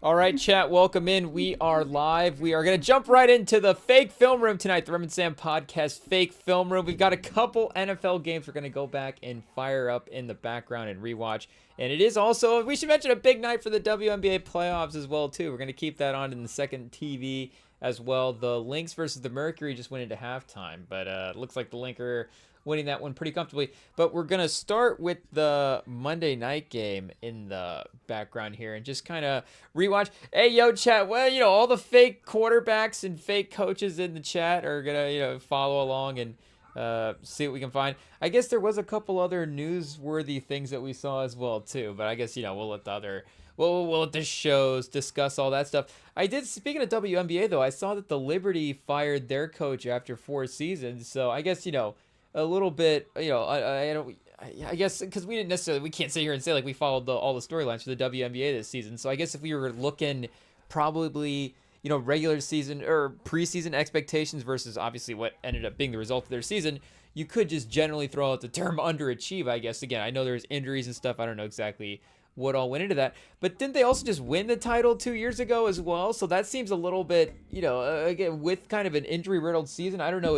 All right, chat, welcome in. We are live. We are going to jump right into the fake film room tonight, the Sam podcast fake film room. We've got a couple NFL games we're going to go back and fire up in the background and rewatch. And it is also, we should mention, a big night for the WNBA playoffs as well, too. We're going to keep that on in the second TV as well. The Lynx versus the Mercury just went into halftime, but it looks like the Lynx are winning that one pretty comfortably. But we're going to start with the Monday night game in the background here and just kind of rewatch. Hey, yo, chat. Well, all the fake quarterbacks and fake coaches in the chat are going to, follow along and see what we can find. I guess there was a couple other newsworthy things that we saw as well, too. But I guess, we'll let the other... We'll let the shows discuss all that stuff. Speaking of WNBA, though, I saw that the Liberty fired their coach after 4 seasons. So I guess, a little bit, I guess because we can't sit here and say like we followed all the storylines for the WNBA this season. So I guess if we were looking probably, regular season or preseason expectations versus obviously what ended up being the result of their season, you could just generally throw out the term underachieve, I guess. Again, I know there's injuries and stuff. I don't know exactly what all went into that. But didn't they also just win the title 2 years ago as well? So that seems a little bit, again, with kind of an injury-riddled season, I don't know,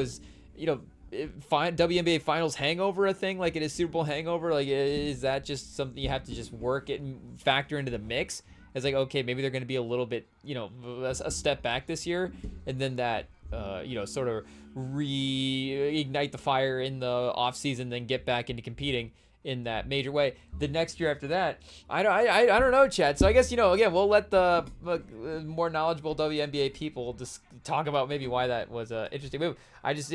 WNBA Finals hangover a thing like it is Super Bowl hangover? Like, is that just something you have to just work it and factor into the mix? It's like, okay, maybe they're going to be a little bit, a step back this year, and then that, sort of reignite the fire in the offseason, then get back into competing in that major way. The next year after that, I don't know, Chad. So I guess, again, we'll let the more knowledgeable WNBA people just talk about maybe why that was an interesting move. I just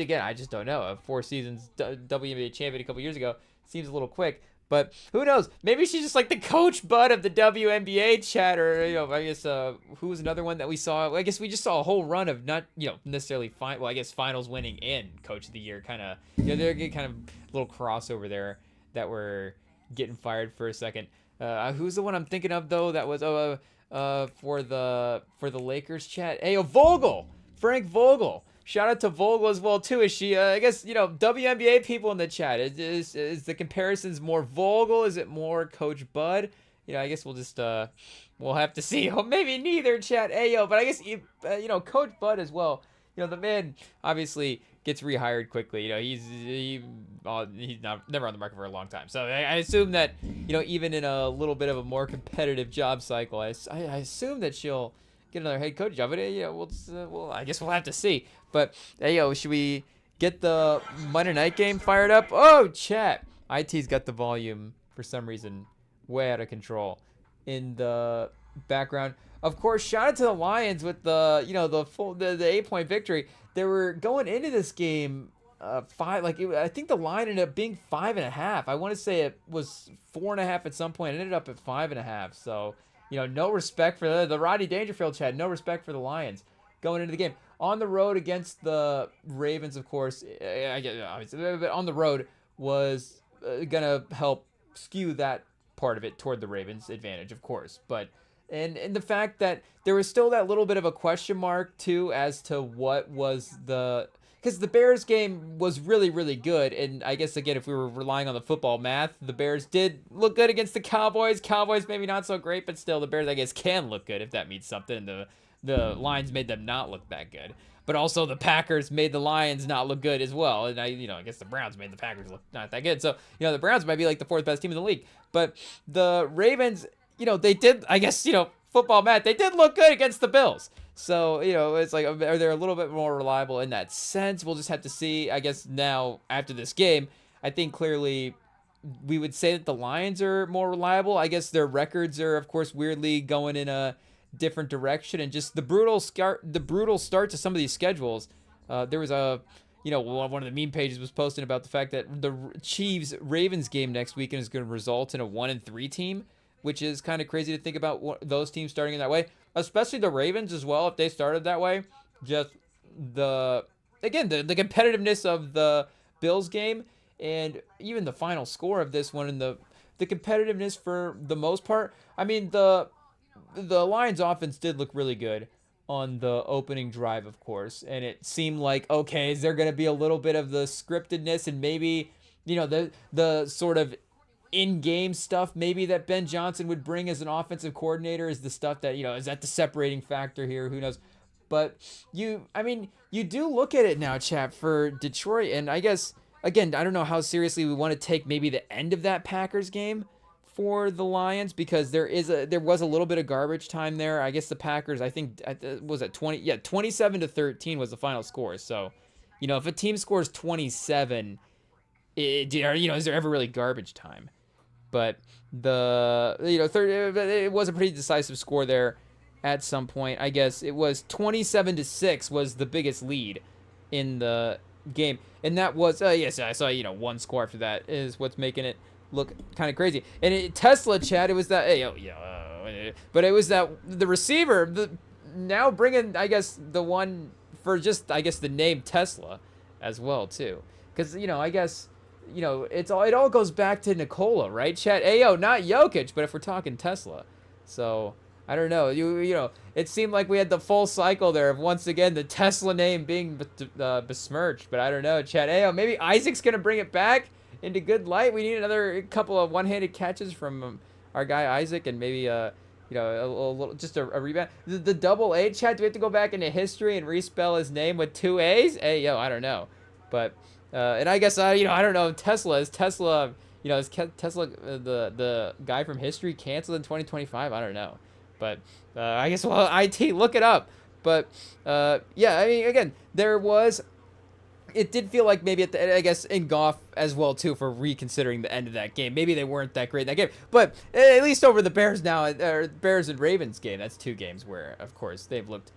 don't know. A 4 seasons WNBA champion a couple years ago seems a little quick. But who knows? Maybe she's just like the coach bud of the WNBA, chat, or I guess who was another one that we saw? I guess we just saw a whole run of not necessarily finals winning and coach of the year kind of. They're kind of little crossover there that were getting fired for a second. Who's the one I'm thinking of though? That was for the Lakers, chat. Hey, Vogel, Frank Vogel. Shout out to Vogel as well too. Is she? I guess WNBA people in the chat. Is the comparisons more Vogel? Is it more Coach Bud? I guess we'll just we'll have to see. Oh, maybe neither, chat. Ayo, but I guess Coach Bud as well. The man obviously gets rehired quickly. He's never on the market for a long time. So I assume that even in a little bit of a more competitive job cycle, I assume that she'll get another head coach job. But I guess we'll have to see. But hey, should we get the Monday night game fired up? Oh, chat. IT's got the volume for some reason way out of control in the background. Of course, shout out to the Lions with the the 8-point victory. They were going into this game I think the line ended up being 5.5. I want to say it was 4.5 at some point. It ended up at 5.5. So no respect for the Rodney Dangerfield, chat. No respect for the Lions going into the game on the road against the Ravens. Of course, I get obviously, but on the road was gonna help skew that part of it toward the Ravens' advantage, of course. But and the fact that there was still that little bit of a question mark too as to what was because the Bears game was really, really good. And I guess, again, if we were relying on the football math, the Bears did look good against the Cowboys. Cowboys maybe not so great, but still the Bears, I guess, can look good if that means something. The Lions made them not look that good. But also the Packers made the Lions not look good as well. And I guess the Browns made the Packers look not that good. So, the Browns might be like the 4th best team in the league. But the Ravens, they did, I guess, football math, they did look good against the Bills. So, it's like, are they a little bit more reliable in that sense? We'll just have to see. I guess now, after this game, I think clearly we would say that the Lions are more reliable. I guess their records are, of course, weirdly going in a different direction. And just the brutal start to some of these schedules. There was one of the meme pages was posting about the fact that the Chiefs-Ravens game next weekend is going to result in a 1-3 team, which is kind of crazy to think about those teams starting in that way, especially the Ravens as well, if they started that way. Just the competitiveness of the Bills game and even the final score of this one and the competitiveness for the most part. I mean, the Lions offense did look really good on the opening drive, of course, and it seemed like, okay, is there going to be a little bit of the scriptedness and maybe, the sort of in-game stuff maybe that Ben Johnson would bring as an offensive coordinator is the stuff that, is that the separating factor here? Who knows? But you do look at it now, chat, for Detroit, and I guess, again, I don't know how seriously we want to take maybe the end of that Packers game for the Lions, because there was a little bit of garbage time there. I guess the Packers, I think, was at 27-13 was the final score. So, if a team scores 27, is there ever really garbage time? But it was a pretty decisive score there at some point. I guess it was 27-6 was the biggest lead in the game, and that was yes, I saw one score after that is what's making it look kind of crazy. And Tesla, chat, it was that but it was that the receiver now bringing, I guess, the one for just, I guess, the name Tesla as well too, because I guess it all goes back to Nikola, right, chat? Not Jokic, but if we're talking Tesla. So I don't know. It seemed like we had the full cycle there of, once again, the Tesla name being besmirched. But I don't know, Chad. Maybe Isaac's gonna bring it back into good light. We need another couple of one-handed catches from our guy Isaac, and maybe a little, just a rebound. The double A, Chad. Do we have to go back into history and respell his name with 2 A's? I don't know. But and I guess I don't know. Is Tesla is Tesla the guy from history canceled in 2025? I don't know. But I guess IT, look it up. But again, it did feel like maybe I guess in Goff as well too, for reconsidering the end of that game. Maybe they weren't that great in that game, but at least over the Bears now, Bears and Ravens game, that's 2 games where, of course, they've looked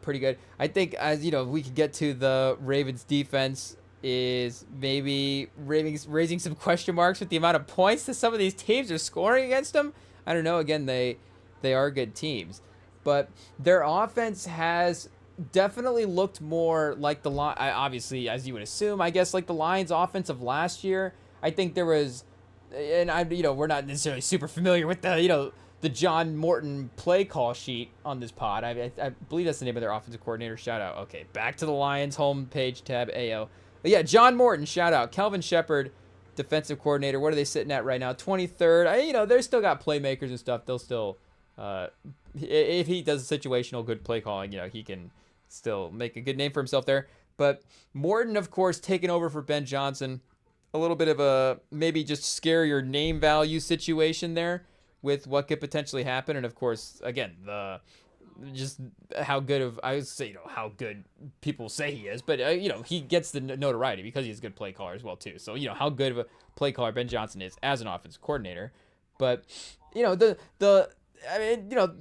pretty good. I think, as we could get to the Ravens defense, is maybe raising some question marks with the amount of points that some of these teams are scoring against them. I don't know. Again, they are good teams, but their offense has definitely looked more like the line. Obviously, as you would assume, I guess, like the Lions' offense of last year. I think there was, and we're not necessarily super familiar with the John Morton play call sheet on this pod. I believe that's the name of their offensive coordinator. Shout out. Okay, back to the Lions homepage tab. But yeah, John Morton. Shout out. Kelvin Shepard, defensive coordinator. What are they sitting at right now? 23rd. They're still got playmakers and stuff. They'll still, if he does a situational good play calling, he can still make a good name for himself there. But Morton, of course, taking over for Ben Johnson. A little bit of a maybe just scarier name value situation there with what could potentially happen. And of course, again, just how good of, I would say, how good people say he is, but he gets the notoriety because he's a good play caller as well too. So how good of a play caller Ben Johnson is as an offensive coordinator. But the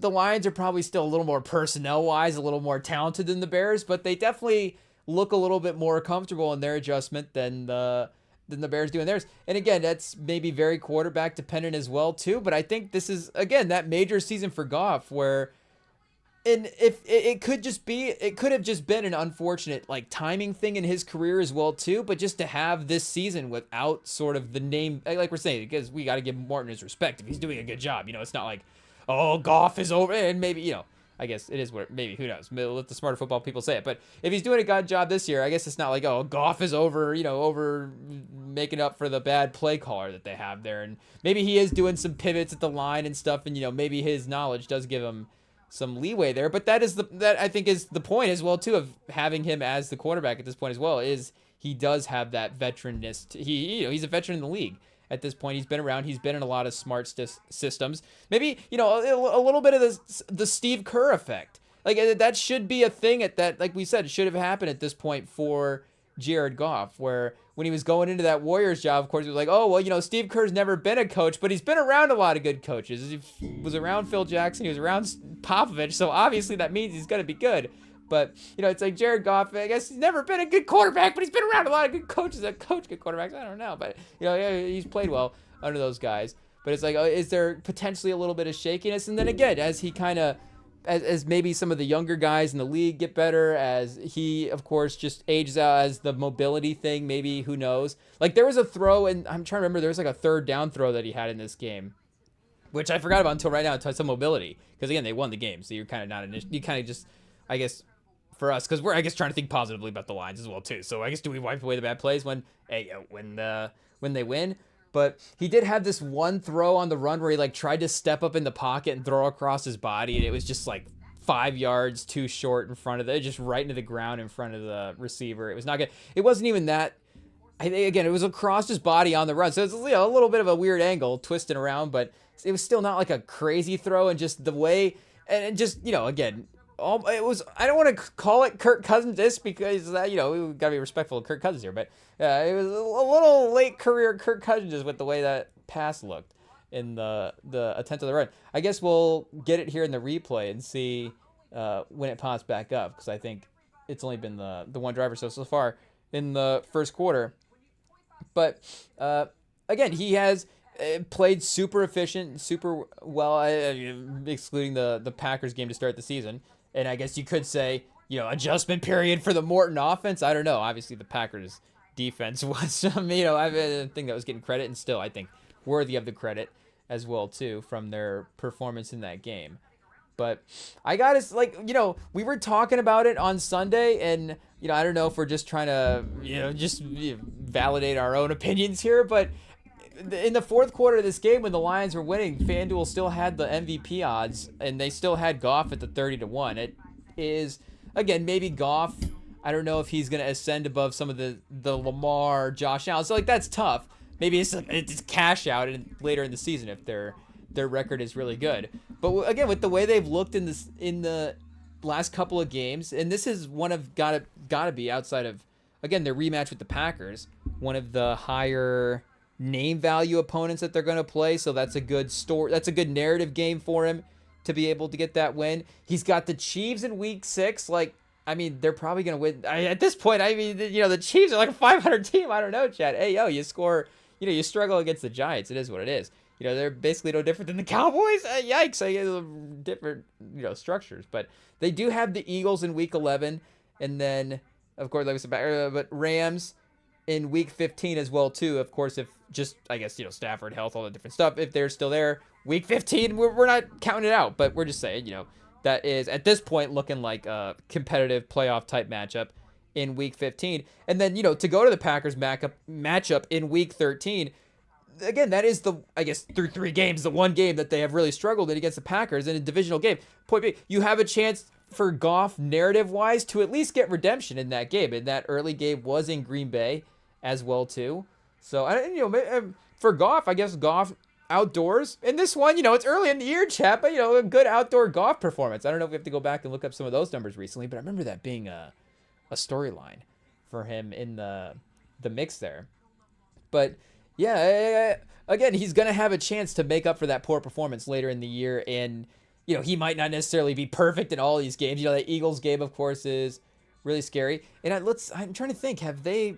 Lions are probably still a little more personnel-wise, a little more talented than the Bears, but they definitely look a little bit more comfortable in their adjustment than the Bears do in theirs. And again, that's maybe very quarterback dependent as well too. But I think this is, again, that major season for Goff where, and if it could have just been an unfortunate timing thing in his career as well too. But just to have this season without sort of the name, like we're saying, because we got to give Morton his respect if he's doing a good job. It's not like, oh, Goff is over, and maybe, I guess it is what, maybe, who knows, let the smarter football people say it, but if he's doing a good job this year, I guess it's not like, oh, Goff is over making up for the bad play caller that they have there, and maybe he is doing some pivots at the line and stuff, and, maybe his knowledge does give him some leeway there, but that I think is the point as well, too, of having him as the quarterback at this point as well, is he does have that veteranness, he's a veteran in the league. At this point, he's been around. He's been in a lot of smart systems. Maybe, a little bit of the Steve Kerr effect. That should be a thing like we said, it should have happened at this point for Jared Goff, where when he was going into that Warriors job, of course, he was like, oh, well, Steve Kerr's never been a coach, but he's been around a lot of good coaches. He was around Phil Jackson. He was around Popovich. So obviously that means he's going to be good. But, it's like Jared Goff, I guess he's never been a good quarterback, but he's been around a lot of good coaches that coach good quarterbacks. I don't know. But, he's played well under those guys. But it's like, is there potentially a little bit of shakiness? And then again, as he kind of, as maybe some of the younger guys in the league get better, as he, of course, just ages out, as the mobility thing, maybe, who knows? There was a throw, and I'm trying to remember, there was a 3rd down throw that he had in this game, which I forgot about until right now, to some mobility. Because, again, they won the game, so you're kind of not, you kind of just, I guess, for us, because we're, I guess, trying to think positively about the Lions as well too. So I guess, do we wipe away the bad plays when they win? But he did have this one throw on the run where he like tried to step up in the pocket and throw across his body, and it was just like 5 yards too short in front of it, just right into the ground in front of the receiver. It was not good. It wasn't even that. I think again, it was across his body on the run, so it's, you know, a little bit of a weird angle, twisting around, but it was still not like a crazy throw, and just the way, and just, you know, again, it was. I don't want to call it Kirk Cousins this because you know, we gotta be respectful of Kirk Cousins here, but it was a little late career Kirk Cousins with the way that pass looked in the attempt of the run. I guess we'll get it here in the replay and see when it pops back up, because I think it's only been the one driver so far in the first quarter. But again, he has played super efficient, super well, excluding the Packers game to start the season. And I guess you could say, you know, adjustment period for the Morton offense. I don't know. Obviously, the Packers defense was, you know, I think that was getting credit, and still, I think, worthy of the credit as well, too, from their performance in that game. But I got to, like, you know, we were talking about it on Sunday, and, you know, I don't know if we're just trying to, you know, just validate our own opinions here, but in the fourth quarter of this game, when the Lions were winning, FanDuel still had the MVP odds, and they still had Goff at the 30-1. It is, again, maybe Goff, I don't know if he's going to ascend above some of the Lamar, Josh Allen. So, like, that's tough. Maybe it's cash out later in the season if their record is really good. But again, with the way they've looked in the last couple of games, and this is one of gotta be, outside of, again, their rematch with the Packers, one of the higher name value opponents that they're going to play. So that's a good story. That's a good narrative game for him to be able to get that win. He's got the Chiefs in week 6. Like, I mean, they're probably going to win. At this point, I mean, you know, the Chiefs are like a 500 team. I don't know, Chad. Hey, yo, you struggle against the Giants. It is what it is. You know, they're basically no different than the Cowboys. Yikes. I guess different, you know, structures. But they do have the Eagles in week 11. And then, of course, like we said, but Rams in week 15 as well, too. Of course, if just, I guess, you know, Stafford, health, all the different stuff, if they're still there, week 15, we're not counting it out. But we're just saying, you know, that is, at this point, looking like a competitive playoff-type matchup in week 15. And then, you know, to go to the Packers matchup in week 13, again, that is I guess, through 3 games, the one game that they have really struggled in against the Packers in a divisional game. Point being, you have a chance for Goff, narrative-wise, to at least get redemption in that game. And that early game was in Green Bay as well, too. So, you know, for Goff, I guess Goff outdoors. And this one, you know, it's early in the year, chat, but, you know, a good outdoor Goff performance. I don't know if we have to go back and look up some of those numbers recently, but I remember that being a storyline for him in the mix there. But, yeah, again, he's going to have a chance to make up for that poor performance later in the year. And, you know, he might not necessarily be perfect in all these games. You know, the Eagles game, of course, is really scary. And I'm trying to think, they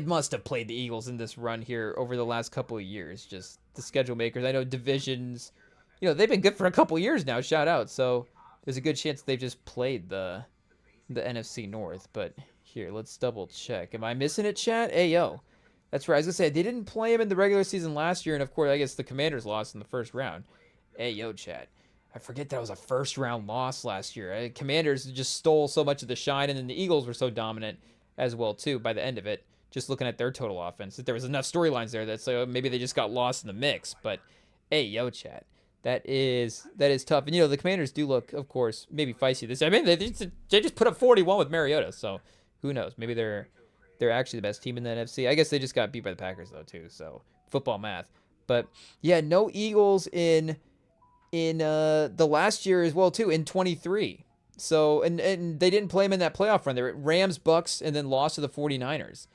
must have played the Eagles in this run here over the last couple of years. Just the schedule makers. I know divisions, you know, they've been good for a couple of years now. Shout out. So there's a good chance they've just played the NFC North. But here, let's double check. Am I missing it, chat? Hey, yo. That's right. I was going to say, they didn't play him in the regular season last year. And, of course, I guess the Commanders lost in the first round. Hey, yo, chat. I forget that was a first-round loss last year. Commanders just stole so much of the shine, and then the Eagles were so dominant as well, too, by the end of it. Just looking at their total offense, there was enough storylines there that so maybe they just got lost in the mix. But, hey, yo, chat. That is tough. And, you know, the Commanders do look, of course, maybe feisty this. I mean, they just put up 41 with Mariota, so who knows? Maybe they're actually the best team in the NFC. I guess they just got beat by the Packers, though, too, so football math. But, yeah, no Eagles in the last year as well, too, in 23. So, and they didn't play him in that playoff run. They were Rams, Bucks, and then lost to the 49ers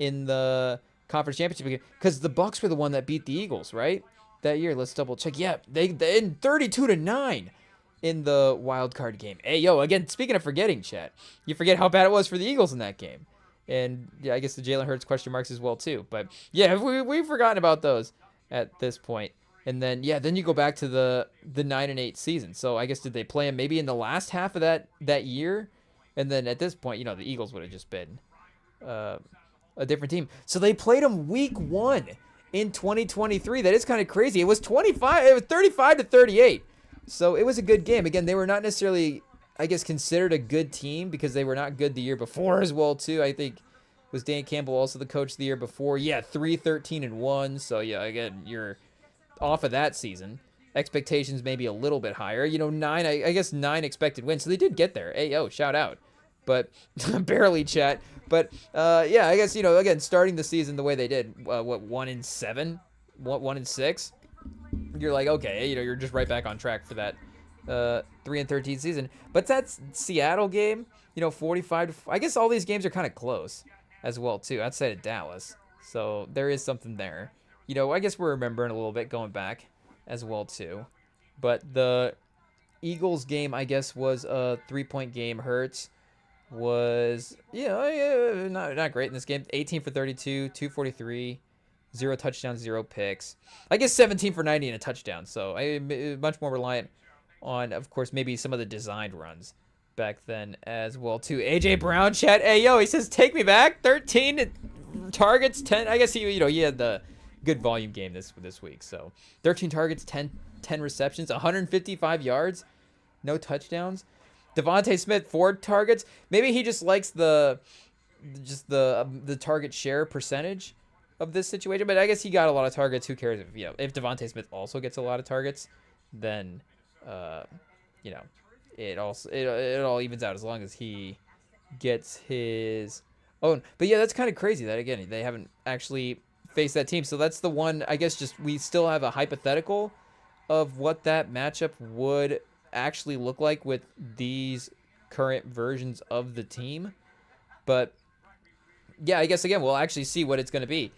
in the conference championship game, because the Bucks were the one that beat the Eagles, right? That year. Let's double check. Yeah, they in 32-9 in the wild card game. Hey, yo, again, speaking of forgetting, chat, you forget how bad it was for the Eagles in that game. And yeah, I guess the Jalen Hurts question marks as well, too. But yeah, we've forgotten about those at this point. And then, yeah, then you go back to the 9-8 season. So I guess, did they play him maybe in the last half of that year? And then at this point, you know, the Eagles would have just been a different team. So they played him week 1 in 2023. That is kind of crazy. It was 35-38. So it was a good game. Again, they were not necessarily, I guess, considered a good team because they were not good the year before as well, too. I think Was Dan Campbell also the coach the year before? Yeah, 3-13-1. So yeah, again, you're off of that season. Expectations maybe a little bit higher. You know, I guess 9 expected wins. So they did get there. Hey, yo, shout out. But barely, chat. But yeah, I guess, you know, again, starting the season the way they did, 1-7, 1-6. You're like, okay, you know, you're just right back on track for that 3-13 season. But that Seattle game, you know, 45 to, I guess all these games are kind of close as well too, outside of Dallas. So there is something there. You know, I guess we're remembering a little bit going back as well too. But the Eagles game, I guess, was a 3-point game. Hurts was, yeah, not great in this game. 18 for 32, 243, 0 touchdowns, 0 picks. I guess 17 for 90 and a touchdown. So I'm much more reliant on, of course, maybe some of the designed runs back then as well too. AJ Brown, chat. Hey, yo, he says, take me back. 13 targets, 10. I guess he had the good volume game this week. So 13 targets, 10 receptions, 155 yards, no touchdowns. Devontae Smith, 4 targets. Maybe he just likes the target share percentage of this situation. But I guess he got a lot of targets. Who cares if Devontae Smith also gets a lot of targets, then it all evens out as long as he gets his own. But yeah, that's kind of crazy that again they haven't actually faced that team. So that's the one. I guess just we still have a hypothetical of what that matchup would actually look like with these current versions of the team. But yeah, I guess again we'll actually see what it's going to be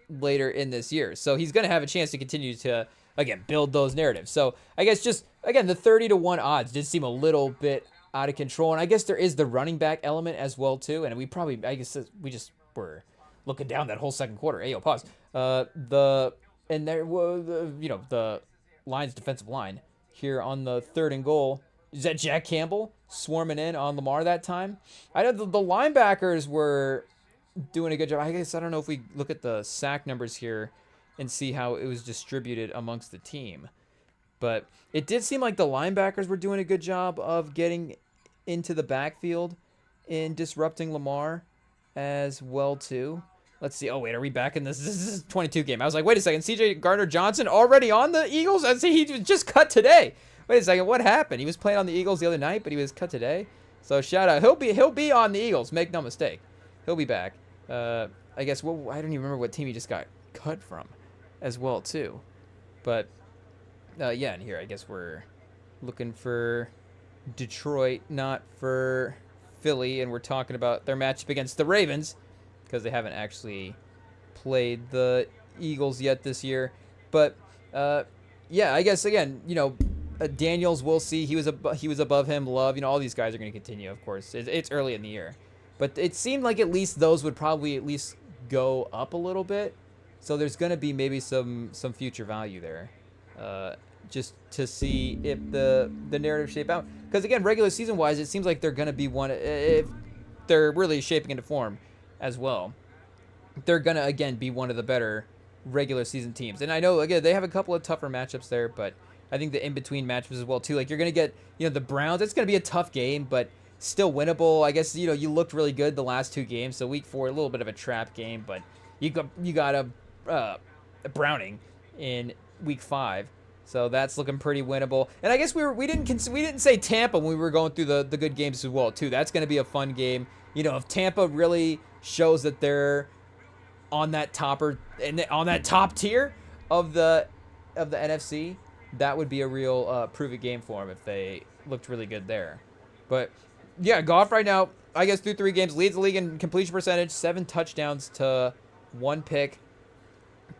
later in this year. So he's going to have a chance to continue to again build those narratives. So I guess just again the 30-1 odds did seem a little bit out of control, and I guess there is the running back element as well too. And we just were looking down that whole second quarter. Hey, yo, pause. The Lions defensive line here on the 3rd and goal. Is that Jack Campbell swarming in on Lamar that time? I know the linebackers were doing a good job. I guess I don't know if we look at the sack numbers here and see how it was distributed amongst the team. But it did seem like the linebackers were doing a good job of getting into the backfield and disrupting Lamar as well too. Let's see. Oh, wait, are we back in this? This is 22 game. I was like, wait a second. CJ Gardner-Johnson already on the Eagles? I see he was just cut today. Wait a second. What happened? He was playing on the Eagles the other night, but he was cut today. So shout out. He'll be on the Eagles. Make no mistake. He'll be back. I guess, well, I don't even remember what team he just got cut from as well too. But, yeah, and here I guess we're looking for Detroit, not for Philly, and we're talking about their matchup against the Ravens, because they haven't actually played the Eagles yet this year. But yeah, I guess again, Daniels, we'll see. He was above him. Love, all these guys are going to continue. Of course, it's early in the year, but it seemed like at least those would probably at least go up a little bit. So there's going to be maybe some future value there, just to see if the narrative shape out. Because again, regular season wise, it seems like they're going to be one if they're really shaping into form as well. They're going to, again, be one of the better regular season teams. And I know, again, they have a couple of tougher matchups there, but I think the in-between matchups as well, too. Like, you're going to get, the Browns. It's going to be a tough game, but still winnable. I guess, you looked really good the last 2 games. So week 4, a little bit of a trap game, but you got a Browning in week 5. So that's looking pretty winnable. And I guess we didn't say Tampa when we were going through the good games as well, too. That's going to be a fun game. If Tampa really shows that they're on that top tier of the NFC, that would be a real prove-it game for them if they looked really good there. But yeah, Goff right now, I guess through 3 games, leads the league in completion percentage, 7 touchdowns to 1 pick,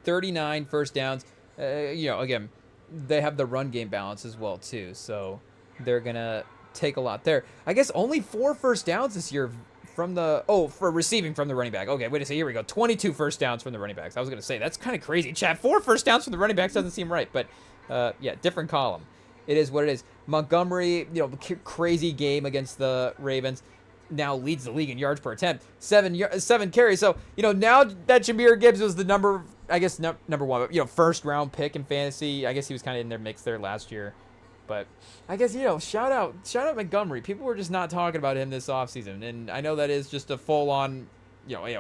39 first downs. Again, they have the run game balance as well too, so they're gonna take a lot there. I guess only 4 first downs this year for receiving from the running back. Okay, wait a second. Here we go. 22 first downs from the running backs. I was going to say, that's kind of crazy. Chat, 4 first downs from the running backs doesn't seem right. But, yeah, different column. It is what it is. Montgomery, crazy game against the Ravens. Now leads the league in yards per attempt. 7 carries. So, now that Jahmyr Gibbs was the number 1, first round pick in fantasy. I guess he was kind of in their mix there last year. But I guess, shout out Montgomery. People were just not talking about him this offseason. And I know that is just a full-on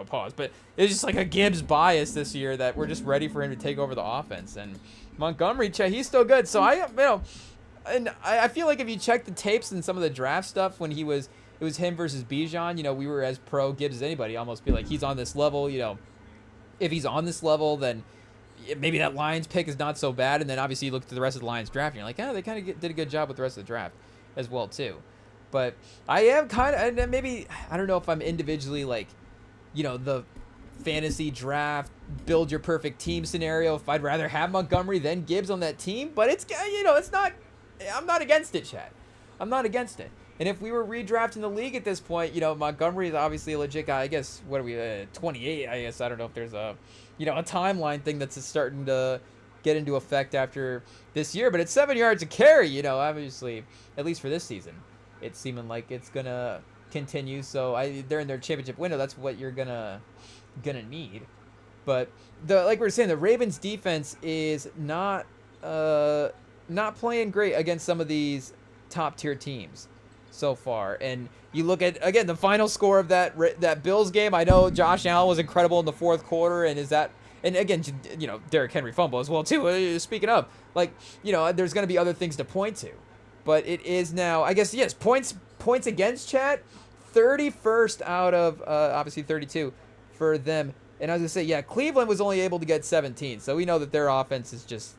pause. But it's just like a Gibbs bias this year that we're just ready for him to take over the offense. And Montgomery, he's still good. So I feel like if you check the tapes and some of the draft stuff when it was him versus Bijan, we were as pro Gibbs as anybody. Almost be like, he's on this level. If he's on this level, then maybe that Lions pick is not so bad. And then obviously you look at the rest of the Lions draft and you're like, they kind of did a good job with the rest of the draft as well too. But I am kind of, and maybe, I don't know if I'm individually like, the fantasy draft, build your perfect team scenario, if I'd rather have Montgomery than Gibbs on that team. But it's not, I'm not against it, Chad. I'm not against it. And if we were redrafting the league at this point, Montgomery is obviously a legit guy. I guess, what are we, 28, I guess. I don't know if there's a timeline thing that's starting to get into effect after this year. But it's 7 yards a carry, obviously, at least for this season. It's seeming like it's going to continue. So they're in their championship window. That's what you're going to need. But like we were saying, the Ravens defense is not playing great against some of these top-tier teams so far. And you look at, again, the final score of that Bills game. I know Josh Allen was incredible in the fourth quarter, and again, Derrick Henry fumble as well too. Speaking of, there's going to be other things to point to, but it is now, I guess, yes, points against, chat, 31st out of obviously 32 for them. And I was going to say, Cleveland was only able to get 17, so we know that their offense is just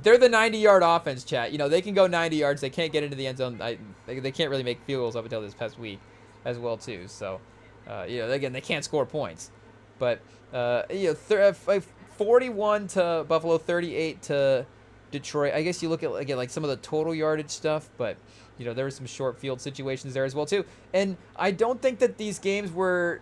they're the 90-yard offense, chat. They can go 90 yards. They can't get into the end zone. They can't really make field goals up until this past week as well, too. So, again, they can't score points. But, 41 to Buffalo, 38 to Detroit. I guess you look at, again, like some of the total yardage stuff, but, there were some short field situations there as well, too. And I don't think that these games were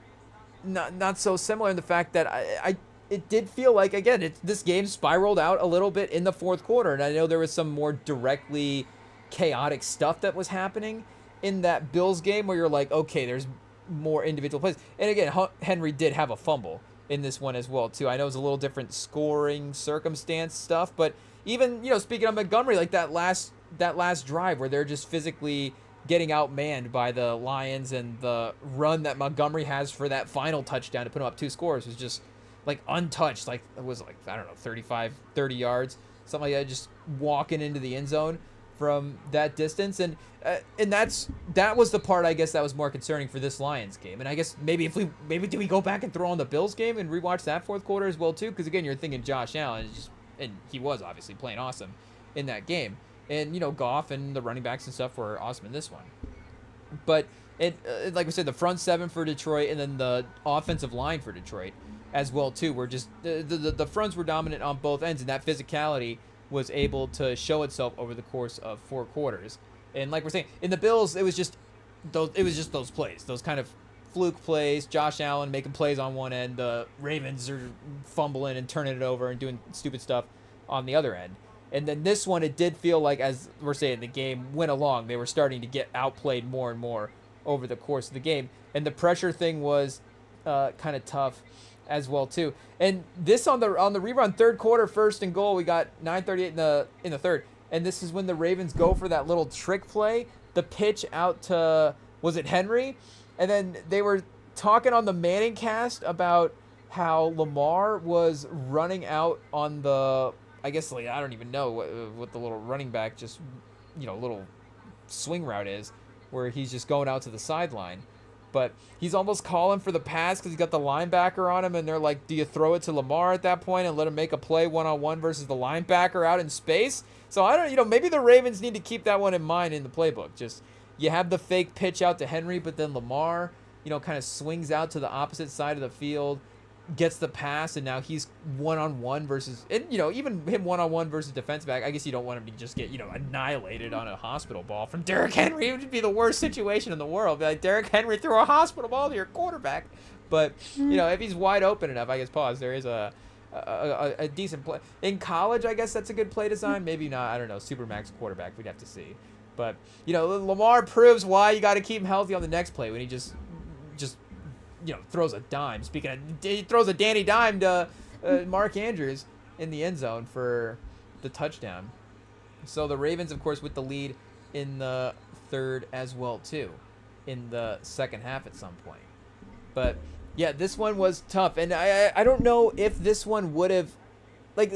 not so similar in the fact that it did feel like, again, this game spiraled out a little bit in the fourth quarter. And I know there was some more directly chaotic stuff that was happening in that Bills game where you're like, okay, there's more individual plays. And again, Henry did have a fumble in this one as well, too. I know it's a little different scoring circumstance stuff, but even, speaking of Montgomery, like that last drive where they're just physically getting outmanned by the Lions, and the run that Montgomery has for that final touchdown to put him up 2 scores was just untouched. It was I don't know, 30 yards, something like that, just walking into the end zone from that distance. And that was the part, I guess, that was more concerning for this Lions game. And I guess maybe do we go back and throw on the Bills game and rewatch that fourth quarter as well too? Because again, you're thinking Josh Allen and he was obviously playing awesome in that game. And Goff and the running backs and stuff were awesome in this one. But like we said, the front seven for Detroit, and then the offensive line for Detroit as well too, were just the fronts were dominant on both ends, and that physicality was able to show itself over the course of 4 quarters. And like we're saying, in the Bills, it was just those plays, those kind of fluke plays. Josh Allen making plays on one end, the Ravens are fumbling and turning it over and doing stupid stuff on the other end. And then this one, it did feel like, as we're saying, the game went along, they were starting to get outplayed more and more over the course of the game. And the pressure thing was kind of tough as well too. And this on the rerun, third quarter, 1st and goal, we got 9:38 in the third. And this is when the Ravens go for that little trick play, the pitch out to, was it Henry? And then they were talking on the Manning cast about how Lamar was running out on the, I guess, I don't even know what the little running back just, little swing route is, where he's just going out to the sideline. But he's almost calling for the pass because he's got the linebacker on him, and they're like, do you throw it to Lamar at that point and let him make a play one-on-one versus the linebacker out in space? So I don't, maybe the Ravens need to keep that one in mind in the playbook. Just, you have the fake pitch out to Henry, but then Lamar, kind of swings out to the opposite side of the field, gets the pass, and now he's one-on-one versus, and even him one-on-one versus defense back. I guess you don't want him to just get annihilated on a hospital ball from Derrick Henry. It would be the worst situation in the world. Be like, Derrick Henry threw a hospital ball to your quarterback. But if he's wide open enough, I guess, there is a decent play in college. I guess that's a good play design. Maybe not, I don't know, Supermax quarterback, we'd have to see. But Lamar proves why you got to keep him healthy on the next play when he just throws a dime. Speaking of, he throws a Danny dime to Mark Andrews in the end zone for the touchdown. So the Ravens, of course, with the lead in the third as well, too, in the second half at some point. But yeah, this one was tough, and I don't know if this one would have, like,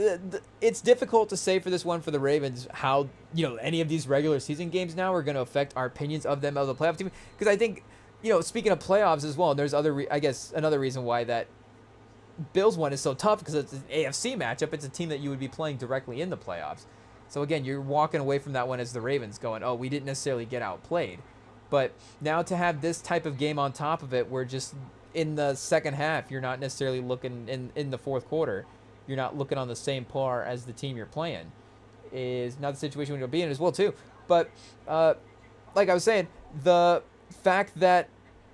it's difficult to say for this one for the Ravens how, any of these regular season games now are going to affect our opinions of them as a playoff team, because I think, speaking of playoffs as well, and there's I guess another reason why that Bills one is so tough, because it's an AFC matchup. It's a team that you would be playing directly in the playoffs. So again, you're walking away from that one as the Ravens going, oh, we didn't necessarily get outplayed. But now to have this type of game on top of it, where just in the second half, you're not necessarily looking in the fourth quarter, you're not looking on the same par as the team you're playing, is not the situation we're going to be in as well too. But like I was saying, the fact that,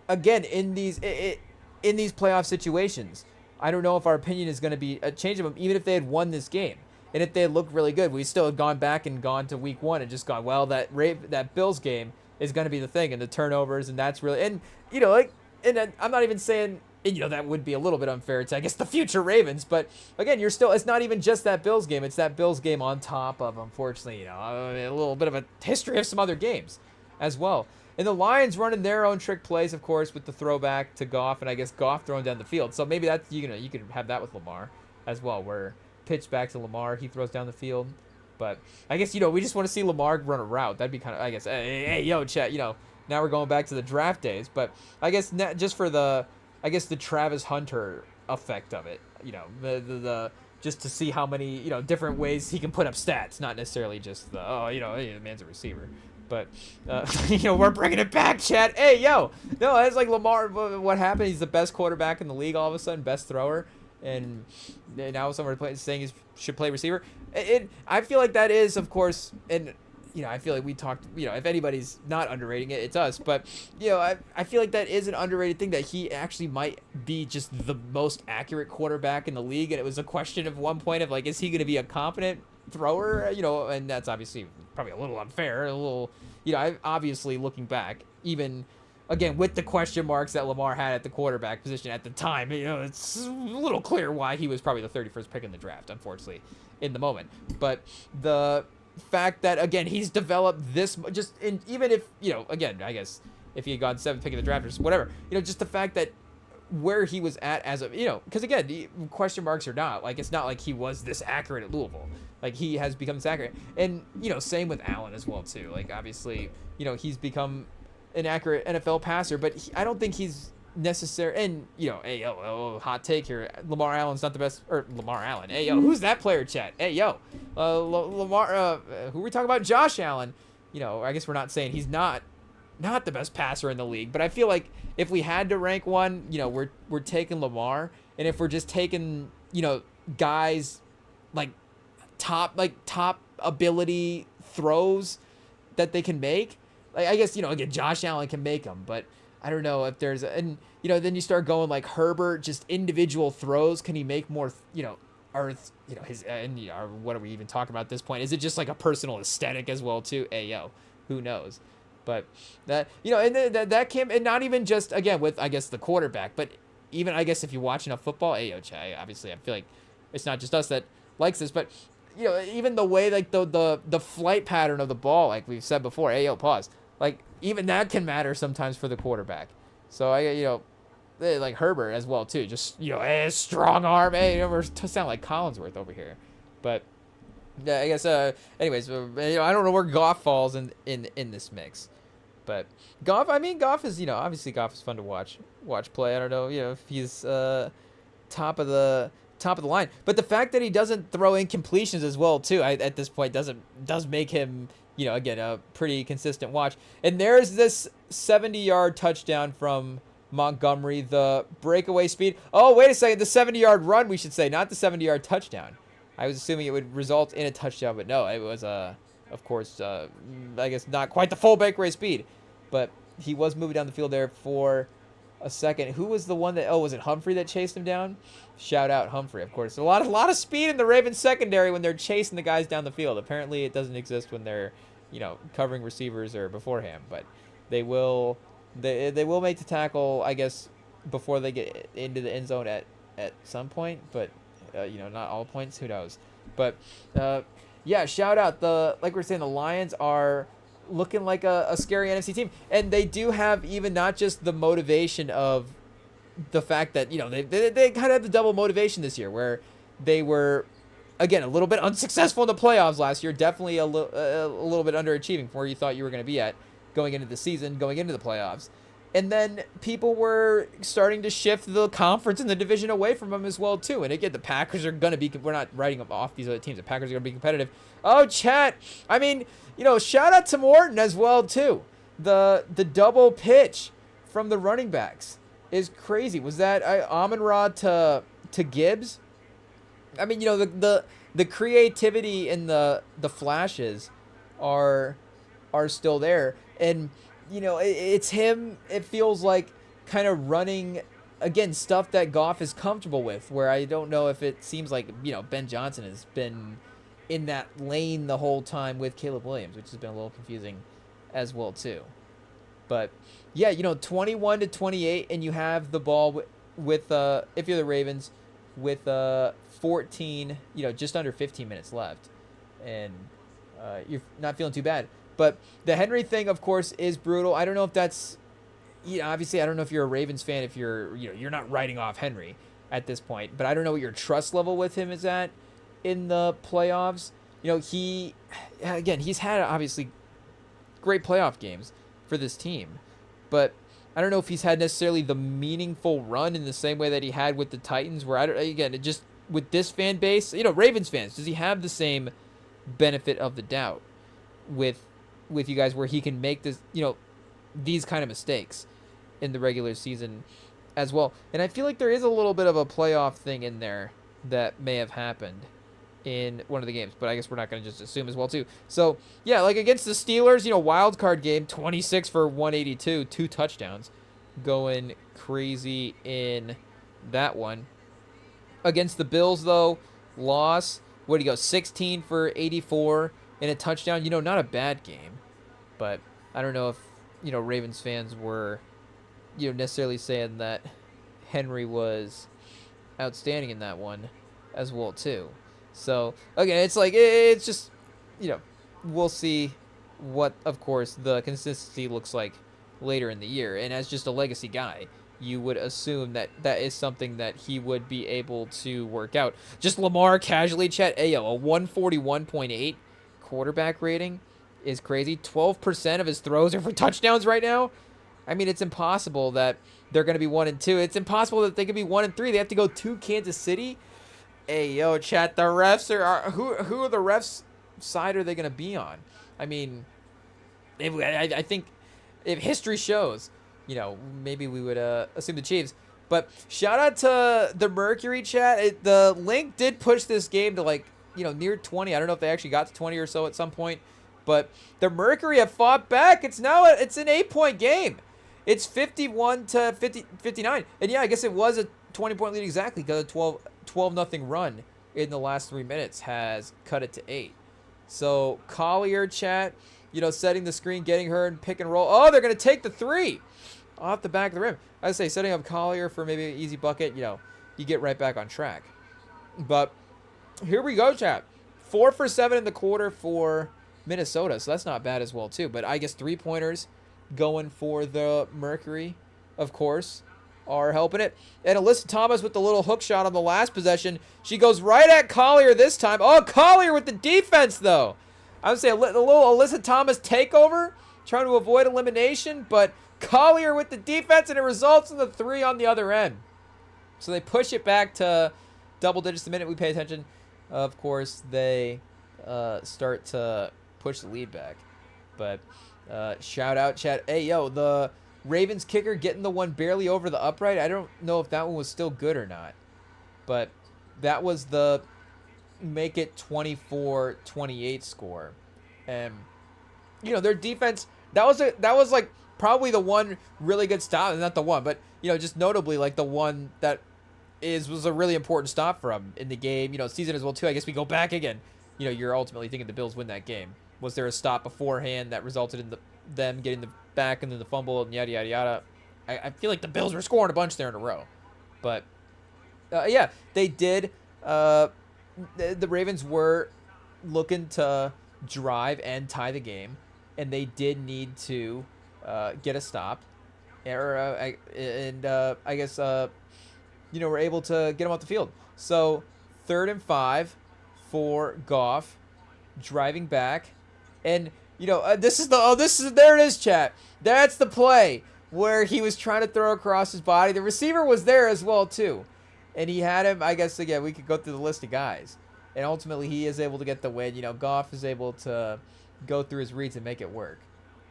again, in these playoff situations, I don't know if our opinion is going to be a change of them, even if they had won this game. And if they had looked really good, we still had gone back and gone to week one and just gone, well, that Bills game is going to be the thing, and the turnovers, and that's really, and, and I'm not even saying, that would be a little bit unfair to, I guess, the future Ravens. But again, it's not even just that Bills game. It's that Bills game on top of, unfortunately, a little bit of a history of some other games as well. And the Lions running their own trick plays, of course, with the throwback to Goff, and I guess Goff throwing down the field. So maybe that's, you could have that with Lamar as well, where pitch back to Lamar, he throws down the field. But I guess, we just want to see Lamar run a route. That'd be kind of, I guess, hey, Chet, now we're going back to the draft days. But I guess just for the Travis Hunter effect of it, the just to see how many, different ways he can put up stats, not necessarily just the man's a receiver. But we're bringing it back, Chad. Hey, no, it's like Lamar. What happened? He's the best quarterback in the league all of a sudden, best thrower, and now someone saying he should play receiver. I feel like that is, of course, and I feel like we talked. If anybody's not underrating it, it's us. But I feel like that is an underrated thing, that he actually might be just the most accurate quarterback in the league, and it was a question of one point of, like, is he going to be a competent thrower? And that's obviously probably a little unfair, a little, I obviously, looking back, even again with the question marks that Lamar had at the quarterback position at the time, it's a little clear why he was probably the 31st pick in the draft, unfortunately, in the moment. But the fact that, again, he's developed this, just in, even if, again, I guess if he had gone 7th pick in the draft or whatever, just the fact that where he was at as a, because again, the question marks or not, like, it's not like he was this accurate at Louisville. Like, he has become this accurate. And, same with Allen as well, too. Like, obviously, he's become an accurate NFL passer, but I don't think he's necessary. And, hey, hot take here. Lamar Allen's not the best, or Lamar Allen. Hey, who's that player, chat? Hey, Lamar, who are we talking about? Josh Allen. I guess we're not saying he's not the best passer in the league, but I feel like if we had to rank one, we're taking Lamar. And if we're just taking, guys like top ability throws that they can make, like, I guess, again, Josh Allen can make them, but I don't know if there's and then you start going like Herbert, just individual throws, can he make more, or his, and what are we even talking about at this point? Is it just like a personal aesthetic as well too? Who knows? But that, and that came, and not even just, again, with, I guess, the quarterback, but even, I guess, if you watch enough football, obviously I feel like it's not just us that likes this, but even the way, like, the flight pattern of the ball, like we've said before, pause, like, even that can matter sometimes for the quarterback. So like Herbert as well too, just strong arm, we're sound like Collinsworth over here. But yeah, I guess anyways, I don't know where Goff falls in this mix. But Goff is, obviously Goff is fun to watch play. I don't know, if he's top of the line. But the fact that he doesn't throw incompletions as well too, at this point does make him, again, a pretty consistent watch. And there's this 70-yard touchdown from Montgomery, the breakaway speed. Oh, wait a second, the 70-yard run, we should say, not the 70-yard touchdown. I was assuming it would result in a touchdown, but no, it was, of course, I guess not quite the full breakaway speed. But he was moving down the field there for a second. Who was the one that, was it Humphrey that chased him down? Shout out Humphrey, of course. A lot of speed in the Ravens secondary when they're chasing the guys down the field. Apparently it doesn't exist when they're, covering receivers or beforehand, but they will make the tackle, I guess, before they get into the end zone at some point, but not all points, who knows. But yeah, shout out, like we're saying, the Lions are looking like a scary NFC team, and they do have even not just the motivation of the fact that, they kind of had the double motivation this year where they were, again, a little bit unsuccessful in the playoffs last year. Definitely a little bit underachieving from where you thought you were going to be at going into the season, going into the playoffs. And then people were starting to shift the conference and the division away from them as well, too. And again, the Packers are going to be, we're not writing them off these other teams. The Packers are going to be competitive. Oh, chat. I mean, shout out to Morton as well, too. The double pitch from the running backs is crazy. Was that Amon-Ra to Gibbs? I mean, the creativity and the flashes are still there. And it's him, it feels like, kind of running, again, stuff that Goff is comfortable with, where I don't know if it seems like, Ben Johnson has been in that lane the whole time with Caleb Williams, which has been a little confusing as well, too. But, yeah, 21-28, and you have the ball with if you're the Ravens, with 14, just under 15 minutes left. And you're not feeling too bad. But the Henry thing, of course, is brutal. I don't know if that's, obviously, I don't know if you're a Ravens fan, if you're not writing off Henry at this point. But I don't know what your trust level with him is at in the playoffs. He's had, obviously, great playoff games for this team. But I don't know if he's had necessarily the meaningful run in the same way that he had with the Titans, where, just with this fan base, Ravens fans, does he have the same benefit of the doubt with you guys, where he can make this, these kind of mistakes in the regular season as well? And I feel like there is a little bit of a playoff thing in there that may have happened in one of the games, but I guess we're not going to just assume as well too. So yeah, like against the Steelers, wild card game, 26 for 182, 2 touchdowns, going crazy in that one. Against the Bills though, loss. What do you go? 16 for 84 and a touchdown. Not a bad game, but I don't know if Ravens fans were necessarily saying that Henry was outstanding in that one as well too. So again, it's just we'll see what, of course, the consistency looks like later in the year. And as just a legacy guy, you would assume that is something that he would be able to work out. Just Lamar casually, chat, a 141.8 quarterback rating is crazy. 12% of his throws are for touchdowns right now. I mean, it's impossible that they're going to be 1-2. It's impossible that they could be 1-3. They have to go to Kansas City. Hey, chat, the refs are who are the refs' side are they going to be on? I mean, I think if history shows, maybe we would assume the Chiefs. But shout out to the Mercury chat. The link did push this game to near 20. I don't know if they actually got to 20 or so at some point. But the Mercury have fought back. It's an 8-point game. It's 51-59. And yeah, I guess it was a 20-point lead exactly, because a 12-0 run in the last 3 minutes has cut it to 8. So Collier chat, setting the screen, getting her and pick and roll. Oh, they're going to take the 3 off the back of the rim. I say setting up Collier for maybe an easy bucket, you get right back on track. But here we go, chat. 4 for 7 in the quarter for Minnesota, so that's not bad as well too. But I guess 3-pointers going for the Mercury, of course, are helping it. And Alyssa Thomas with the little hook shot on the last possession. She goes right at Collier this time. Oh, Collier with the defense though. I would say a little Alyssa Thomas takeover, trying to avoid elimination, but Collier with the defense, and it results in the 3 on the other end. So they push it back to double digits the minute we pay attention. Of course, they start to push the lead back. But shout out, chat. Hey, the Ravens kicker getting the one barely over the upright. I don't know if that one was still good or not. But that was the make it 24-28 score. And, their defense, that was like probably the one really good stop. Not the one, but, just notably like the one that was a really important stop for them in the game, season as well too. I guess we go back again. You're ultimately thinking the Bills win that game. Was there a stop beforehand that resulted in them getting the back and then the fumble and yada, yada, yada? I feel like the Bills were scoring a bunch there in a row. But, yeah, they did. The Ravens were looking to drive and tie the game, and they did need to get a stop. I guess we're able to get him off the field. So 3rd and 5 for Goff, driving back, and there it is, chat. That's the play where he was trying to throw across his body. The receiver was there as well too, and he had him. I guess again we could go through the list of guys, and ultimately he is able to get the win. Goff is able to go through his reads and make it work,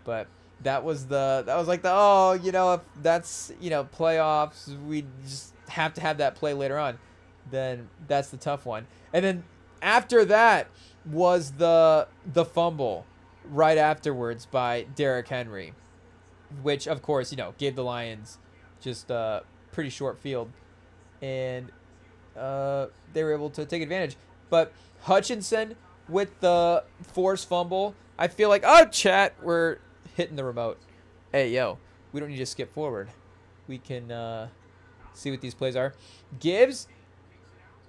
but that was like if that's playoffs, we just have to have that play later on. Then that's the tough one. And then after that was the fumble right afterwards by Derrick Henry, which of course gave the Lions just a pretty short field, and they were able to take advantage. But Hutchinson with the forced fumble, I feel like chat, we're hitting the remote. Hey yo, we don't need to skip forward. We can see what these plays are. Gibbs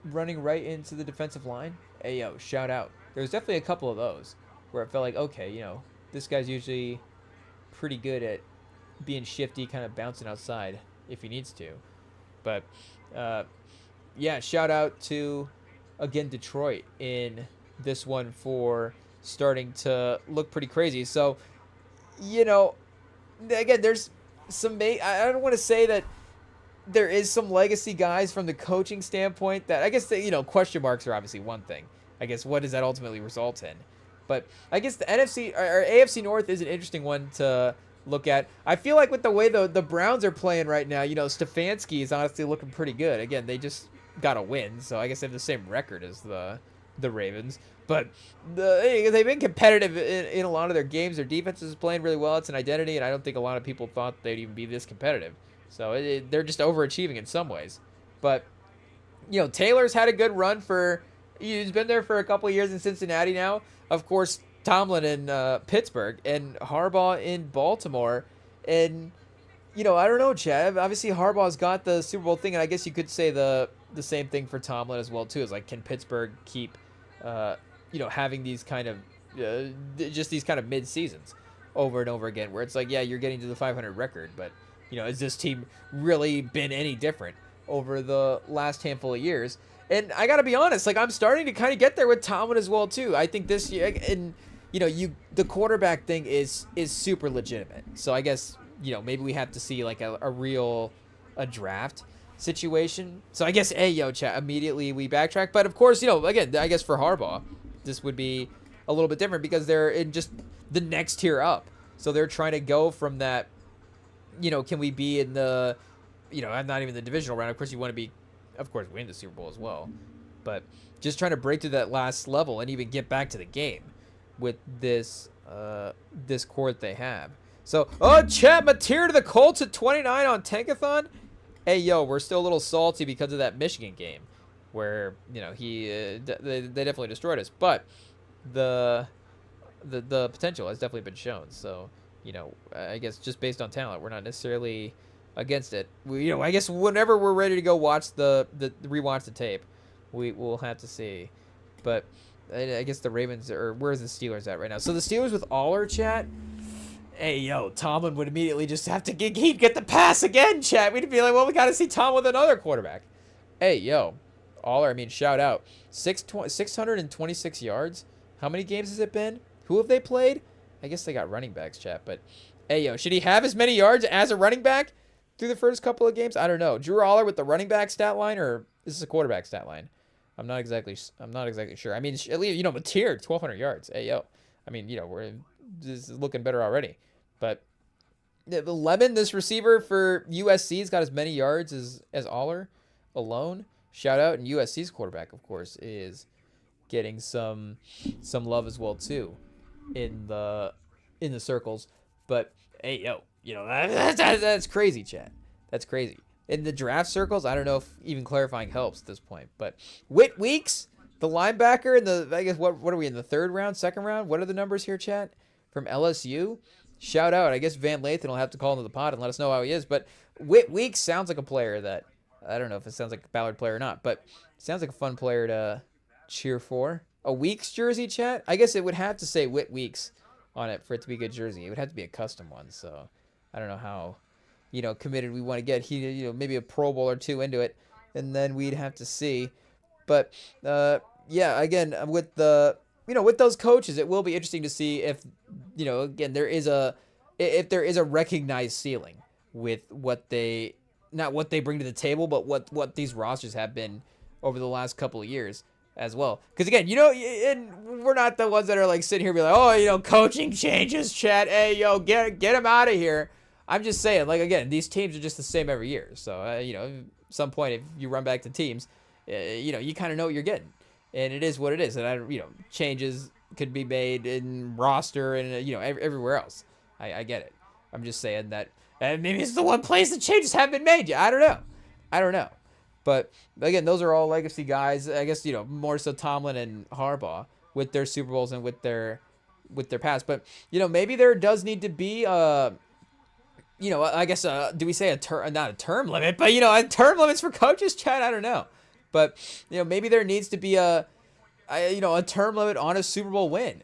running right into the defensive line. Hey yo, shout out. There was definitely a couple of those where it felt like, okay, this guy's usually pretty good at being shifty, kind of bouncing outside if he needs to. But yeah, shout out to again Detroit in this one for starting to look pretty crazy. So again, there's some I don't want to say that there is some legacy guys from the coaching standpoint that I guess question marks are obviously one thing. I guess what does that ultimately result in? But I guess the NFC or AFC North is an interesting one to look at. I feel like with the way the Browns are playing right now, Stefanski is honestly looking pretty good. Again, they just got a win, so I guess they have the same record as the Ravens. But they've been competitive in a lot of their games. Their defense is playing really well. It's an identity, and I don't think a lot of people thought they'd even be this competitive. So they're just overachieving in some ways. But Taylor's had a good run for. He's been there for a couple of years in Cincinnati now. Of course, Tomlin in Pittsburgh and Harbaugh in Baltimore. And, I don't know, Chad. Obviously, Harbaugh's got the Super Bowl thing, and I guess you could say the same thing for Tomlin as well, too. Is like, can Pittsburgh keep, having these kind of, just these kind of mid-seasons over and over again, where it's like, yeah, you're getting to the 500 record, but, has this team really been any different over the last handful of years? And I got to be honest, like I'm starting to kind of get there with Tomlin as well too. I think this year, and the quarterback thing is super legitimate. So I guess maybe we have to see like a real draft situation. So I guess chat, immediately we backtrack. But of course, again, I guess for Harbaugh, this would be a little bit different because they're in just the next tier up. So they're trying to go from that. Can we be in the, I'm not even the divisional round. Of course, you want to be. Of course, win the Super Bowl as well, but just trying to break through that last level and even get back to the game with this core that they have. So, Chet Mateer to the Colts at 29 on Tankathon. Hey, yo, we're still a little salty because of that Michigan game where they definitely destroyed us, but the potential has definitely been shown. So, I guess just based on talent, we're not necessarily against it. I guess whenever we're ready to go watch rewatch the tape, we'll have to see. But I guess the Ravens where's the Steelers at right now? So the Steelers with Aller, chat. Hey yo, Tomlin would immediately just have to he'd get the pass again, chat. We'd be like, well, we got to see Tom with another quarterback. Hey yo, Aller. Shout out 626 yards. How many games has it been? Who have they played? I guess they got running backs, chat. But hey yo, should he have as many yards as a running back through the first couple of games? I don't know. Drew Aller with the running back stat line, or is this a quarterback stat line? I'm not exactly sure. At least Mateer 1,200 yards. Hey yo, we're this is looking better already. But the Lemon, this receiver for USC, has got as many yards as Aller alone. Shout out, and USC's quarterback, of course, is getting some love as well too in the circles. But hey yo. That's crazy, chat. That's crazy. In the draft circles, I don't know if even clarifying helps at this point. But Whit Weeks, the linebacker, I guess what are we in the third round, second round? What are the numbers here, chat? From LSU. Shout out. I guess Van Lathan will have to call into the pod and let us know how he is. But Whit Weeks sounds like a player that I don't know if it sounds like a Ballard player or not, but it sounds like a fun player to cheer for. A Weeks jersey, chat? I guess it would have to say Whit Weeks on it for it to be a good jersey. It would have to be a custom one, so I don't know how committed we want to get. Maybe a Pro Bowl or two into it, and then we'd have to see. But yeah, again, with with those coaches, it will be interesting to see if again if there is a recognized ceiling with not what they bring to the table, but what these rosters have been over the last couple of years as well. Because again, and we're not the ones that are like sitting here be like, oh, coaching changes, Chad. Hey, get him out of here. I'm just saying, like, again, these teams are just the same every year. So at some point, if you run back to teams, you kind of know what you're getting, and it is what it is. And changes could be made in roster and everywhere else. I get it. I'm just saying that maybe it's the one place the changes haven't been made yet. I don't know. But again, those are all legacy guys. I guess more so Tomlin and Harbaugh with their Super Bowls and with their past. But maybe there does need to be I guess do we say not a term limit, but term limits for coaches, Chad? I don't know. But maybe there needs to be a term limit on a Super Bowl win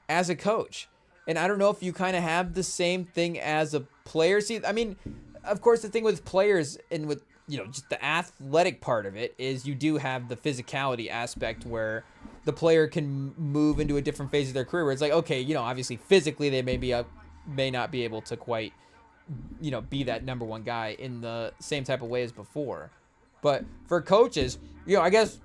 as a coach. And I don't know if you kind of have the same thing as a player. See, I mean, of course, the thing with players and with just the athletic part of it is you do have the physicality aspect where the player can move into a different phase of their career where it's like, okay, obviously physically they may not be able to quite be that number one guy in the same type of way as before. But for coaches, I guess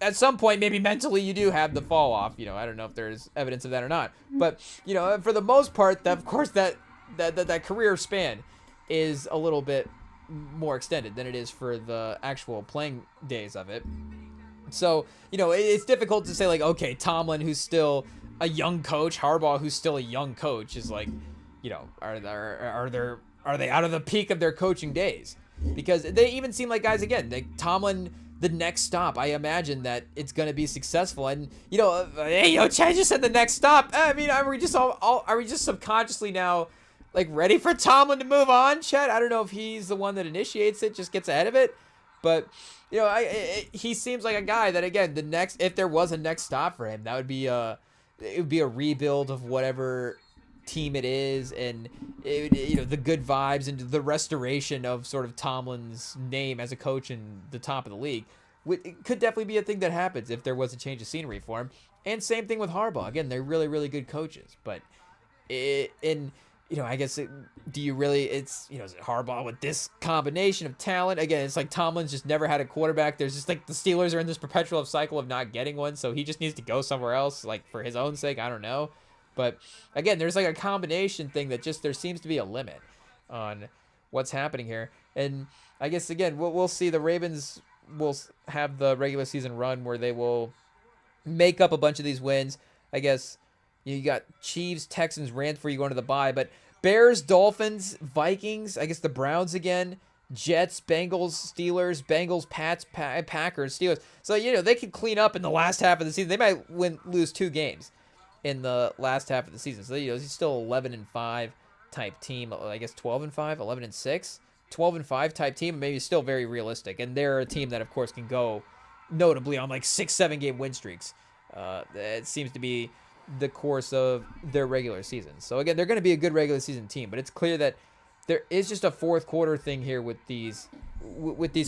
at some point maybe mentally you do have the fall off. I don't know if there's evidence of that or not. But for the most part, of course that career span is a little bit more extended than it is for the actual playing days of it. So it's difficult to say like, okay, Tomlin, who's still a young coach, Harbaugh, who's still a young coach, is like, are they out of the peak of their coaching days? Because they even seem like guys, again, like Tomlin, the next stop, I imagine that it's going to be successful. And, hey, Chad just said the next stop. I mean, are we just subconsciously now like ready for Tomlin to move on, Chad? I don't know if he's the one that initiates it, just gets ahead of it. But, he seems like a guy that, again, if there was a next stop for him, that would be it would be a rebuild of whatever team it is, and the good vibes and the restoration of sort of Tomlin's name as a coach in the top of the league. It could definitely be a thing that happens if there was a change of scenery for him. And same thing with Harbaugh. Again, they're really, really good coaches, but I guess do you really? Is it Harbaugh with this combination of talent? Again, it's like Tomlin's just never had a quarterback. There's just like the Steelers are in this perpetual cycle of not getting one, so he just needs to go somewhere else, like for his own sake. I don't know. But again, there's like a combination thing that just there seems to be a limit on what's happening here. And I guess, again, we'll see. The Ravens will have the regular season run where they will make up a bunch of these wins. I guess you got Chiefs, Texans, Rams for you going to the bye. But Bears, Dolphins, Vikings, I guess the Browns again, Jets, Bengals, Steelers, Bengals, Pats, Packers, Steelers. So, they could clean up in the last half of the season. They might lose 2 games in the last half of the season. So, he's still 11-5 type team. I guess 12-5, 11-6, 12-5 type team. Maybe still very realistic. And they're a team that, of course, can go notably on like 6-7 game win streaks. It seems to be the course of their regular season. So, again, they're going to be a good regular season team. But it's clear that there is just a fourth quarter thing here with these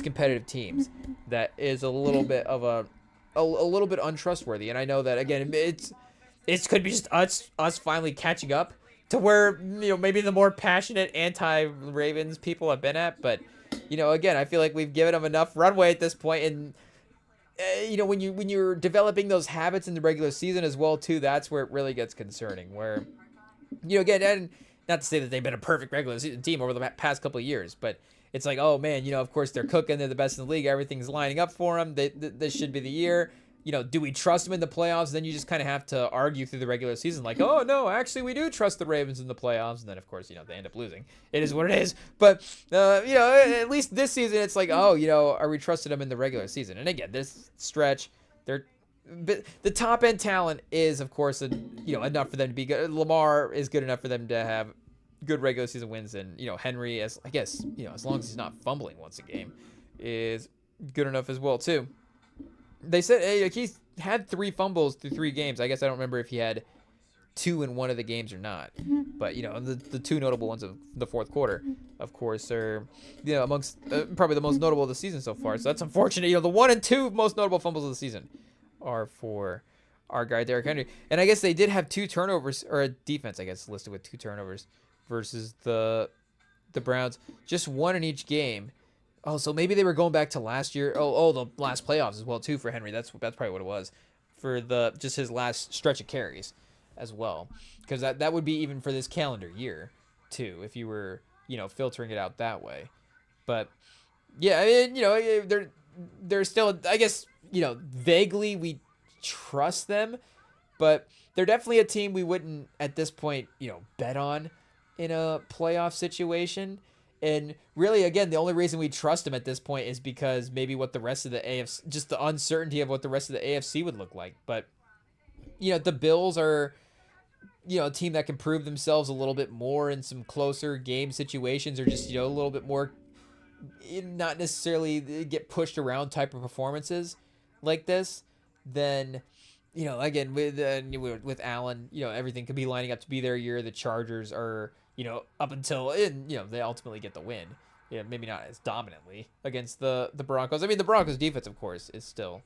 competitive teams that is a little bit of a little bit untrustworthy. And I know that, again, it could be just us finally catching up to where, maybe the more passionate anti-Ravens people have been at. But, again, I feel like we've given them enough runway at this point. And, when you're developing those habits in the regular season as well, too, that's where it really gets concerning. Where, again, and not to say that they've been a perfect regular season team over the past couple of years, but it's like, oh, man, of course they're cooking. They're the best in the league. Everything's lining up for them. This should be the year. Do we trust them in the playoffs? Then you just kind of have to argue through the regular season like, oh, no, actually we do trust the Ravens in the playoffs. And then, of course, they end up losing. It is what it is. But, at least this season, it's like, oh, are we trusting them in the regular season? And again, this stretch, the top end talent is, of course, enough for them to be good. Lamar is good enough for them to have good regular season wins. And, Henry, as long as he's not fumbling once a game, is good enough as well, too. They said he's had 3 fumbles through 3 games. I guess I don't remember if he had 2 in one of the games or not. But, you know, the 2 notable ones of the fourth quarter, of course, are, you know, amongst probably the most notable of the season so far. So that's unfortunate. You know, the 1 and 2 most notable fumbles of the season are for our guy, Derrick Henry. And I guess they did have 2 turnovers, or a defense, I guess, listed with 2 turnovers versus the Browns. Just 1 in each game. Oh, so maybe they were going back to last year. Oh, the last playoffs as well, too, for Henry. That's probably what it was. For just his last stretch of carries as well. Because that would be even for this calendar year, too, if you were, you know, filtering it out that way. But, yeah, I mean, you know, they're still, I guess, you know, vaguely we trust them. But they're definitely a team we wouldn't, at this point, you know, bet on in a playoff situation. And really, again, the only reason we trust them at this point is because maybe what the rest of the AFC, just the uncertainty of what the rest of the AFC would look like. But, you know, the Bills are, you know, a team that can prove themselves a little bit more in some closer game situations, or just, you know, a little bit more, not necessarily get pushed around type of performances like this. Then, you know, again, with Allen, you know, everything could be lining up to be their year. The Chargers are, you know, up until, and, you know, they ultimately get the win. Yeah, maybe not as dominantly against the Broncos. I mean, the Broncos defense, of course, is still,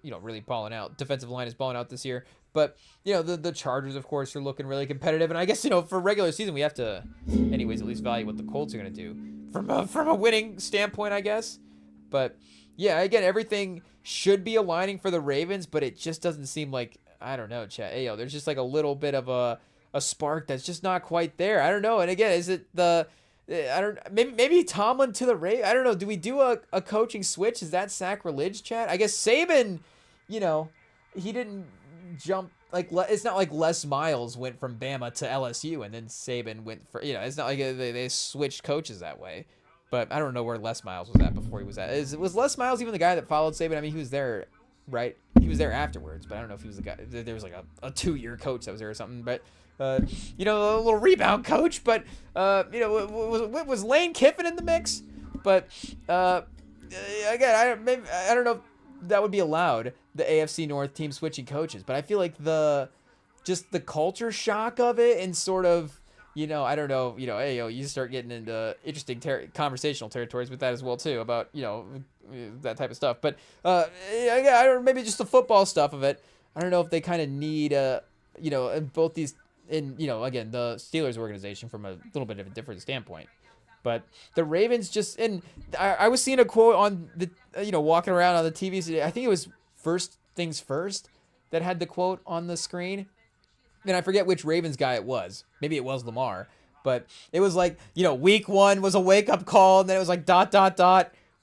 you know, really balling out. Defensive line is balling out this year. But, you know, the Chargers, of course, are looking really competitive. And I guess, you know, for regular season, we have to, anyways, at least value what the Colts are going to do from a winning standpoint, I guess. But, yeah, again, everything should be aligning for the Ravens, but it just doesn't seem like, I don't know, Chat. Hey, yo, there's just like a little bit of a spark that's just not quite there. I don't know. And again, is it maybe Tomlin to the Ravens? I don't know. Do we do a coaching switch? Is that sacrilege, Chat? I guess Saban, you know, he didn't jump, like, it's not like Les Miles went from Bama to LSU and then Saban went for, you know, it's not like they switched coaches that way. But I don't know where Les Miles was at before he was at. Was Les Miles even the guy that followed Saban? I mean, he was there, right? He was there afterwards, but I don't know if he was the guy. There was like a 2-year coach that was there or something. But, you know, a little rebound coach. But, you know, was Lane Kiffin in the mix? But, again, I don't know if that would be allowed, the AFC North team switching coaches. But I feel like just the culture shock of it, and sort of, you know, I don't know, you know, hey, yo, you start getting into interesting conversational territories with that as well, too, about, you know, that type of stuff. But, I don't, maybe just the football stuff of it. I don't know if they kind of need, you know, both these, and, you know, again, the Steelers organization from a little bit of a different standpoint. But the Ravens just, and I was seeing a quote on the, you know, walking around on the TV today. I think it was First Things First that had the quote on the screen. And I forget which Ravens guy it was. Maybe it was Lamar. But it was like, you know, week 1 was a wake-up call. And then it was like ...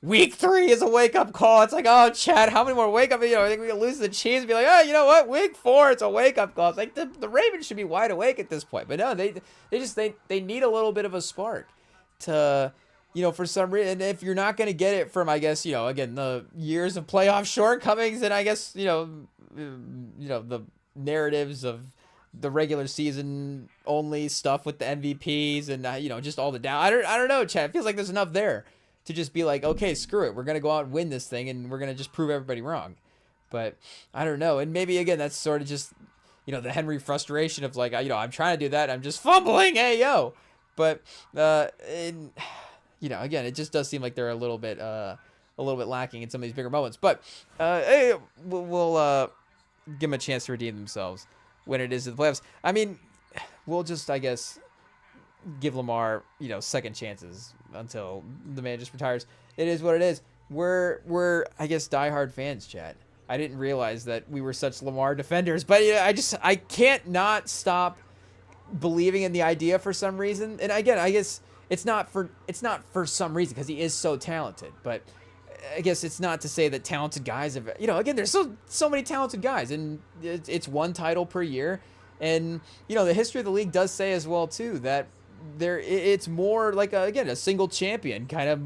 Week 3 is a wake-up call. It's like, oh, Chad, how many more wake-up? You know, I think we can lose the Chiefs and be like, oh, you know what? Week 4, it's a wake-up call. It's like the Ravens should be wide awake at this point. But no, they need a little bit of a spark to, you know, for some reason. And if you're not going to get it from, I guess, you know, again, the years of playoff shortcomings, and I guess, you know, the narratives of the regular season only stuff with the MVPs and, you know, just all the down. I don't know, Chad. It feels like there's enough there to just be like, okay, screw it. We're going to go out and win this thing, and we're going to just prove everybody wrong. But I don't know. And maybe, again, that's sort of just, you know, the Henry frustration of like, you know, I'm trying to do that. I'm just fumbling. Hey, yo. But, you know, again, it just does seem like they're a little bit lacking in some of these bigger moments. But hey, we'll give them a chance to redeem themselves when it is in the playoffs. I mean, we'll just, I guess, give Lamar, you know, second chances until the man just retires. It is what it is. We're I guess, diehard fans, Chad. I didn't realize that we were such Lamar defenders, but yeah, I can't not stop believing in the idea for some reason. And again, I guess it's not for some reason, because he is so talented, but I guess it's not to say that talented guys have, you know, again, there's so many talented guys, and it's one title per year. And, you know, the history of the league does say as well, too, that it's more like, a single champion, kind of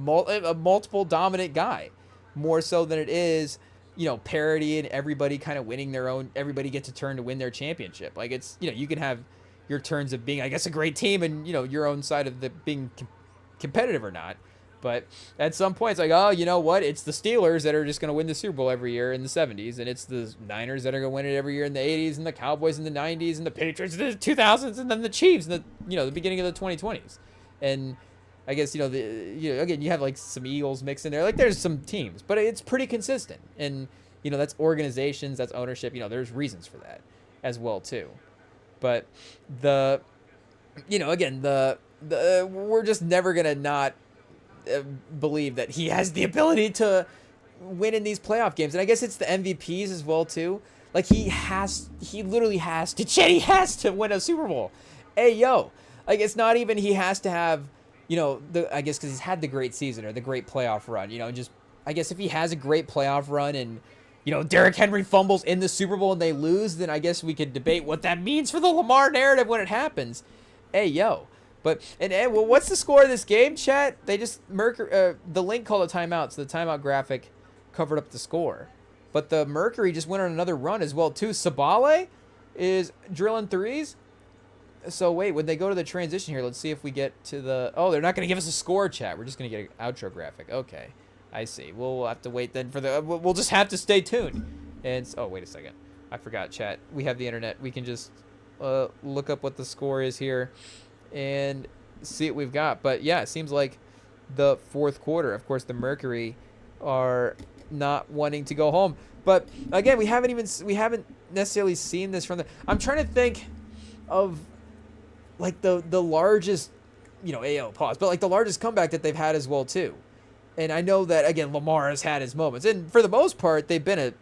a multiple dominant guy, more so than it is, you know, parity and everybody kind of winning their own, everybody gets a turn to win their championship. Like, it's, you know, you can have your turns of being, I guess, a great team, and, you know, your own side of the being competitive or not. But at some point, it's like, oh, you know what? It's the Steelers that are just going to win the Super Bowl every year in the 70s, and it's the Niners that are going to win it every year in the 80s, and the Cowboys in the 90s, and the Patriots in the 2000s, and then the Chiefs in the beginning of the 2020s. And I guess again, you have like some Eagles mixed in there. Like there's some teams, but it's pretty consistent. And that's organizations, that's ownership. There's reasons for that as well too. But again, we're just never gonna not believe that he has the ability to win in these playoff games. And I guess it's the MVPs as well too. Like he literally has to win a Super Bowl. Hey yo, like it's not even he has to have I guess because he's had the great season or the great playoff run. Just I guess if he has a great playoff run and Derrick Henry fumbles in the Super Bowl and they lose, then I guess we could debate what that means for the Lamar narrative when it happens. Hey yo. But well, what's the score of this game, chat? They just the link called a timeout, so the timeout graphic covered up the score. But the Mercury just went on another run as well too. Sabale is drilling threes. So wait, when they go to the transition here, let's see if we get to the. Oh, they're not going to give us a score, chat. We're just going to get an outro graphic. Okay, I see. We'll have to wait then for the. We'll just have to stay tuned. And oh, wait a second, I forgot, chat. We have the internet. We can just look up what the score is here and see what we've got. But yeah, it seems like the fourth quarter. Of course, the Mercury are not wanting to go home. But again, we haven't necessarily seen this from the. I'm trying to think of like the largest, AO pause, but like the largest comeback that they've had as well too. And I know that again, Lamar has had his moments, and for the most part, they've been a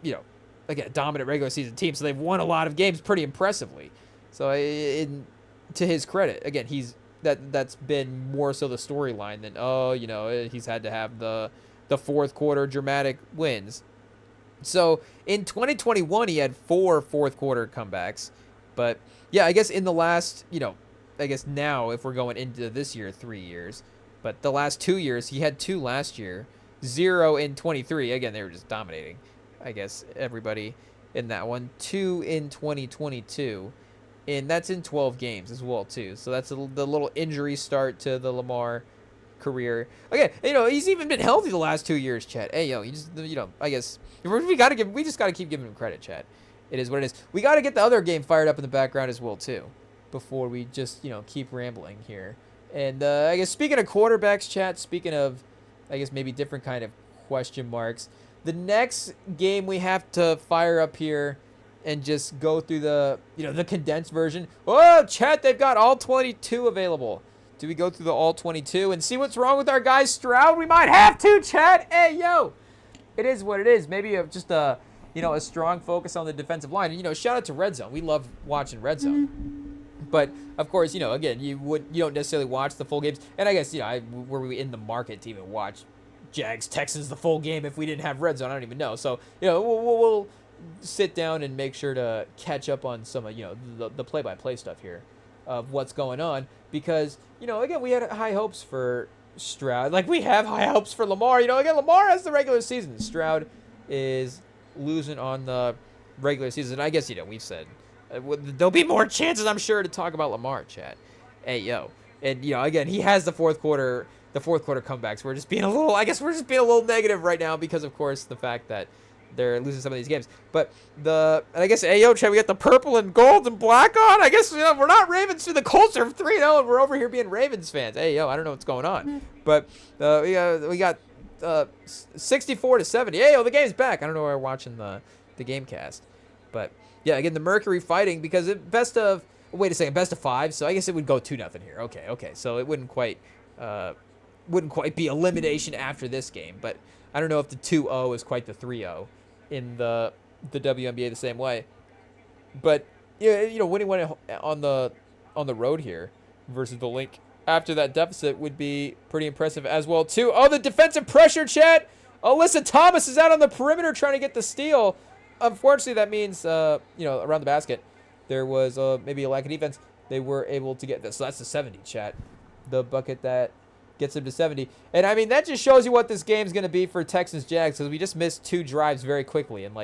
dominant regular season team, so they've won a lot of games pretty impressively. So to his credit, again, that's been more so the storyline than he's had to have the fourth quarter dramatic wins. So in 2021, he had 4 fourth quarter comebacks, but yeah, I guess in the last, I guess now if we're going into this year, 3 years, but the last 2 years, he had 2 last year, 0 in 23. Again, they were just dominating, I guess, everybody in that one. 2 in 2022. And that's in 12 games as well, too. So that's the little injury start to the Lamar career. Again, he's even been healthy the last 2 years, chat. Hey, you just, I guess we just got to keep giving him credit, chat. It is what it is. We got to get the other game fired up in the background as well, too, before we just, keep rambling here. And I guess speaking of quarterbacks, chat, speaking of, I guess, maybe different kind of question marks, the next game we have to fire up here and just go through the, the condensed version. Oh, chat, they've got all 22 available. Do we go through the all 22 and see what's wrong with our guy Stroud? We might have to, chat. Hey, yo. It is what it is. Maybe just a strong focus on the defensive line. And, shout out to Red Zone. We love watching Red Zone. But, of course, again, you don't necessarily watch the full games. And I guess, were we in the market to even watch Jags, Texans the full game if we didn't have Red Zone? I don't even know. So, we'll sit down and make sure to catch up on some of the play-by-play stuff here of what's going on, because again, we had high hopes for Stroud, like we have high hopes for Lamar. Again, Lamar has the regular season. Stroud is losing on the regular season. And I guess we've said there'll be more chances, I'm sure, to talk about Lamar, chat. Hey yo, and again, he has the fourth quarter comebacks. We're just being a little negative right now because of course the fact that they're losing some of these games. But I guess, hey, yo, Chad, we got the purple and gold and black on. I guess, we're not Ravens. The Colts are 3-0, and we're over here being Ravens fans. Hey, yo, I don't know what's going on. But we got 64-70. Hey, yo, the game's back. I don't know why we're watching the game cast. But, yeah, again, the Mercury fighting because best of 5. So I guess it would go 2-0 here. Okay. So it wouldn't quite be elimination after this game. But I don't know if the 2-0 is quite the 3-0 in the WNBA the same way. But winning one on the road here versus the Link after that deficit would be pretty impressive as well too. Oh, the defensive pressure, chat. Alyssa Thomas is out on the perimeter trying to get the steal. Unfortunately, that means around the basket there was maybe a lack of defense. They were able to get this. So that's the 70, chat. The bucket that gets him to 70. And, I mean, that just shows you what this game's going to be for Texans Jags, because we just missed 2 drives very quickly. And,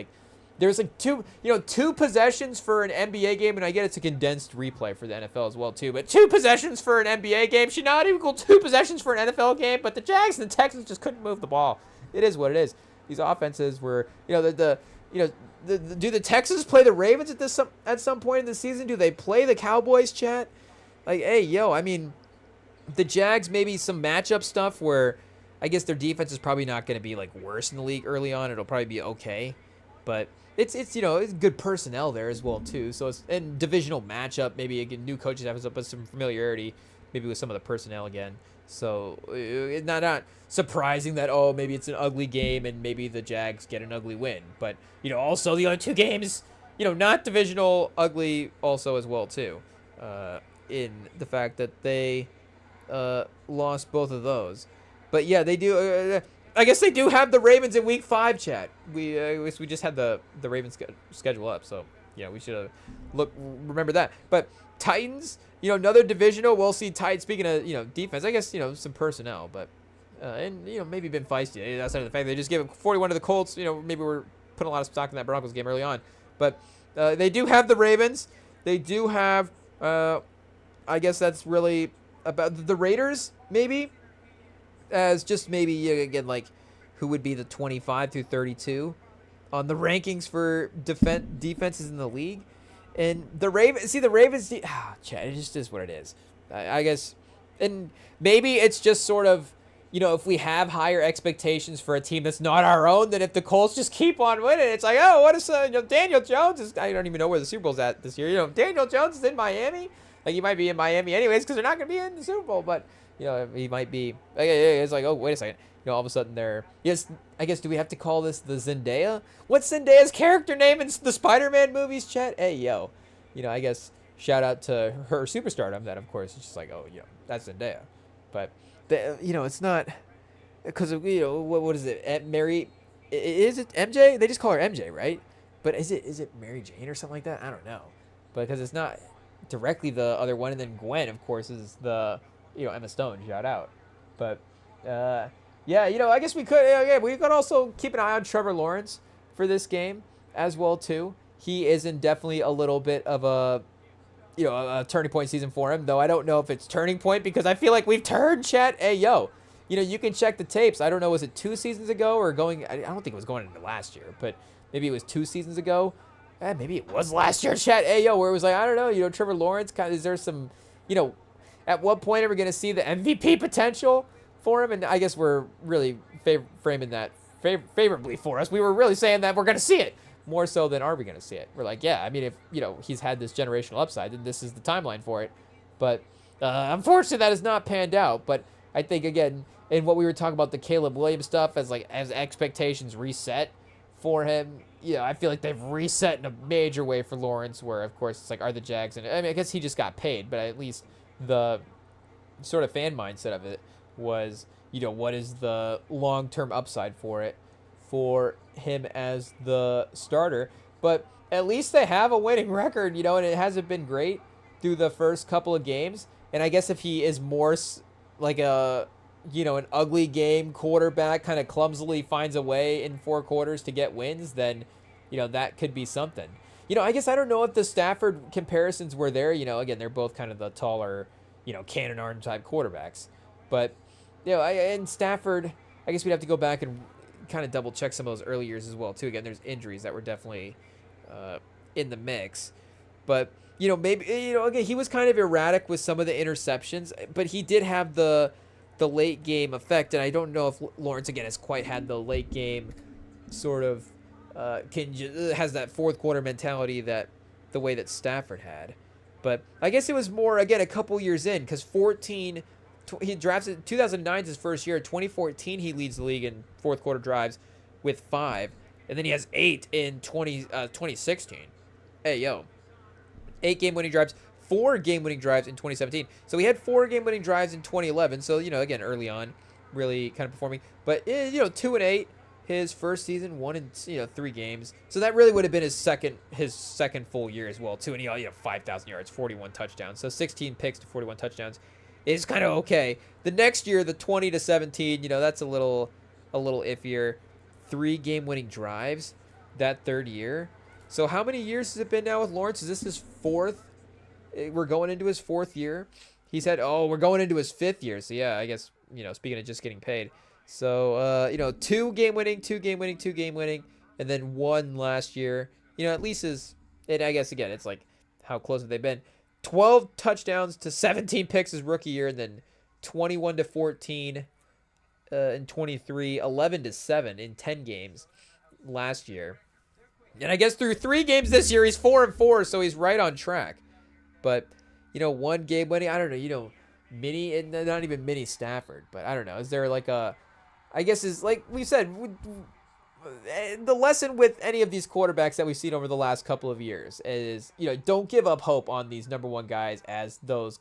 there's like two possessions for an NBA game, and I get it's a condensed replay for the NFL as well too. But 2 possessions for an NBA game should not equal 2 possessions for an NFL game. But the Jags and the Texans just couldn't move the ball. It is what it is. These offenses were, do the Texans play the Ravens at some point in the season? Do they play the Cowboys, chat? Like, hey, I mean, the Jags, maybe some matchup stuff where I guess their defense is probably not going to be like worse in the league early on. It'll probably be okay, but it's good personnel there as well too. So it's in divisional matchup, maybe again, new coaches have some familiarity, maybe with some of the personnel again. So it's not surprising that maybe it's an ugly game and maybe the Jags get an ugly win. But also the other 2 games, not divisional, ugly also as well too. In the fact that they lost both of those. But yeah, they do. I guess they do have the Ravens in week 5, chat. We just had the Ravens schedule up, so yeah, we should remember that. But Titans, another divisional. We'll see. Titans. Speaking of defense, I guess some personnel, but and maybe been feisty. Outside of the fact they just gave up 41 to the Colts. Maybe we're putting a lot of stock in that Broncos game early on, but they do have the Ravens. They do have. I guess that's really about the Raiders, maybe, as just maybe, again, like, who would be the 25 through 32 on the rankings for defenses in the league. And the Ravens, Chad, it just is what it is. I guess, and maybe it's just sort of, if we have higher expectations for a team that's not our own, than if the Colts just keep on winning. It's like, what is, Daniel Jones is, I don't even know where the Super Bowl's at this year. Daniel Jones is in Miami. Like, he might be in Miami anyways because they're not going to be in the Super Bowl. But, he might be. It's like, wait a second. All of a sudden they're. Yes, I guess, do we have to call this the Zendaya? What's Zendaya's character name in the Spider-Man movies, chat? Hey, I guess shout out to her superstardom. That, of course, it's just like, that's Zendaya. But, it's not. Because, what is it? Mary. Is it MJ? They just call her MJ, right? But is it Mary Jane or something like that? I don't know. Because it's not directly the other one, and then Gwen, of course, is the Emma Stone. Shout out, but I guess we could also keep an eye on Trevor Lawrence for this game as well too. He is in definitely a little bit of a turning point season for him, though I don't know if it's turning point because I feel like we've turned, chat. Hey you can check the tapes. I don't know, was it 2 seasons ago or going? I don't think it was going into last year, but maybe it was 2 seasons ago. Maybe it was last year, chat. Where it was like, I don't know, Trevor Lawrence, is there some, at what point are we going to see the MVP potential for him? And I guess we're really framing that favorably for us. We were really saying that we're going to see it more so than are we going to see it. We're like, yeah, I mean, if, he's had this generational upside, then this is the timeline for it. But unfortunately, that has not panned out. But I think, again, in what we were talking about, the Caleb Williams stuff, as expectations reset for him, I feel like they've reset in a major way for Lawrence, where, of course, it's like, are the Jags, and I mean, I guess he just got paid, but at least the sort of fan mindset of it was, what is the long-term upside for him as the starter? But at least they have a winning record, and it hasn't been great through the first couple of games. And I guess if he is more like an ugly game quarterback, kind of clumsily finds a way in 4 quarters to get wins, then, that could be something. I guess I don't know if the Stafford comparisons were there. Again, they're both kind of the taller, cannon arm type quarterbacks. But, and Stafford, I guess we'd have to go back and kind of double check some of those early years as well, too. Again, there's injuries that were definitely in the mix. But, maybe, again, he was kind of erratic with some of the interceptions, but he did have the late game effect. And I don't know if Lawrence, again, has quite had the late game sort of has that 4th quarter mentality that the way that Stafford had. But I guess it was more, again, a couple years in, because he drafted 2009 is his first year. 2014 he leads the league in 4th quarter drives with 5, and then he has 8 in 2016. 8 game winning drives, 4 game winning drives in 2017. So he had 4 game winning drives in 2011. So again, early on, really kind of performing. But 2-8. His first season, 1 in 3 games. So that really would have been his second full year as well too. And he 5,000 yards, 41 touchdowns. So 16 picks to 41 touchdowns is kind of okay. The next year, the 20 to 17, that's a little iffier. 3 game winning drives. that third year. So how many years has it been now with Lawrence? Is this his fourth? We're going into his fourth year. He said, "Oh, we're going into his fifth year." So yeah, I guess speaking of just getting paid. So 2 game winning, 2 game winning, 2 game winning, and then 1 last year. At least is it. I guess again, it's like how close have they been? 12 touchdowns to 17 picks his rookie year, and then 21 to 14 in 23, 11 to 7 in 10 games last year. And I guess through 3 games this year, he's 4-4, so he's right on track. But 1 game winning, I don't know, mini, not even mini Stafford, but I don't know. Is there like I guess is like we said, the lesson with any of these quarterbacks that we've seen over the last couple of years is, don't give up hope on these number 1 guys as those,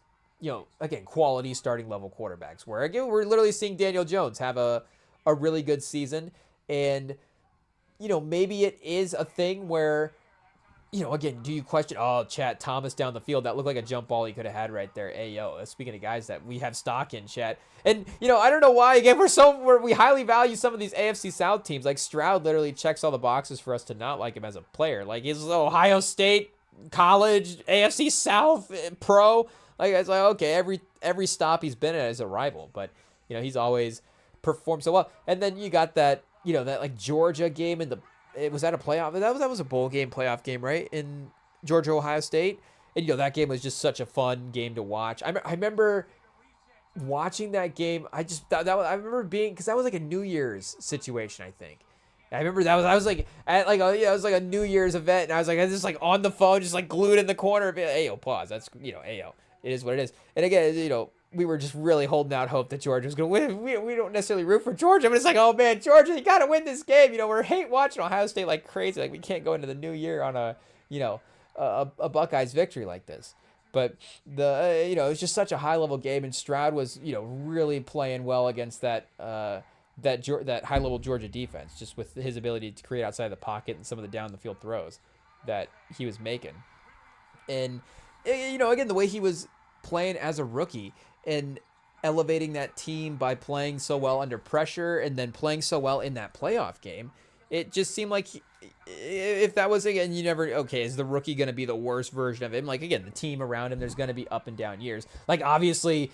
again, quality starting level quarterbacks. Where again, we're literally seeing Daniel Jones have a really good season, and maybe it is a thing where, again, do you question, Chat, Thomas down the field, that looked like a jump ball he could have had right there. Hey, speaking of guys that we have stock in, Chat. And, I don't know why, again, we highly value some of these AFC South teams. Like, Stroud literally checks all the boxes for us to not like him as a player. Like, he's Ohio State, college, AFC South, pro. Like, it's like, okay, every stop he's been at is a rival. But, he's always performed so well. And then you got that, that like Georgia game was that a playoff? That was a bowl game, playoff game, right? In Georgia, Ohio State. And, that game was just such a fun game to watch. I remember watching that game. I remember being, because that was like a New Year's situation, I think. I remember I was like, at like, it was like a New Year's event. And I was just like on the phone, just like glued in the corner. Ayo, pause. That's, ayo. It is what it is. And again, we were just really holding out hope that Georgia was going to win. We don't necessarily root for Georgia, but it's like, oh man, Georgia, you got to win this game. We're hate watching Ohio State like crazy. Like we can't go into the new year on a Buckeyes victory like this. But it was just such a high level game, and Stroud was really playing well against that high level Georgia defense, just with his ability to create outside the pocket and some of the down the field throws that he was making. And again, the way he was playing as a rookie and elevating that team by playing so well under pressure and then playing so well in that playoff game, it just seemed like if that was, again, is the rookie going to be the worst version of him? Like, again, the team around him, there's going to be up and down years. Like, obviously,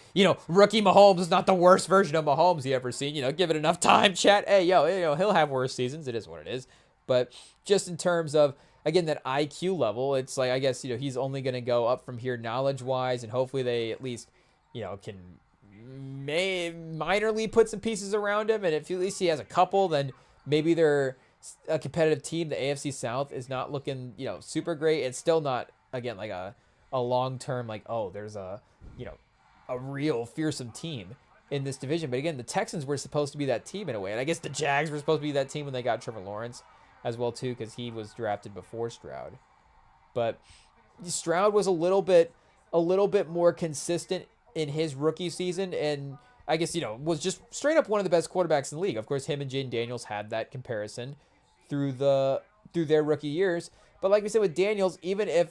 rookie Mahomes is not the worst version of Mahomes you ever seen. Give it enough time, Chat. Hey, he'll have worse seasons. It is what it is. But just in terms of, again, that IQ level, it's like, I guess, he's only going to go up from here knowledge-wise, and hopefully they at least, can minorly put some pieces around him, and if at least he has a couple, then maybe they're a competitive team. The AFC South is not looking, super great. It's still not, again, like a long-term, like, there's a real fearsome team in this division. But again, the Texans were supposed to be that team in a way, and I guess the Jags were supposed to be that team when they got Trevor Lawrence as well too, because he was drafted before Stroud. But Stroud was a little bit more consistent in his rookie season, and I guess was just straight up one of the best quarterbacks in the league. Of course, him and Jaden Daniels had that comparison through their rookie years. But like we said with Daniels, even if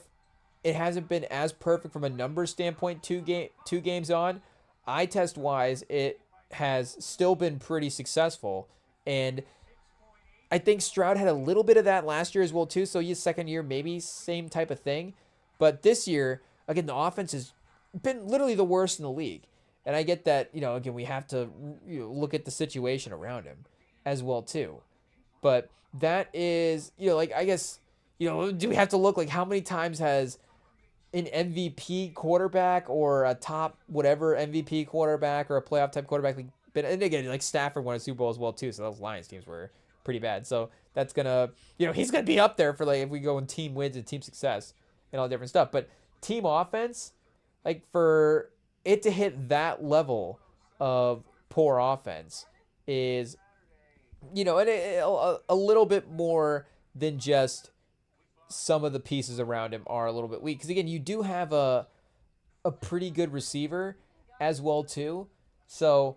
it hasn't been as perfect from a numbers standpoint, two games on, eye test wise, it has still been pretty successful. And I think Stroud had a little bit of that last year as well too. So his second year, maybe same type of thing. But this year, again, the offense has been literally the worst in the league. And I get that, again, we have to look at the situation around him as well too. But that is, like, I guess, do we have to look like how many times has an MVP quarterback or a top whatever MVP quarterback or a playoff type quarterback been, and again, like Stafford won a Super Bowl as well too. So those Lions teams were pretty bad. So that's gonna, he's gonna be up there for like if we go in team wins and team success and all different stuff. But team offense, like for it to hit that level of poor offense is, and a little bit more than just some of the pieces around him are a little bit weak. Because again, you do have a pretty good receiver as well too. So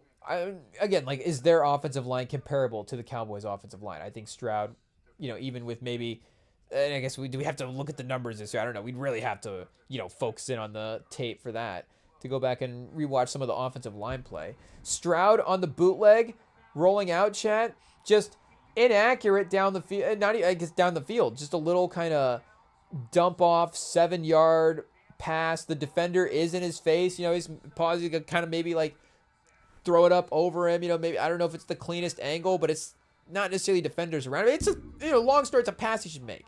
again, like, is their offensive line comparable to the Cowboys' offensive line? I think Stroud, even with maybe, and I guess we have to look at the numbers this year. I don't know. We'd really have to, focus in on the tape for that to go back and rewatch some of the offensive line play. Stroud on the bootleg, rolling out, Chat, just inaccurate down the field. Not even, I guess, down the field. Just a little kind of dump off 7-yard pass. The defender is in his face. You know, he's pausing, kind of maybe like throw it up over him. You know, maybe I don't know if it's the cleanest angle, but it's not necessarily defenders around him. It's a long story. It's a pass he should make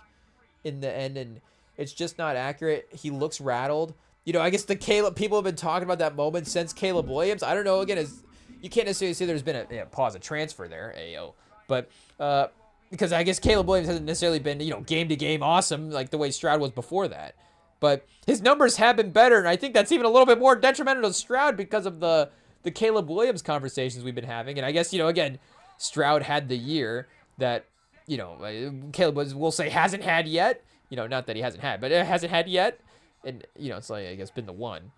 in the end, and it's just not accurate. He looks rattled. You know, I guess people have been talking about that moment since Caleb Williams. I don't know. Again, you can't necessarily say there's been a pause, a transfer there, but because I guess Caleb Williams hasn't necessarily been, game to game awesome like the way Stroud was before that. But his numbers have been better, and I think that's even a little bit more detrimental to Stroud because of the Caleb Williams conversations we've been having. And I guess, again, Stroud had the year that, Caleb we'll say hasn't had yet. Not that he hasn't had, but it hasn't had yet. And, it's like, I guess, been the one.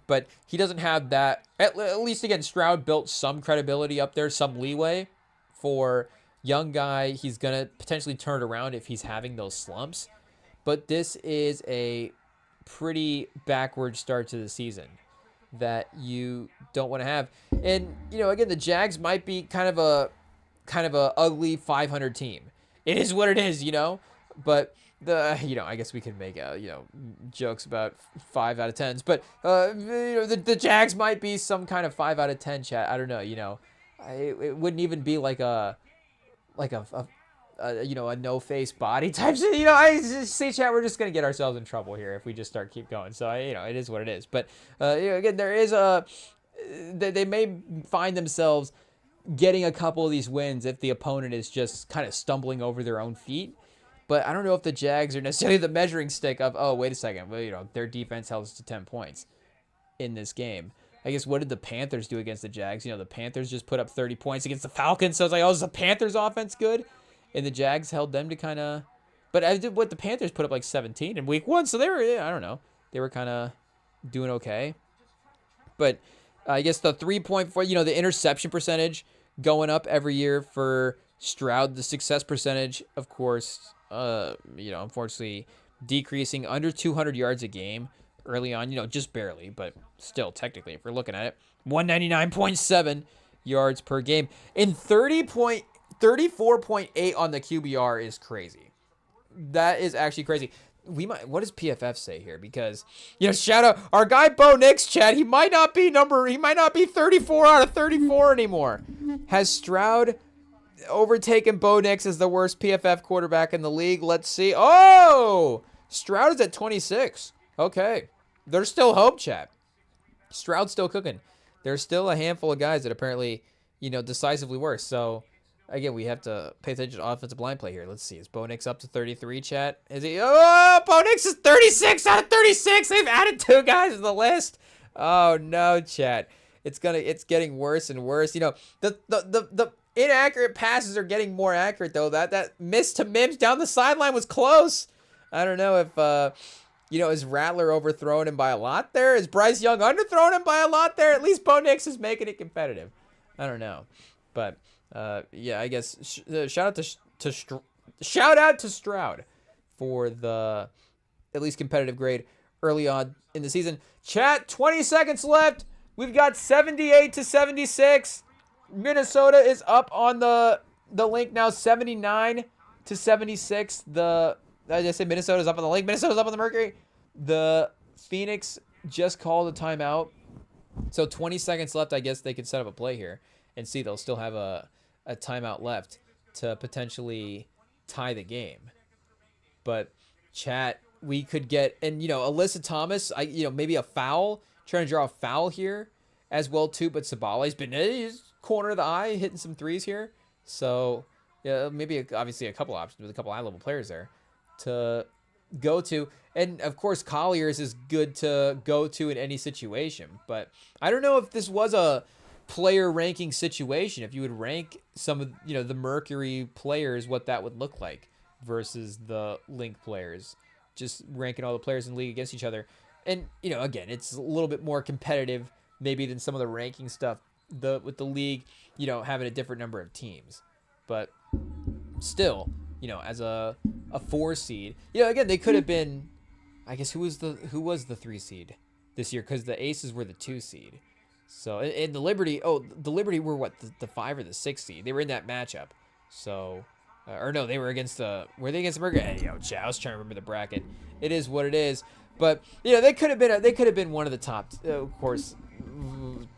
But he doesn't have that. At least, again, Stroud built some credibility up there, some leeway for young guy. He's going to potentially turn it around if he's having those slumps. But this is a pretty backward start to the season that you don't want to have. And, again, the Jags might be kind of a ugly 500 team. It is what it is, But I guess we could make jokes about 5 out of 10s, but the Jags might be some kind of 5 out of 10 chat. I don't know. It wouldn't even be like a no face body type shit. I just say, chat, we're just gonna get ourselves in trouble here if we just keep going. So it is what it is. But again, there is they may find themselves getting a couple of these wins if the opponent is just kind of stumbling over their own feet. But I don't know if the Jags are necessarily the measuring stick of, oh, wait a second, well, their defense held us to 10 points in this game. I guess what did the Panthers do against the Jags? The Panthers just put up 30 points against the Falcons, so it's like, oh, is the Panthers offense good? And the Jags held them to kind of, but I did what the Panthers put up like 17 in week 1, so they were, I don't know, they were kind of doing okay. But I guess the 3.4, the interception percentage going up every year for Stroud, the success percentage, of course, unfortunately decreasing under 200 yards a game early on, just barely, but still technically, if we're looking at it, 199.7 yards per game and 34.8 on the QBR is crazy. That is actually crazy. What does PFF say here? Because, shout out our guy Bo Nix, chat. He might not be 34 out of 34 anymore. Has Stroud overtaken Bo Nix as the worst PFF quarterback in the league? Let's see. Oh, Stroud is at 26. Okay. There's still hope, chat. Stroud's still cooking. There's still a handful of guys that apparently, decisively worse. So, again, we have to pay attention to offensive line play here. Let's see. Is Bo Nix up to 33, chat? Is he? Oh, Bo Nix is 36 out of 36. They've added 2 guys to the list. Oh, no, chat. It's getting worse and worse. The inaccurate passes are getting more accurate, though. That miss to Mims down the sideline was close. I don't know if, is Rattler overthrowing him by a lot there? Is Bryce Young underthrowing him by a lot there? At least Bo Nix is making it competitive. I don't know. But, I guess shout out to Stroud for the at least competitive grade early on in the season. Chat, 20 seconds left. We've got 78-76. Minnesota is up on the link now, 79-76. I just say Minnesota's up on the link. Minnesota's up on the Mercury. The Phoenix just called a timeout. So 20 seconds left. I guess they could set up a play here and see they'll still have a timeout left to potentially tie the game. But chat, we could get, and Alyssa Thomas, maybe a foul, trying to draw a foul here as well too. But Sabale's been corner of the eye, hitting some threes here. So maybe obviously a couple options with a couple high-level players there to go to. And of course, Colliers is good to go to in any situation. But I don't know if this was a player ranking situation, if you would rank some of the Mercury players, what that would look like versus the Link players, just ranking all the players in the league against each other. And again, it's a little bit more competitive maybe than some of the ranking stuff with the league having a different number of teams. But still, as a 4 seed, again, they could have been, I guess, who was the 3 seed this year, because the Aces were the 2 seed. So, and the Liberty were what, the 5 or the 6 seed. They were in that matchup. So, or no, they were against were they against America? Hey, yo, chat, I was trying to remember the bracket. It is what it is. But they could have been one of the top, of course,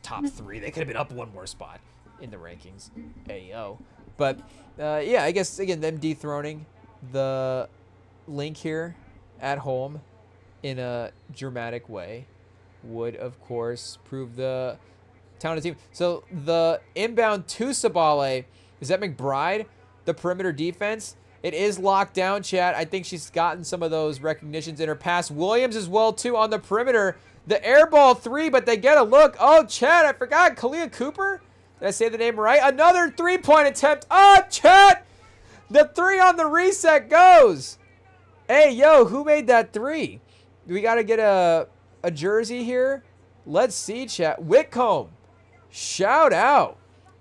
top 3. They could have been up one more spot in the rankings. Ayo. But yeah, I guess again them dethroning the Link here at home in a dramatic way would of course prove the talented team. So the inbound to Sabale, is that McBride? The perimeter defense. It is locked down, chat. I think she's gotten some of those recognitions in her pass. Williams as well, too, on the perimeter. The air ball 3, but they get a look. Oh, chat, I forgot. Kalia Cooper? Did I say the name right? Another 3-point attempt. Oh, chat! The 3 on the reset goes. Hey, yo, who made that 3? Do we got to get a jersey here? Let's see, chat. Whitcomb. Shout out.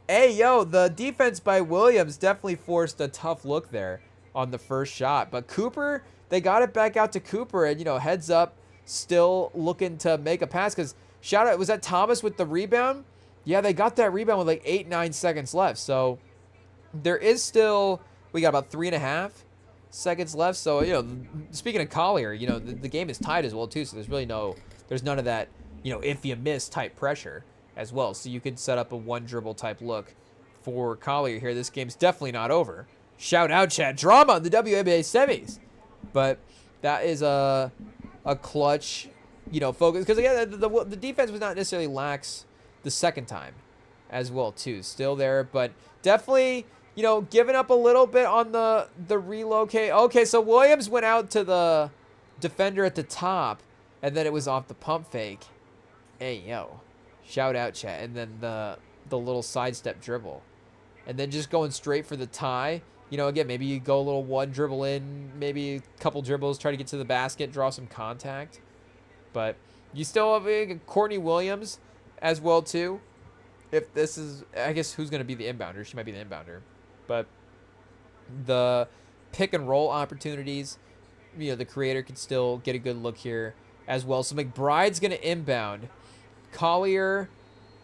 Hey, yo, the defense by Williams definitely forced a tough look there on the first shot. But Cooper, they got it back out to Cooper. And, heads up, still looking to make a pass. Because, shout out, was that Thomas with the rebound? Yeah, they got that rebound with like 8-9 seconds left. So, there is still, we got about 3.5 seconds left. So, speaking of Collier, the game is tied as well, too. So, there's really there's none of that, if you miss type pressure as well. So, you could set up a one dribble type look for Collier here. This game's definitely not over. Shout out, chat. Drama in the WNBA semis. But that is a clutch, focus. Because, again, the defense was not necessarily lax the second time as well, too. Still there. But definitely, giving up a little bit on the relocate. Okay, so Williams went out to the defender at the top. And then it was off the pump fake. Hey, yo. Shout out, chat. And then the little sidestep dribble. And then just going straight for the tie. Again, maybe you go a little one dribble in, maybe a couple dribbles, try to get to the basket, draw some contact. But you still have Courtney Williams as well, too. If this is, I guess, who's going to be the inbounder? She might be the inbounder. But the pick and roll opportunities, the creator can still get a good look here as well. So McBride's going to inbound. Collier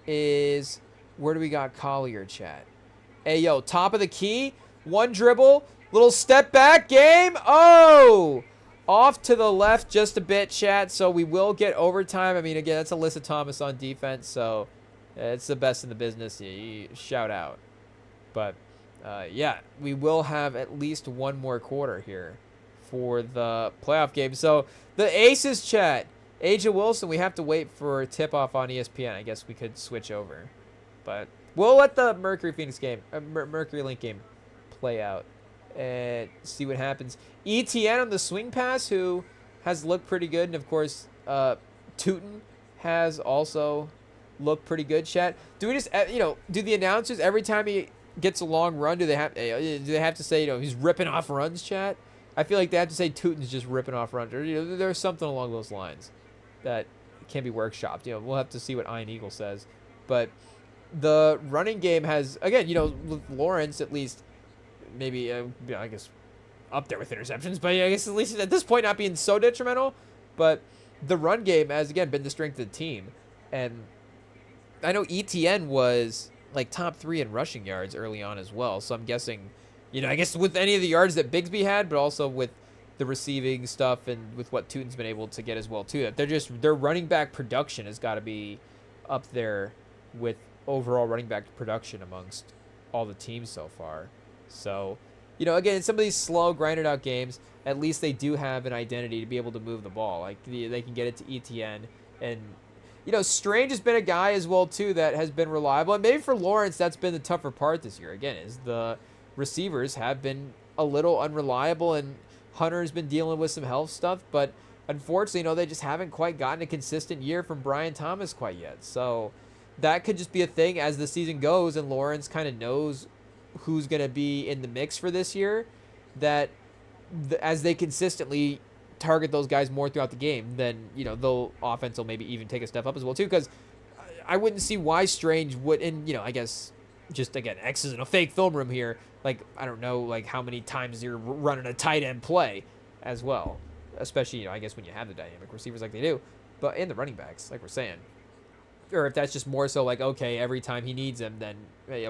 is, where do we got Collier, chat? Hey, yo, top of the key. One dribble, little step back game. Oh, off to the left just a bit, chat. So we will get overtime. I mean, again, that's Alyssa Thomas on defense. So it's the best in the business. Shout out. But, yeah, we will have at least one more quarter here for the playoff game. So the Aces, chat. Aja Wilson, we have to wait for tip-off on ESPN. I guess we could switch over. But we'll let the Mercury Link game play out and see what happens. ETN on the swing pass, who has looked pretty good, and of course Tootin has also looked pretty good, chat. Do we just do the announcers every time he gets a long run, do they have to say he's ripping off runs, chat? I feel like they have to say Tootin's just ripping off runs, or there's something along those lines that can be workshopped. We'll have to see what Iron Eagle says. But the running game has, again, with Lawrence at least, maybe, I guess, up there with interceptions. But I guess at least at this point not being so detrimental. But the run game has, again, been the strength of the team. And I know ETN was, like, top 3 in rushing yards early on as well. So I'm guessing, I guess with any of the yards that Bigsby had, but also with the receiving stuff and with what Tootin's been able to get as well, too. Their running back production has got to be up there with overall running back production amongst all the teams so far. So, again, in some of these slow, grinded out games, at least they do have an identity to be able to move the ball. Like, they can get it to ETN. And, Strange has been a guy as well, too, that has been reliable. And maybe for Lawrence, that's been the tougher part this year. Again, is the receivers have been a little unreliable, and Hunter's been dealing with some health stuff. But, unfortunately, they just haven't quite gotten a consistent year from Brian Thomas quite yet. So, that could just be a thing as the season goes, and Lawrence kind of knows who's going to be in the mix for this year, that as they consistently target those guys more throughout the game, then, they'll offense will maybe even take a step up as well, too, because I wouldn't see why Strange would, and, I guess, just, again, X is in a fake film room here, like, I don't know, like, how many times you're running a tight end play as well, especially, I guess when you have the dynamic receivers like they do, but in the running backs, like we're saying. Or if that's just more so like, okay, every time he needs him, then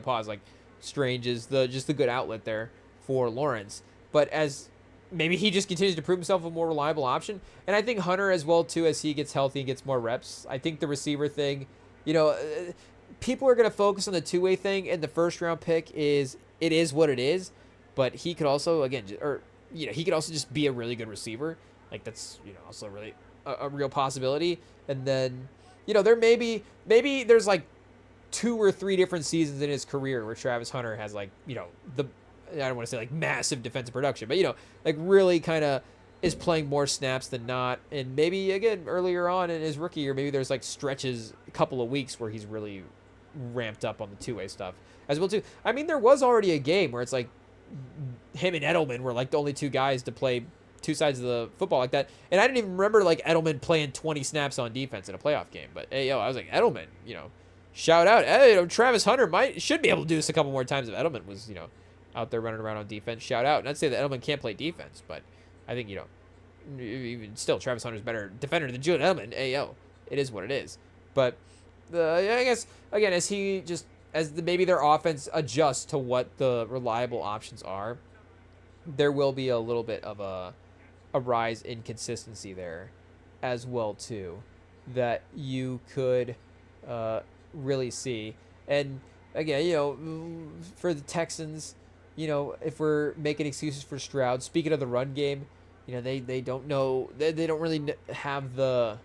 pause. Like, Strange is just the good outlet there for Lawrence. But as maybe he just continues to prove himself a more reliable option. And I think Hunter as well, too, as he gets healthy and gets more reps. I think the receiver thing, people are going to focus on the two-way thing, and the first-round pick is what it is. But he could also, he could also just be a really good receiver. Like, that's, also really a real possibility. And then, there maybe there's, like, 2 or 3 different seasons in his career where Travis Hunter has, like, I don't want to say like massive defensive production, but like really kind of is playing more snaps than not. And maybe again earlier on in his rookie year, maybe there's like stretches, a couple of weeks where he's really ramped up on the two-way stuff as well too. I mean, there was already a game where it's like him and Edelman were like the only 2 guys to play 2 sides of the football like that. And I didn't even remember like Edelman playing 20 snaps on defense in a playoff game. But hey, I was like, Edelman, shout out. Hey, Travis Hunter should be able to do this a couple more times if Edelman was, out there running around on defense. Shout out. Not to say that Edelman can't play defense, but I think, even still, Travis Hunter's better defender than Julian Edelman. It is what it is. But I guess, again, maybe their offense adjusts to what the reliable options are, there will be a little bit of a rise in consistency there as well, too, that you could really see. And, again, for the Texans, if we're making excuses for Stroud, speaking of the run game, they don't know, they don't really have the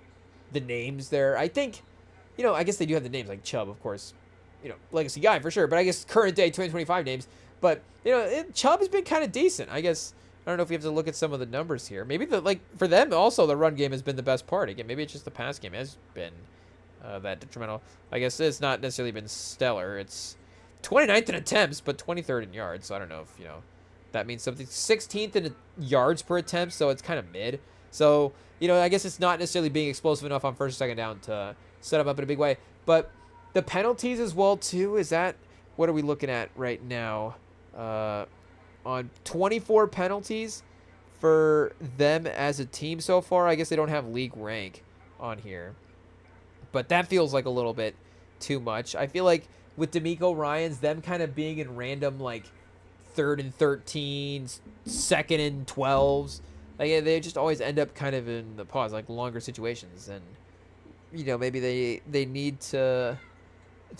names there. I think, I guess they do have the names, like Chubb, of course, legacy guy for sure, but I guess current day 2025 names. But, Chubb has been kind of decent. I guess, I don't know if we have to look at some of the numbers here. Maybe for them also, the run game has been the best part. Again, maybe it's just the pass game has been that detrimental. I guess it's not necessarily been stellar. It's 29th in attempts, but 23rd in yards. So I don't know if, that means something. 16th in yards per attempt, so it's kind of mid. So, I guess it's not necessarily being explosive enough on first or second down to set them up in a big way. But the penalties as well, too, what are we looking at right now? On 24 penalties for them as a team so far. I guess they don't have league rank on here. But that feels like a little bit too much. I feel like with D'Amico Ryans, them kind of being in random, like, 3rd and 13s, 2nd and 12s, like, they just always end up kind of in the pause, like, longer situations. And, maybe they need to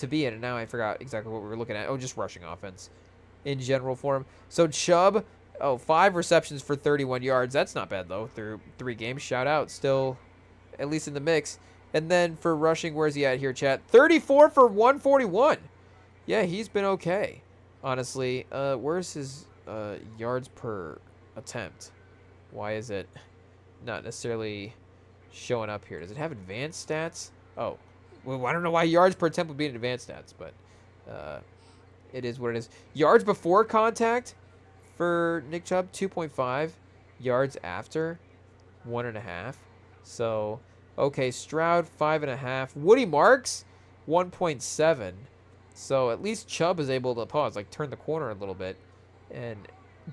be in it. Now I forgot exactly what we were looking at. Oh, just rushing offense in general for him. So Chubb, 5 receptions for 31 yards. That's not bad, though, through 3 games. Shout out. Still at least in the mix. And then for rushing, where's he at here, chat? 34 for 141. Yeah, he's been okay, honestly. Where's his yards per attempt? Why is it not necessarily showing up here? Does it have advanced stats? Oh, well, I don't know why yards per attempt would be in advanced stats, but it is what it is. Yards before contact for Nick Chubb, 2.5. Yards after, 1.5. So, okay, Stroud, 5.5. Woody Marks, 1.7. So at least Chubb is able to pause, like turn the corner a little bit and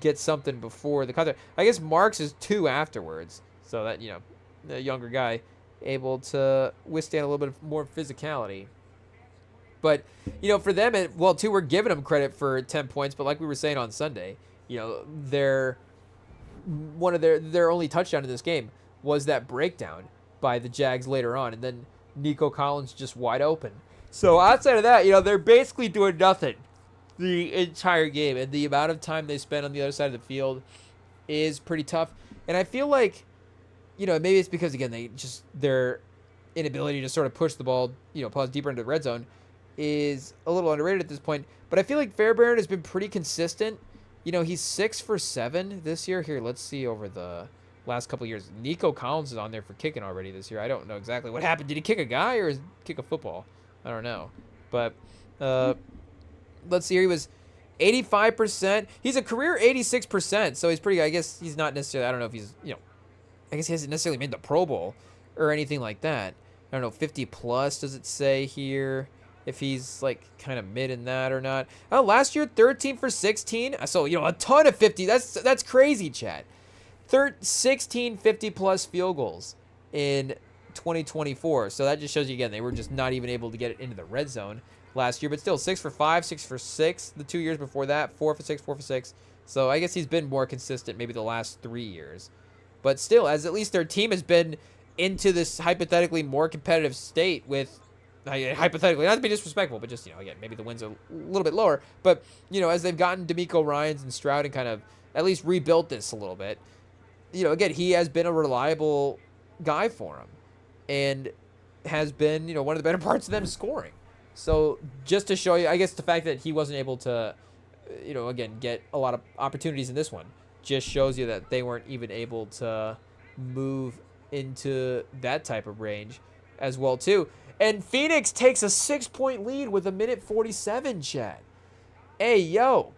get something before the contact. I guess Marks is 2 afterwards. So that, the younger guy able to withstand a little bit more physicality. But, for them, too, we're giving them credit for 10 points. But like we were saying on Sunday, one of their only touchdown in this game was that breakdown by the Jags later on. And then Nico Collins just wide open. So outside of that, they're basically doing nothing the entire game. And the amount of time they spend on the other side of the field is pretty tough. And I feel like, maybe it's because, again, their inability to sort of push the ball, pause deeper into the red zone is a little underrated at this point. But I feel like Fairbairn has been pretty consistent. He's 6 for 7 this year. Here, let's see over the last couple of years. Nico Collins is on there for kicking already this year. I don't know exactly what happened. Did he kick a guy or kick a football? I don't know. But let's see here. He was 85%. He's a career 86%. So he's pretty, I guess he's not necessarily, I don't know if he's, I guess he hasn't necessarily made the Pro Bowl or anything like that. I don't know, 50 plus, does it say here? If he's like kind of mid in that or not. Last year, 13 for 16. So, a ton of 50. That's crazy, chat. 16 50 plus field goals in 2024. So that just shows you, again, they were just not even able to get it into the red zone last year. But still, 6 for 5, 6 for 6 the 2 years before that, 4 for 6, 4 for 6. So I guess he's been more consistent maybe the last 3 years. But still, as at least their team has been into this hypothetically more competitive state with, hypothetically, not to be disrespectful, but just, again, maybe the wins are a little bit lower. But, as they've gotten D'Amico Ryans and Stroud and kind of at least rebuilt this a little bit, again, he has been a reliable guy for him and has been, one of the better parts of them scoring. So just to show you, I guess the fact that he wasn't able to, again, get a lot of opportunities in this one just shows you that they weren't even able to move into that type of range as well, too. And Phoenix takes a 6-point lead with 1:47, Chad. Hey, yo.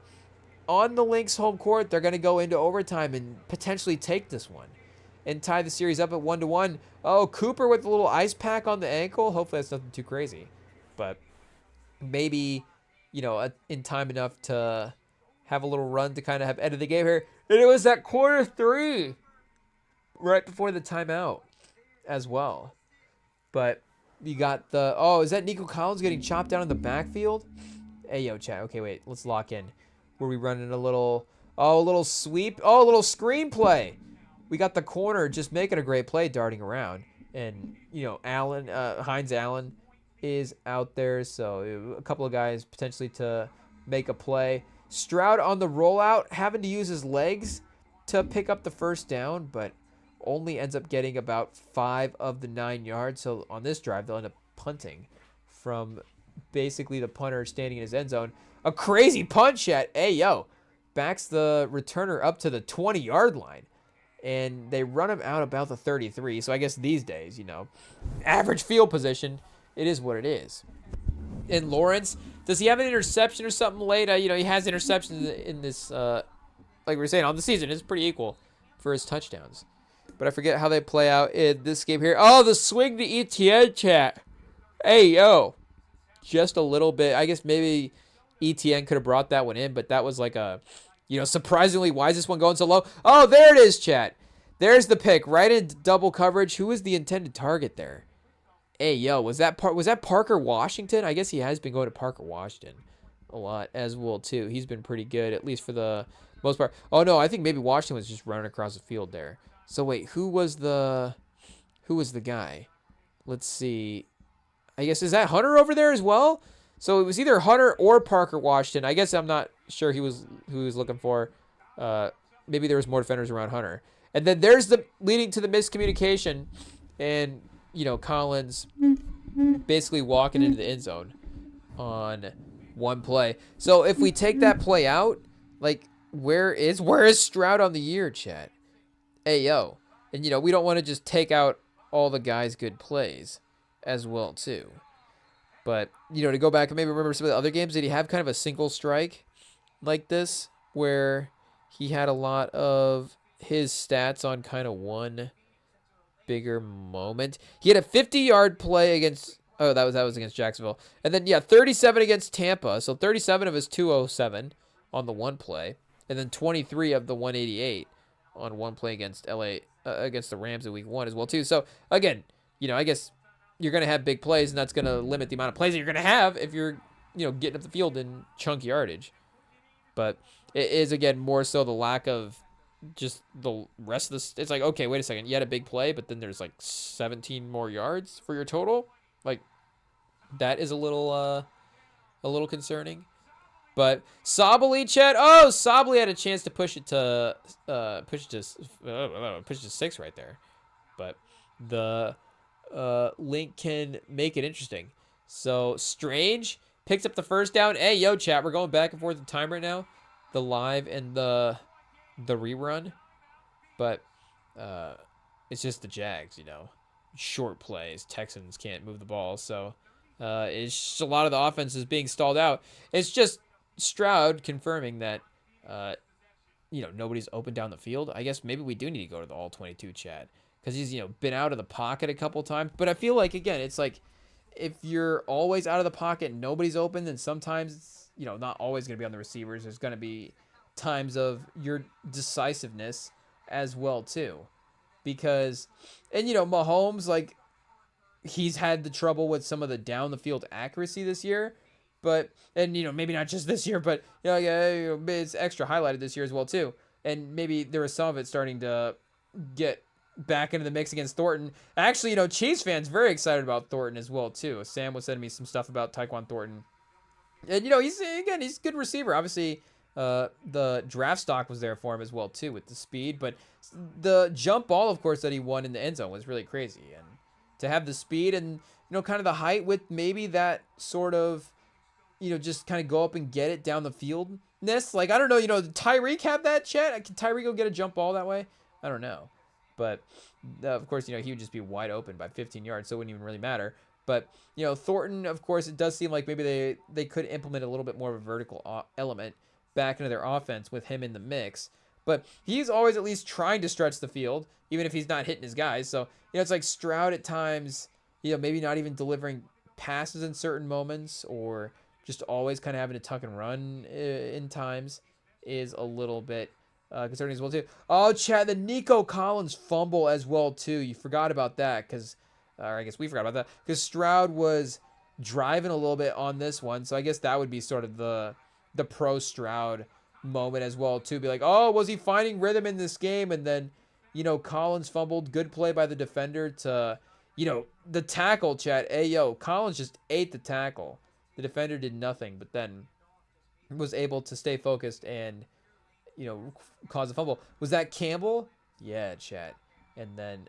On the Lynx home court, they're going to go into overtime and potentially take this one and tie the series up at 1-1. Oh, Cooper with a little ice pack on the ankle. Hopefully that's nothing too crazy. But maybe, in time enough to have a little run to kind of have ended the game here. And it was that quarter 3 right before the timeout as well. But you got the... Oh, is that Nico Collins getting chopped down in the backfield? Hey, yo, chat. Okay, wait. Let's lock in. Were we running a little... Oh, a little sweep. Oh, a little screenplay. We got the corner just making a great play, darting around. And, Allen, Hines Allen is out there. So a couple of guys potentially to make a play. Stroud on the rollout, having to use his legs to pick up the first down, but only ends up getting about 5 of the 9 yards. So on this drive, they'll end up punting from basically the punter standing in his end zone. A crazy punch at, hey, yo, backs the returner up to the 20-yard line. And they run him out about the 33. So I guess these days, average field position, it is what it is. And Lawrence, does he have an interception or something late? He has interceptions in this, like we were saying, on the season. It's pretty equal for his touchdowns. But I forget how they play out in this game here. Oh, the swing to ETN, chat. Hey, yo. Just a little bit. I guess maybe ETN could have brought that one in, but that was like a, surprisingly, why is this one going so low? Oh, there it is, chat. There's the pick. Right into double coverage. Who is the intended target there? Hey, yo, was that Parker Washington? I guess he has been going to Parker Washington a lot as well, too. He's been pretty good, at least for the most part. Oh, no, I think maybe Washington was just running across the field there. So, wait, who was the guy? Let's see. I guess, is that Hunter over there as well? So, it was either Hunter or Parker Washington. I guess I'm not sure who he was looking for. Maybe there was more defenders around Hunter. And then there's the leading to the miscommunication. And, Collins basically walking into the end zone on one play. So, if we take that play out, like, where is Stroud on the year, chat? Hey, yo. And, we don't want to just take out all the guys' good plays as well, too. But, to go back and maybe remember some of the other games, did he have kind of a single strike like this where he had a lot of his stats on kind of one bigger moment? He had a 50-yard play against... Oh, that was against Jacksonville. And then, 37 against Tampa. So 37 of his 207 on the one play. And then 23 of the 188 on one play against against the Rams in week 1 as well, too. So, again, I guess you're going to have big plays, and that's going to limit the amount of plays that you're going to have if you're, getting up the field in chunky yardage. But it is, again, more so the lack of just the rest of this. It's like, okay, wait a second. You had a big play, but then there's like 17 more yards for your total. Like, that is a little concerning. But Sabali, Chet. Oh, Sabali had a chance to push it to 6 right there. But the link can make it interesting. So Strange picks up the first down. Hey, yo, chat. We're going back and forth in time right now. The live and the rerun. But it's just the Jags, Short plays. Texans can't move the ball. So it's just a lot of the offense is being stalled out. It's just Stroud confirming that, nobody's open down the field. I guess maybe we do need to go to the all-22 chat because he's, been out of the pocket a couple times. But I feel like, again, it's like if you're always out of the pocket and nobody's open, then sometimes it's, not always going to be on the receivers. There's going to be times of your decisiveness as well, too. Because, and, Mahomes, like, he's had the trouble with some of the down the field accuracy this year. But, and, maybe not just this year, but, it's extra highlighted this year as well, too. And maybe there was some of it starting to get back into the mix against Thornton. Actually, Chiefs fans very excited about Thornton as well, too. Sam was sending me some stuff about Tyquan Thornton. And, he's a good receiver. Obviously, the draft stock was there for him as well, too, with the speed. But the jump ball, of course, that he won in the end zone was really crazy. And to have the speed and, kind of the height with maybe that sort of, just kind of go up and get it down the field-ness. Like, I don't know, did Tyreek have that, Chet? Can Tyreek go get a jump ball that way? I don't know. But, of course, he would just be wide open by 15 yards, so it wouldn't even really matter. But, Thornton, of course, it does seem like maybe they could implement a little bit more of a vertical element back into their offense with him in the mix. But he's always at least trying to stretch the field, even if he's not hitting his guys. So, it's like Stroud at times, maybe not even delivering passes in certain moments, or just always kind of having to tuck and run in times is a little bit concerning as well, too. Oh, Chad, the Nico Collins fumble as well, too. You forgot about that, or I guess we forgot about that, because Stroud was driving a little bit on this one. So I guess that would be sort of the pro Stroud moment as well, too. Be like, oh, was he finding rhythm in this game? And then, Collins fumbled. Good play by the defender to, the tackle, Chad. Hey, Collins just ate the tackle. The defender did nothing, but then was able to stay focused and, cause a fumble. Was that Campbell? Yeah, Chat. And then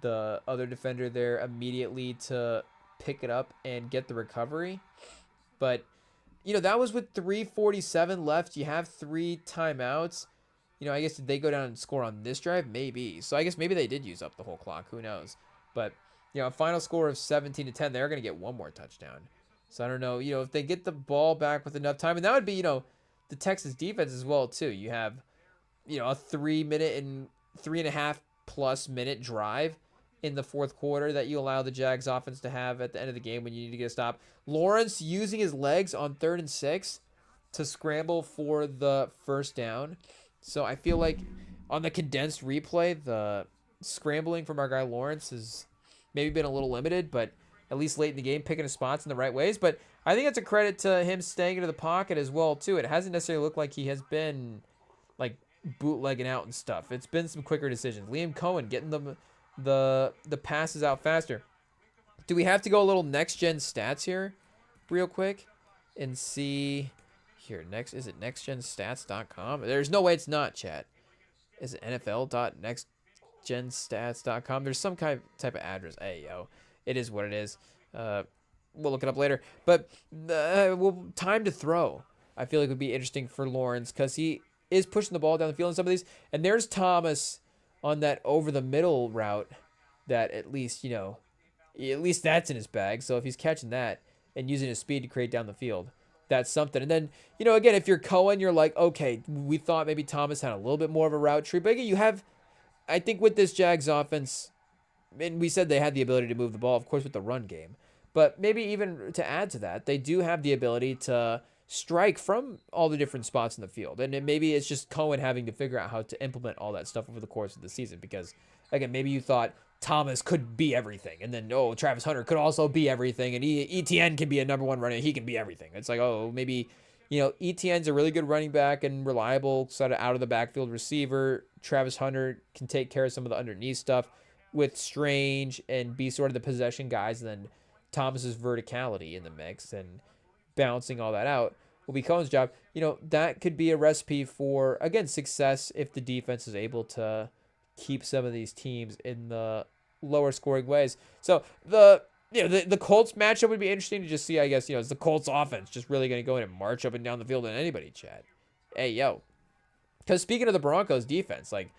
the other defender there immediately to pick it up and get the recovery. But, that was with 3:47 left. You have 3 timeouts. I guess did they go down and score on this drive? Maybe. So I guess maybe they did use up the whole clock. Who knows? But, a final score of 17-10. They're going to get one more touchdown. So I don't know, if they get the ball back with enough time, and that would be, the Texas defense as well, too. You have, a 3-minute and 3.5+ minute drive in the fourth quarter that you allow the Jags offense to have at the end of the game when you need to get a stop. Lawrence using his legs on 3rd and 6 to scramble for the first down. So I feel like on the condensed replay, the scrambling from our guy Lawrence has maybe been a little limited, but at least late in the game, picking his spots in the right ways. But I think it's a credit to him staying into the pocket as well, too. It hasn't necessarily looked like he has been, like, bootlegging out and stuff. It's been some quicker decisions. Liam Cohen getting the passes out faster. Do we have to go a little next-gen stats here real quick and see here? Is it nextgenstats.com? There's no way it's not, chat. Is it nfl.nextgenstats.com? There's some kind of type of address. Hey, yo. It is what it is. We'll look it up later. But time to throw, I feel like would be interesting for Lawrence because he is pushing the ball down the field in some of these. And there's Thomas on that over the middle route that at least that's in his bag. So if he's catching that and using his speed to create down the field, that's something. And then, again, if you're Cohen, you're like, okay, we thought maybe Thomas had a little bit more of a route tree. But again, you have, I think with this Jags offense, and we said they had the ability to move the ball, of course, with the run game. But maybe even to add to that, they do have the ability to strike from all the different spots in the field. And maybe it's just Cohen having to figure out how to implement all that stuff over the course of the season. Because, again, maybe you thought Thomas could be everything. And then, Travis Hunter could also be everything. And ETN can be a number 1 runner. He can be everything. It's like, maybe, ETN's a really good running back and reliable sort of out of the backfield receiver. Travis Hunter can take care of some of the underneath stuff with Strange and be sort of the possession guys, and then Thomas's verticality in the mix and balancing all that out will be Cohen's job. That could be a recipe for, again, success if the defense is able to keep some of these teams in the lower scoring ways. So the Colts matchup would be interesting to just see, I guess, is the Colts offense just really going to go in and march up and down the field than anybody, Chad? Hey, yo. Because speaking of the Broncos defense, like,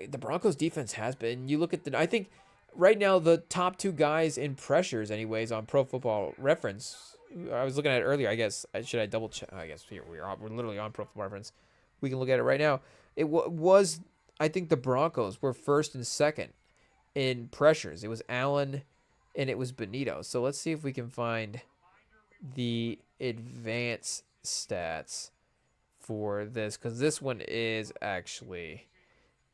the Broncos defense has been, you look at I think right now the top 2 guys in pressures anyways on Pro Football Reference. I was looking at it earlier, I guess. Should I double check? I guess here we're literally on Pro Football Reference. We can look at it right now. It was, I think the Broncos were 1st and 2nd in pressures. It was Allen and it was Benito. So let's see if we can find the advanced stats for this, because this one is actually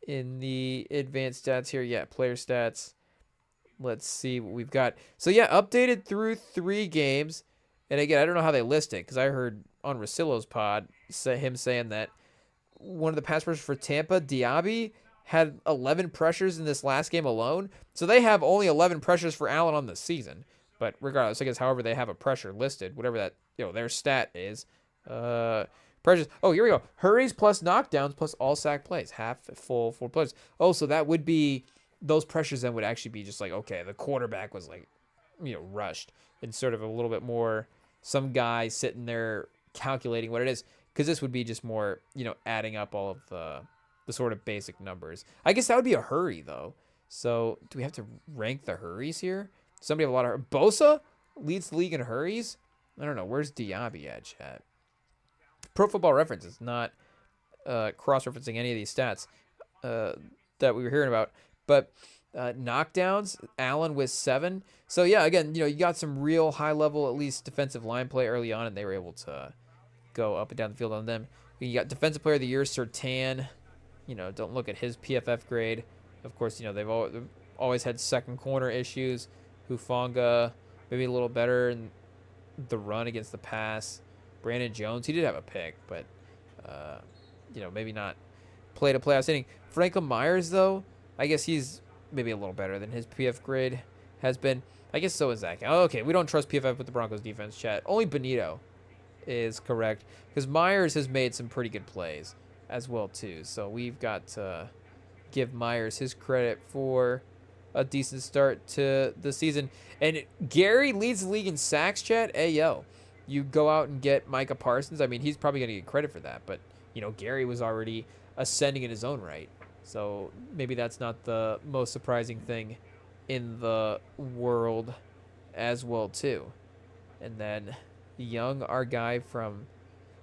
in the advanced stats here. Yeah, player stats. let's see what we've got. So yeah, updated through 3 games. And again, I don't know how they list it because I heard on Rosillo's pod him saying that one of the pass rushers for Tampa, Diaby, had 11 pressures in this last game alone. So they have only 11 pressures for Allen on the season. But regardless, I guess however they have a pressure listed, whatever that, their stat is. Pressures. Oh, here we go. Hurries plus knockdowns plus all sack plays. Half full plays. Oh, so that would be, those pressures then would actually be just like, okay, the quarterback was like, rushed. And sort of a little bit more, some guy sitting there calculating what it is. Because this would be just more, adding up all of the sort of basic numbers. I guess that would be a hurry, though. So do we have to rank the hurries here? Somebody have a lot of... Bosa leads the league in hurries? I don't know. Where's Diaby at, chat? Pro Football Reference is not cross-referencing any of these stats that we were hearing about. But knockdowns, Allen with 7. So, yeah, again, you got some real high-level, at least defensive line play early on, and they were able to go up and down the field on them. You got Defensive Player of the Year, Surtain. Don't look at his PFF grade. Of course, they've always had second corner issues. Hufanga, maybe a little better in the run against the pass. Brandon Jones, he did have a pick, but, maybe not play to playoffs inning. Franklin Myers, though, I guess he's maybe a little better than his PF grade has been. I guess so is Zach. Oh, okay, we don't trust PFF with the Broncos defense, chat. Only Benito is correct, because Myers has made some pretty good plays as well, too. So we've got to give Myers his credit for a decent start to the season. And Gary leads the league in sacks, chat. Hey, yo, you go out and get Micah Parsons. I mean, he's probably going to get credit for that. But, Gary was already ascending in his own right. So maybe that's not the most surprising thing in the world as well, too. And then Young, our guy from...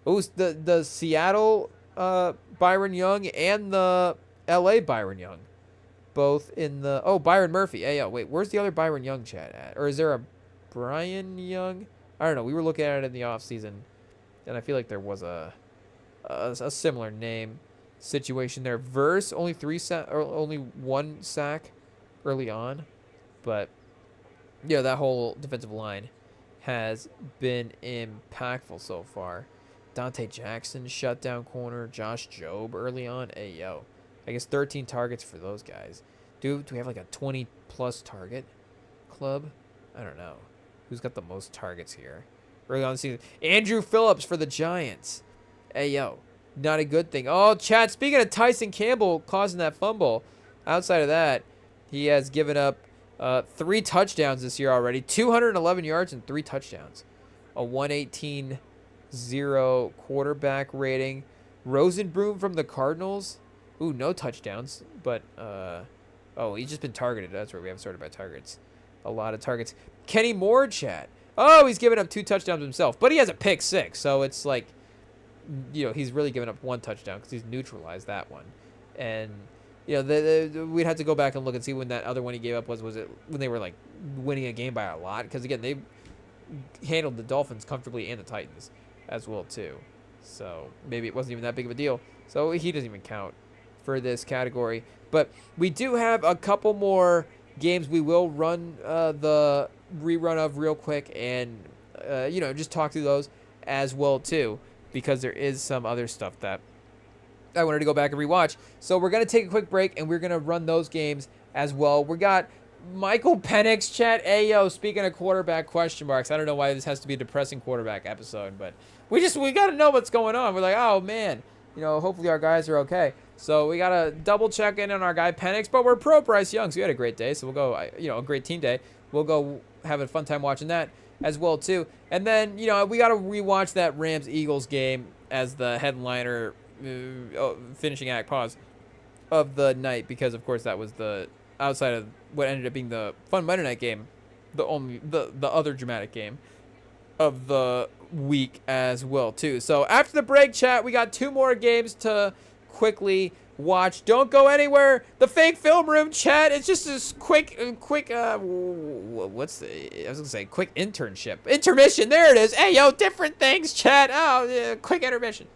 Oh, the Seattle Byron Young and the L.A. Byron Young. Both in the... Oh, Byron Murphy. Hey, yo, wait, where's the other Byron Young chat at? Or is there a Brian Young? I don't know. We were looking at it in the offseason, and I feel like there was a similar name situation there. Verse, only 1 sack early on. But, yeah, that whole defensive line has been impactful so far. Dante Jackson, shutdown corner. Josh Jobe early on. Hey, yo. I guess 13 targets for those guys. Do we have like a 20-plus target club? I don't know. Who's got the most targets here? Early on the season. Andrew Phillips for the Giants. Hey, yo. Not a good thing. Oh, chat, speaking of Tyson Campbell causing that fumble, outside of that, he has given up 3 touchdowns this year already. 211 yards and 3 touchdowns. A 118-0 quarterback rating. Rosenbroom from the Cardinals. Ooh, no touchdowns, but, oh, he's just been targeted. That's where we have sorted by targets. A lot of targets. Kenny Moore, chat. Oh, he's given up 2 touchdowns himself, but he has a pick 6, so it's like, he's really given up 1 touchdown because he's neutralized that one. And, we'd have to go back and look and see when that other one he gave up was it when they were, like, winning a game by a lot? Because, again, they handled the Dolphins comfortably and the Titans as well, too. So maybe it wasn't even that big of a deal. So he doesn't even count for this category. But we do have a couple more games we will run the rerun of real quick and, just talk through those as well, too, because there is some other stuff that I wanted to go back and rewatch. So we're going to take a quick break, and we're going to run those games as well. We got Michael Penix, chat. Ayo, speaking of quarterback question marks, I don't know why this has to be a depressing quarterback episode, but we got to know what's going on. We're like, oh, man. Hopefully our guys are okay. So we got to double check in on our guy Penix, but we're pro Bryce Young, so we had a great day. So we'll go, a great team day. We'll go have a fun time watching that as well, too. And then, we got to rewatch that Rams-Eagles game as the headliner finishing act of the night, because, of course, that was the outside of what ended up being the fun Monday night game, the other dramatic game of the week as well, too. So after the break, chat, we got 2 more games to quickly watch. Don't go anywhere. The fake film room, chat. It's just this quick quick internship. Intermission. There it is. Hey, yo, different things, chat. Oh, yeah, quick intermission.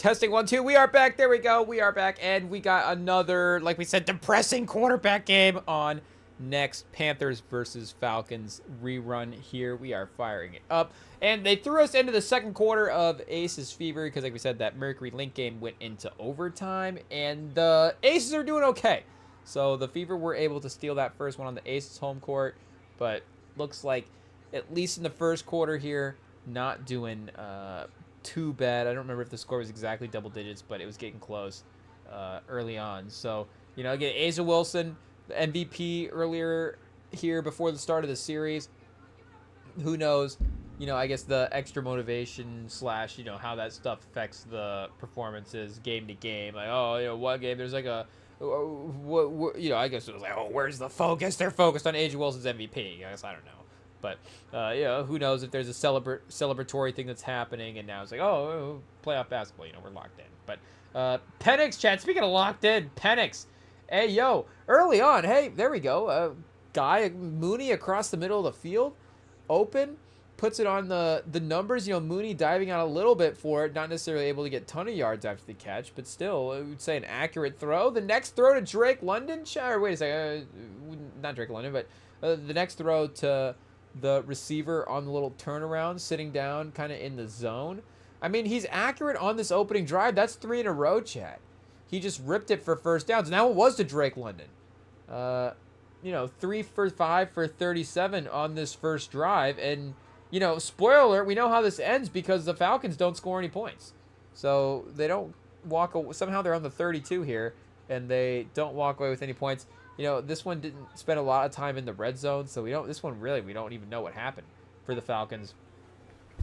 Testing 1, 2. We are back. There we go. We are back. And we got another, like we said, depressing quarterback game on next. Panthers versus Falcons rerun here. We are firing it up. And they threw us into the second quarter of Aces Fever because, like we said, that Mercury Link game went into overtime. And the Aces are doing okay. So the Fever were able to steal that first one on the Aces home court. But looks like, at least in the first quarter here, not doing too bad. I don't remember if the score was exactly double digits, but it was getting close early on. So, you know, again, Asa Wilson, the MVP earlier here before the start of the series. Who knows? You know, I guess the extra motivation / you know, how that stuff affects the performances game to game. Like, oh, you know, one game there's like a, you know, I guess it was like, oh, where's the focus? They're focused on Asa Wilson's MVP. I guess I don't know. But, you know, who knows if there's a celebratory thing that's happening, and now it's like, oh, playoff basketball, you know, we're locked in. But Penix, chat, speaking of locked in, Penix, hey, yo, early on, hey, there we go. Guy, Mooney across the middle of the field, open, puts it on the numbers. You know, Mooney diving out a little bit for it, not necessarily able to get a ton of yards after the catch, but still, I would say an accurate throw. The next throw to Drake London, or wait a second, not Drake London, but the next throw to the receiver on the little turnaround, sitting down kind of in the zone. I mean, he's accurate on this opening drive. That's 3 in a row, chat. He just ripped it for first downs. Now it was to Drake London. You know, 3 for 5 for 37 on this first drive. And, you know, spoiler alert, we know how this ends because the Falcons don't score any points. So they don't walk away. Somehow they're on the 32 here, and they don't walk away with any points. You know, this one didn't spend a lot of time in the red zone, so we don't even know what happened for the Falcons.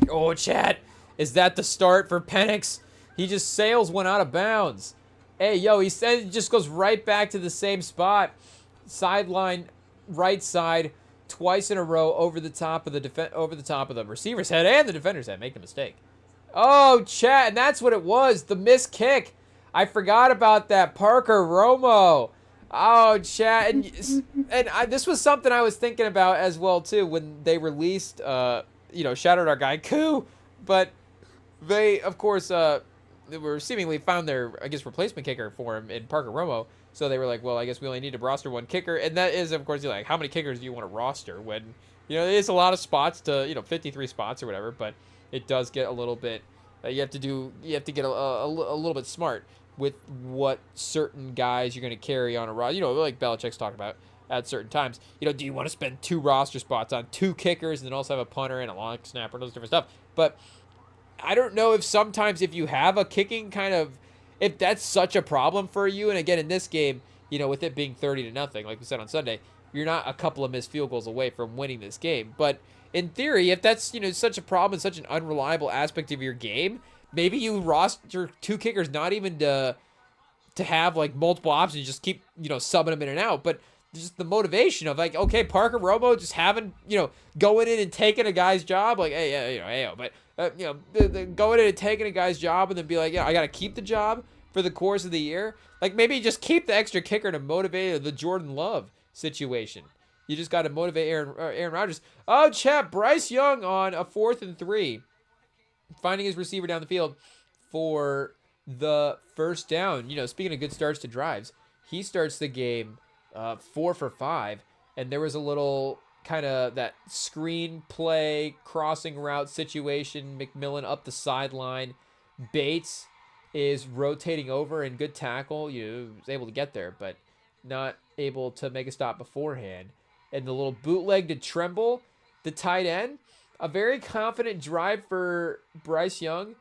Oh, chat, is that the start for Penix? He just sails one out of bounds. Hey, yo, he said it just goes right back to the same spot. Sideline, right side, twice in a row over the top of the receiver's head and the defender's head. Make the mistake. Oh, chat, and that's what it was. The missed kick. I forgot about that. Parker Romo. Oh, chat, and this was something I was thinking about as well too when they released. You know, shout out our guy Koo, but they of course they were seemingly found their, I guess, replacement kicker for him in Parker Romo. So they were like, well, I guess we only need to roster one kicker, and that is, of course, you're like, how many kickers do you want to roster when, you know, it's a lot of spots to, you know, 53 spots or whatever, but it does get a little bit. You have to get a little bit smart with what certain guys you're going to carry on a roster. You know, like Belichick's talking about at certain times. You know, do you want to spend 2 roster spots on 2 kickers and then also have a punter and a long snapper and those different stuff? But I don't know if sometimes if you have a kicking kind of, if that's such a problem for you. And again, in this game, you know, with it being 30-0, like we said on Sunday, you're not a couple of missed field goals away from winning this game. But in theory, if that's, you know, such a problem, such an unreliable aspect of your game, maybe you roster 2 kickers, not even to have like multiple options, just keep, you know, subbing them in and out, but just the motivation of like, okay, Parker Romo just having, you know, going in and taking a guy's job, like, hey, yeah, you know, hey, but you know, going in and taking a guy's job and then be like, yeah, I got to keep the job for the course of the year. Like maybe just keep the extra kicker to motivate the Jordan Love situation. You just got to motivate Aaron Rodgers. Oh, chat, Bryce Young on a 4th and 3. Finding his receiver down the field for the first down. You know, speaking of good starts to drives, he starts the game 4 for 5, and there was a little kind of that screen play, crossing route situation. McMillan up the sideline. Bates is rotating over and good tackle. You know, was able to get there, but not able to make a stop beforehand. And the little bootleg to Tremble, the tight end. A very confident drive for Bryce Young.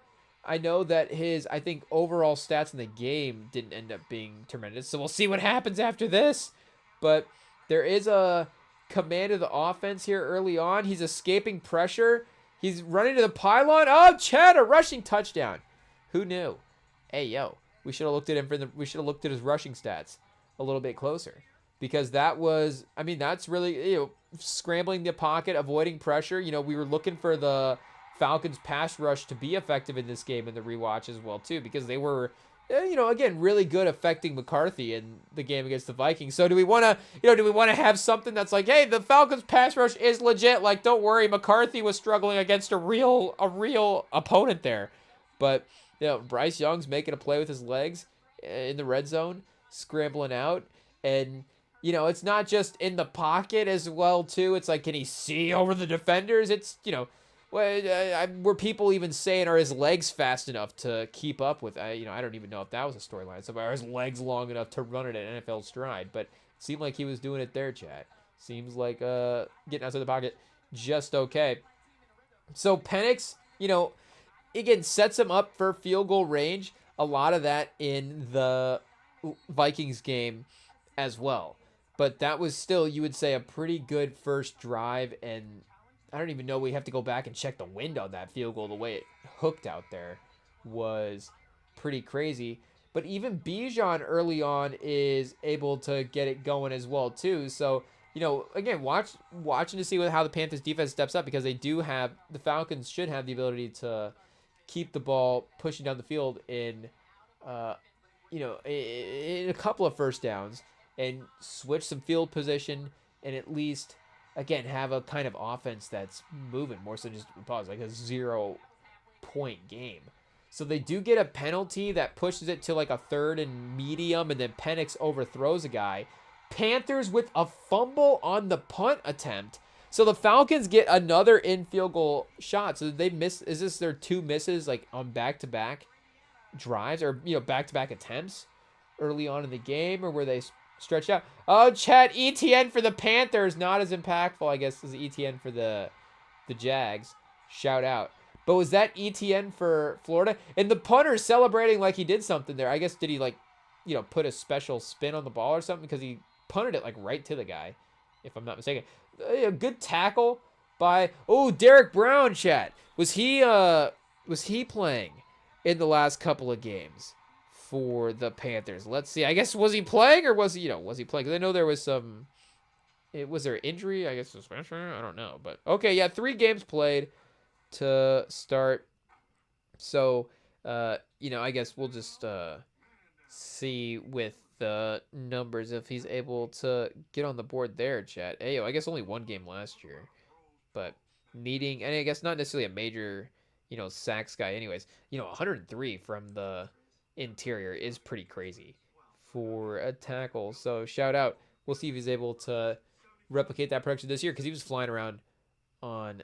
I know that his, I think, overall stats in the game didn't end up being tremendous. So we'll see what happens after this. But there is a command of the offense here early on. He's escaping pressure. He's running to the pylon. Oh, Chad, a rushing touchdown. Who knew? Hey, yo, we should have looked at him we should have looked at his rushing stats a little bit closer. Because that was, I mean, that's really, you know, scrambling the pocket, avoiding pressure. You know, we were looking for the Falcons pass rush to be effective in this game in the rewatch as well, too, because they were, you know, again, really good affecting McCarthy in the game against the Vikings. So do we want to have something that's like, hey, the Falcons pass rush is legit. Like, don't worry, McCarthy was struggling against a real opponent there. But Bryce Young's making a play with his legs in the red zone, scrambling out. And, it's not just in the pocket as well, too. It's like, can he see over the defenders? It's, were people even saying, are his legs fast enough to keep up with? I don't even know if that was a storyline. So are his legs long enough to run it at NFL stride? But it seemed like he was doing it there, chat. Seems like getting outside the pocket just okay. So Penix, again, sets him up for field goal range. A lot of that in the Vikings game as well. But that was still, you would say, a pretty good first drive. And I don't even know, we have to go back and check the wind on that field goal. The way it hooked out there was pretty crazy. But even Bijan early on is able to get it going as well, too. So, again, watching to see how the Panthers defense steps up, because the Falcons should have the ability to keep the ball pushing down the field in a couple of first downs and switch some field position and at least, again, have a kind of offense that's moving more so just like a 0-point game. So they do get a penalty that pushes it to like a 3rd and medium, and then Penix overthrows a guy. Panthers with a fumble on the punt attempt. So the Falcons get another in-field goal shot. So they miss. Is this their 2 misses like on back-to-back drives or back-to-back attempts early on in the game, or were they stretched out? Oh, chat, ETN for the Panthers, not as impactful, I guess, as ETN for the Jags. Shout out. But was that ETN for Florida? And the punter celebrating like he did something there. I guess, did he put a special spin on the ball or something? Because he punted it like right to the guy, if I'm not mistaken. A good tackle by Derek Brown, chat. Was he playing in the last couple of games for the Panthers? Let's see. I guess, was he playing, or was he playing? Because I know there was some. Was there injury? I guess suspension. I don't know, but okay, yeah, 3 games played to start. So, I guess we'll just see with the numbers if he's able to get on the board there, chat. I guess only 1 game last year, but needing, and I guess not necessarily a major, sacks guy anyways. 103 from the interior is pretty crazy for a tackle. So shout out. We'll see if he's able to replicate that production this year, because he was flying around on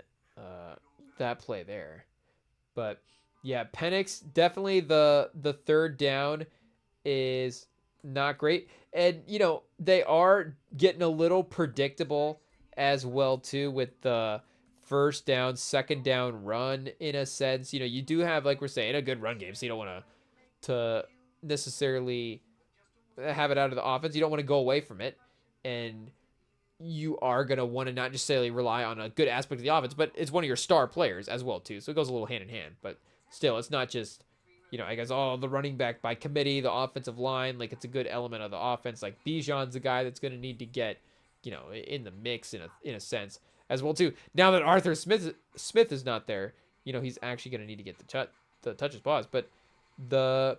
that play there. But yeah, Penix, definitely the 3rd down is not great. And, they are getting a little predictable as well, too, with the 1st down, 2nd down run, in a sense. You do have, like we're saying, a good run game, so you don't want to necessarily have it out of the offense. You don't want to go away from it. And you are going to want to not necessarily rely on a good aspect of the offense, but it's one of your star players as well, too. So it goes a little hand in hand. But still, it's not just, I guess, the running back by committee, the offensive line, like, it's a good element of the offense. Like, Bijan's a guy that's going to need to get, in the mix in a sense as well, too. Now that Arthur Smith is not there, he's actually going to need to get the touches paused. But the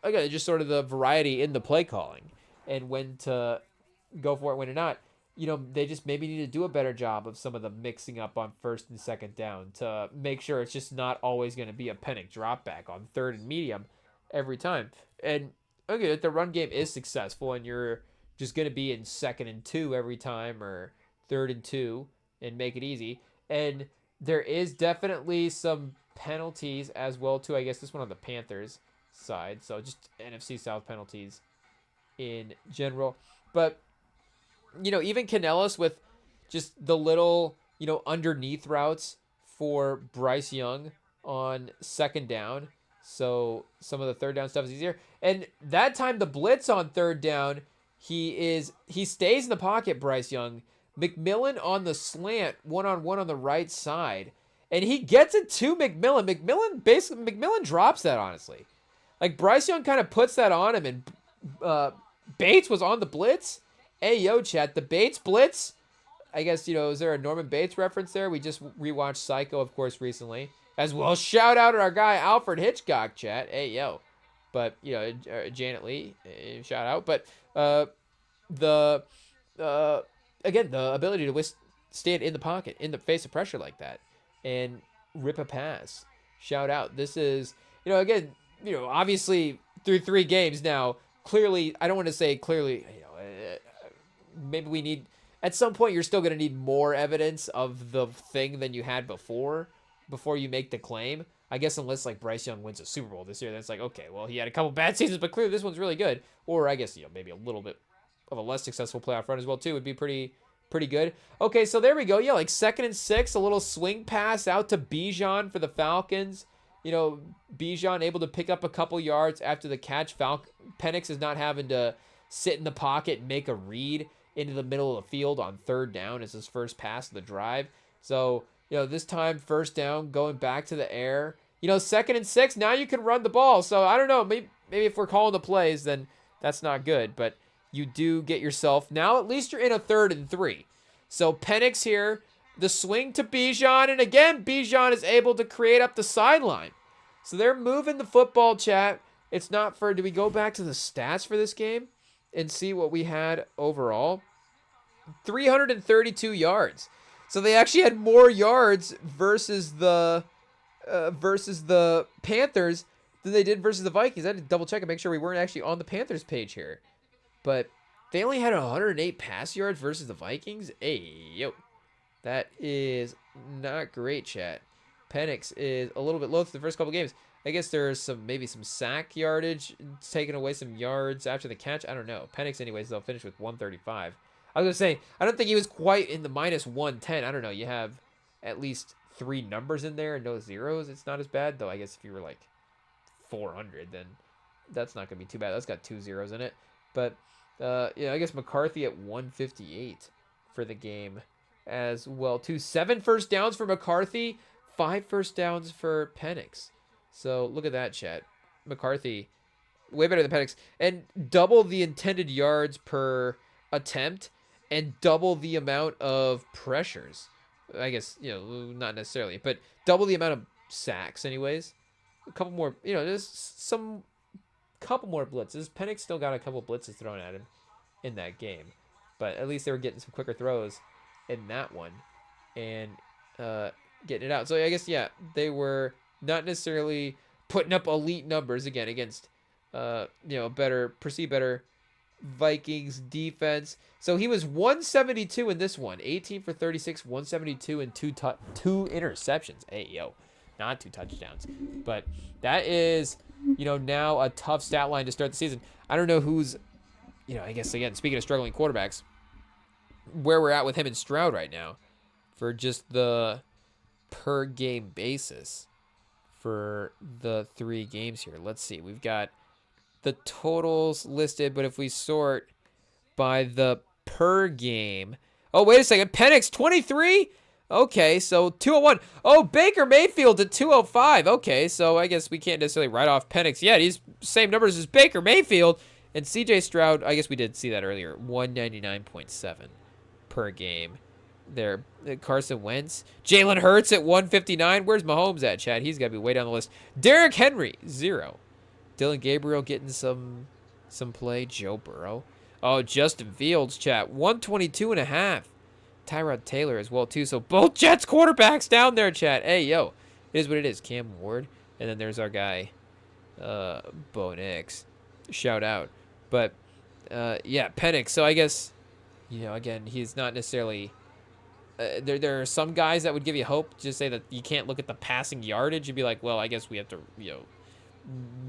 again, just sort of the variety in the play calling and when to go for it, when to not. They just maybe need to do a better job of some of the mixing up on 1st and 2nd down to make sure it's just not always going to be a Penix drop back on 3rd and medium every time. And okay, if the run game is successful and you're just going to be in 2nd and 2 every time, or 3rd and 2, and make it easy. And there is definitely some penalties as well, too. I guess this one on the Panthers side. So just NFC South penalties in general. But even Canellis with just the little, underneath routes for Bryce Young on 2nd down. So some of the 3rd down stuff is easier. And that time, the blitz on 3rd down, he stays in the pocket, Bryce Young. McMillan on the slant, 1-on-1 on the right side. And he gets it to McMillan. McMillan drops that, honestly. Like, Bryce Young kind of puts that on him, and Bates was on the blitz. Hey, yo, chat, the Bates blitz. I guess, is there a Norman Bates reference there? We just rewatched Psycho, of course, recently. As well, shout out to our guy, Alfred Hitchcock, chat. Hey, yo. But, Janet Lee, shout out. But again, the ability to stand in the pocket, in the face of pressure like that, and rip a pass Shout out. This is, again, obviously through 3 games now, clearly, I don't want to say clearly, maybe we need, at some point, you're still going to need more evidence of the thing than you had before you make the claim. I guess unless, like, Bryce Young wins a Super Bowl this year, that's like, okay, well, he had a couple bad seasons, but clearly this one's really good. Or I guess, maybe a little bit of a less successful playoff run as well, too, would be pretty good. Okay, so there we go. Yeah, like 2nd and 6, a little swing pass out to Bijan for the Falcons. Bijan able to pick up a couple yards after the catch. Penix is not having to sit in the pocket and make a read into the middle of the field on 3rd down as his first pass of the drive. So, this time 1st down, going back to the air. 2nd and 6, now you can run the ball. So, I don't know, maybe if we're calling the plays, then that's not good. But you do get yourself, now at least you're in a 3rd and 3. So, Penix here, the swing to Bijan, and again, Bijan is able to create up the sideline. So, they're moving the football, chat. It's not for, do we go back to the stats for this game and see what we had overall? 332 yards. So they actually had more yards versus the Panthers than they did versus the Vikings. I had to double check and make sure we weren't actually on the Panthers page here. But they only had 108 pass yards versus the Vikings. Hey, yo. That is not great, chat. Penix is a little bit low through the first couple games. I guess there's maybe some sack yardage, taking away some yards after the catch. I don't know. Penix, anyways, they'll finish with 135. I was going to say, I don't think he was quite in the minus 110. I don't know. You have at least 3 numbers in there and no zeros. It's not as bad, though. I guess if you were like 400, then that's not going to be too bad. That's got 2 zeros in it. But, yeah, I guess McCarthy at 158 for the game as well, too. 7 first downs for McCarthy, 5 first downs for Penix. So look at that, chat. McCarthy, way better than Penix. And double the intended yards per attempt and double the amount of pressures. I guess, not necessarily, but double the amount of sacks anyways. A couple more, there's couple more blitzes. Penix still got a couple blitzes thrown at him in that game. But at least they were getting some quicker throws in that one and getting it out. So I guess, yeah, they were not necessarily putting up elite numbers again against, perceived better Vikings defense. So he was 172 in this one, 18 for 36, 172 and 2 interceptions. Hey, yo, not 2 touchdowns, but that is, now a tough stat line to start the season. I don't know who's, I guess again, speaking of struggling quarterbacks, where we're at with him and Stroud right now for just the per game basis for the 3 games here. Let's see. We've got the totals listed, but if we sort by the per game. Oh, wait a second. Penix, 23? Okay, so 201. Oh, Baker Mayfield at 205. Okay, so I guess we can't necessarily write off Penix yet. He's same numbers as Baker Mayfield. And CJ Stroud, I guess we did see that earlier, 199.7 per game. There, Carson Wentz. Jalen Hurts at 159. Where's Mahomes at, Chad? He's got to be way down the list. Derrick Henry, 0. Dylan Gabriel getting some play. Joe Burrow. Oh, Justin Fields, chat, 122.5. Tyrod Taylor as well, too. So both Jets quarterbacks down there, chat. Hey, yo, it is what it is. Cam Ward. And then there's our guy, Bo Nix. Shout out. But, yeah, Penix. So I guess, again, he's not necessarily... there are some guys that would give you hope. Just say that you can't look at the passing yardage. You'd be like, well, I guess we have to,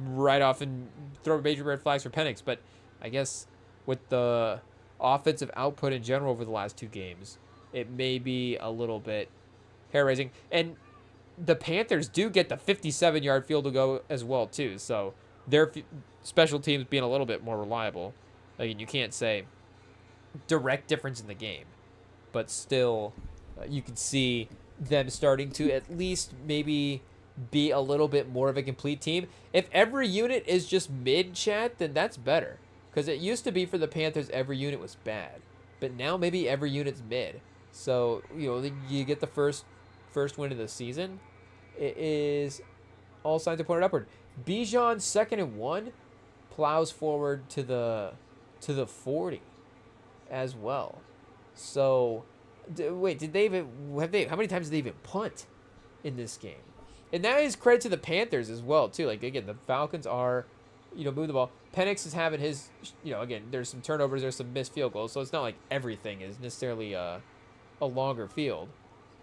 write off and throw major red flags for Penix. But I guess with the offensive output in general over the last 2 games, it may be a little bit hair-raising. And the Panthers do get the 57-yard field goal as well, too. So their special teams being a little bit more reliable. I mean, you can't say direct difference in the game. But still, you can see them starting to at least maybe be a little bit more of a complete team. If every unit is just mid-chat, then that's better. Because it used to be for the Panthers, every unit was bad. But now maybe every unit's mid. So, you get the first win of the season. It is all signs are pointed upward. Bijan, 2nd and 1, plows forward to the 40 as well. So, wait, how many times did they even punt in this game? And that is credit to the Panthers as well, too. Like, again, the Falcons are, moving the ball. Penix is having his, again, there's some turnovers, there's some missed field goals. So it's not like everything is necessarily a longer field.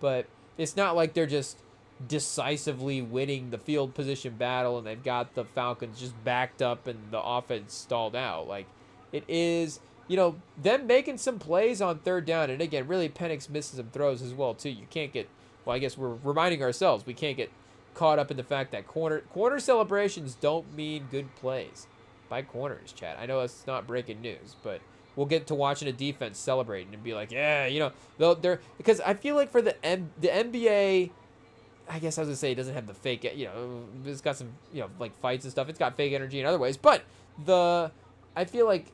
But it's not like they're just decisively winning the field position battle and they've got the Falcons just backed up and the offense stalled out. Like, it is, them making some plays on third down. And again, really Penix misses some throws as well, too. You can't get, well, I guess we're reminding ourselves, we can't get caught up in the fact that corner celebrations don't mean good plays by corners, chat. I know it's not breaking news, but we'll get to watching a defense celebrating and be like, yeah, they're because I feel like for the NBA, I guess I was gonna say it doesn't have the fake, it's got some, like fights and stuff. It's got fake energy in other ways, but I feel like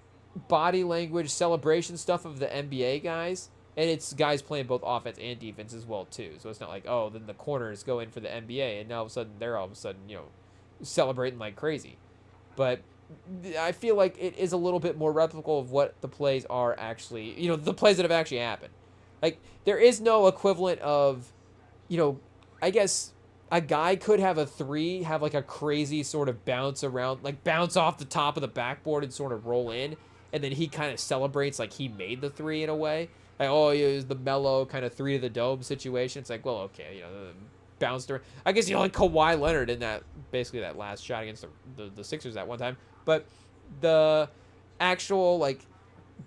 body language celebration stuff of the NBA guys. And it's guys playing both offense and defense as well, too. So it's not like, oh, then the corners go in for the NBA, and now all of a sudden they're celebrating like crazy. But I feel like it is a little bit more replicable of what the plays are actually, the plays that have actually happened. Like, there is no equivalent of, I guess a guy could have a three, have like a crazy sort of bounce around, like bounce off the top of the backboard and sort of roll in. And then he kind of celebrates like he made the three in a way. Like, oh, it was the mellow kind of three to the dome situation. It's like, well, okay, bounced around. I guess, like Kawhi Leonard in that, basically that last shot against the Sixers that one time. But the actual, like,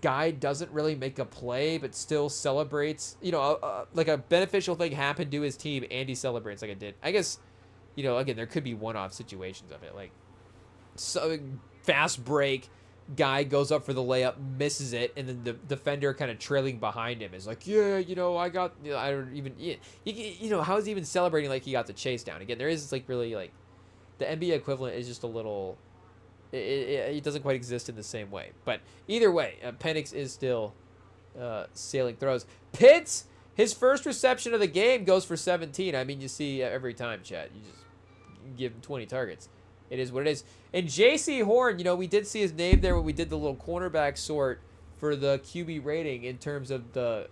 guy doesn't really make a play, but still celebrates. Like a beneficial thing happened to his team, and he celebrates like it did. I guess, again, there could be one-off situations of it. Like, so fast break. Guy goes up for the layup, misses it, and then the defender kind of trailing behind him is like, yeah, I got, I don't even, how is he even celebrating like he got the chase down? Again, there is like really like the NBA equivalent is just a little, it doesn't quite exist in the same way. But either way, Penix is still sailing throws. Pitts, his first reception of the game goes for 17. I mean, you see every time, chat. You just give him 20 targets. It is what it is. And J.C. Horn, we did see his name there when we did the little cornerback sort for the QB rating in terms of the,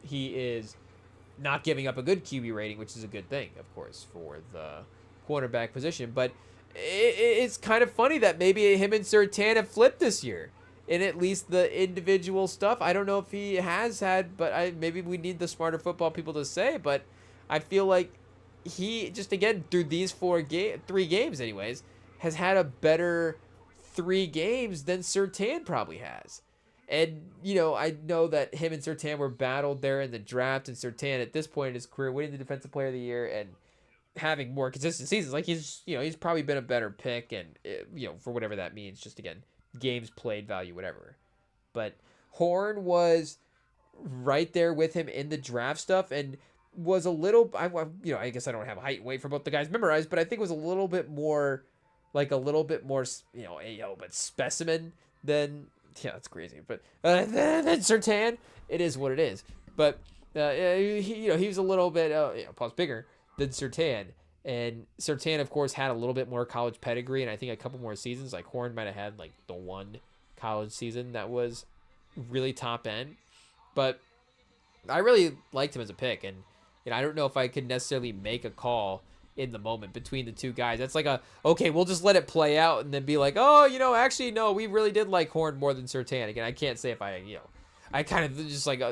he is not giving up a good QB rating, which is a good thing, of course, for the cornerback position. But it's kind of funny that maybe him and Surtain have flipped this year in at least the individual stuff. I don't know if he has had, but maybe we need the smarter football people to say, but I feel like he, just again, through these 3 games anyways, has had a better 3 games than Surtain probably has. And, I know that him and Surtain were battled there in the draft, and Surtain at this point in his career winning the Defensive Player of the Year and having more consistent seasons. Like, he's probably been a better pick, and, for whatever that means, just again, games played value, whatever. But Horn was right there with him in the draft stuff and was a little, I guess I don't have height and weight for both the guys memorized, but I think it was a little bit more, but specimen than, that's crazy, but than Surtain. It is what it is. But he was a little bit bigger than Surtain, and Surtain of course had a little bit more college pedigree, and I think a couple more seasons. Like Horn might have had like the one college season that was really top end, but I really liked him as a pick, and I don't know if I could necessarily make a call in the moment between the two guys. That's like okay, we'll just let it play out and then be like, oh, actually, no, we really did like Horn more than Surtain. Again, I can't say if I kind of just like,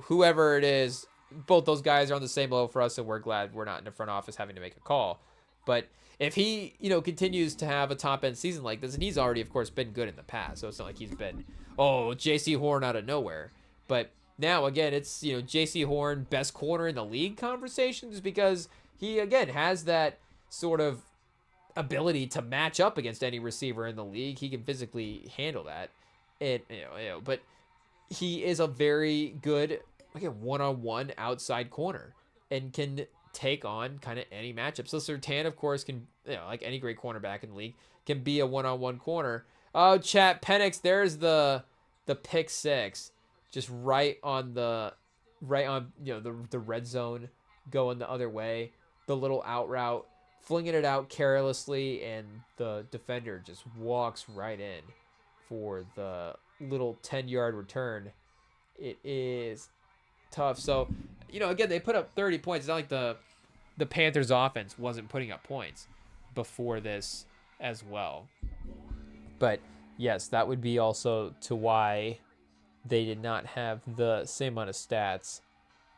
whoever it is, both those guys are on the same level for us, and we're glad we're not in the front office having to make a call. But if he, continues to have a top-end season like this, and he's already, of course, been good in the past, so it's not like he's been, J.C. Horn out of nowhere. But now, again, it's, J.C. Horn, best corner in the league conversations, because he, again, has that sort of ability to match up against any receiver in the league. He can physically handle that. And, but he is a very good, one-on-one outside corner and can take on kind of any matchup. So Surtain, of course, can, like any great cornerback in the league, can be a one-on-one corner. Oh, chat, Penix, there's the pick six, just right on the red zone, going the other way, the little out route, flinging it out carelessly, and the defender just walks right in for the little 10-yard return. It is tough. So, again, they put up 30 points. It's not like the the Panthers offense wasn't putting up points before this as well. But yes, that would be also to why they did not have the same amount of stats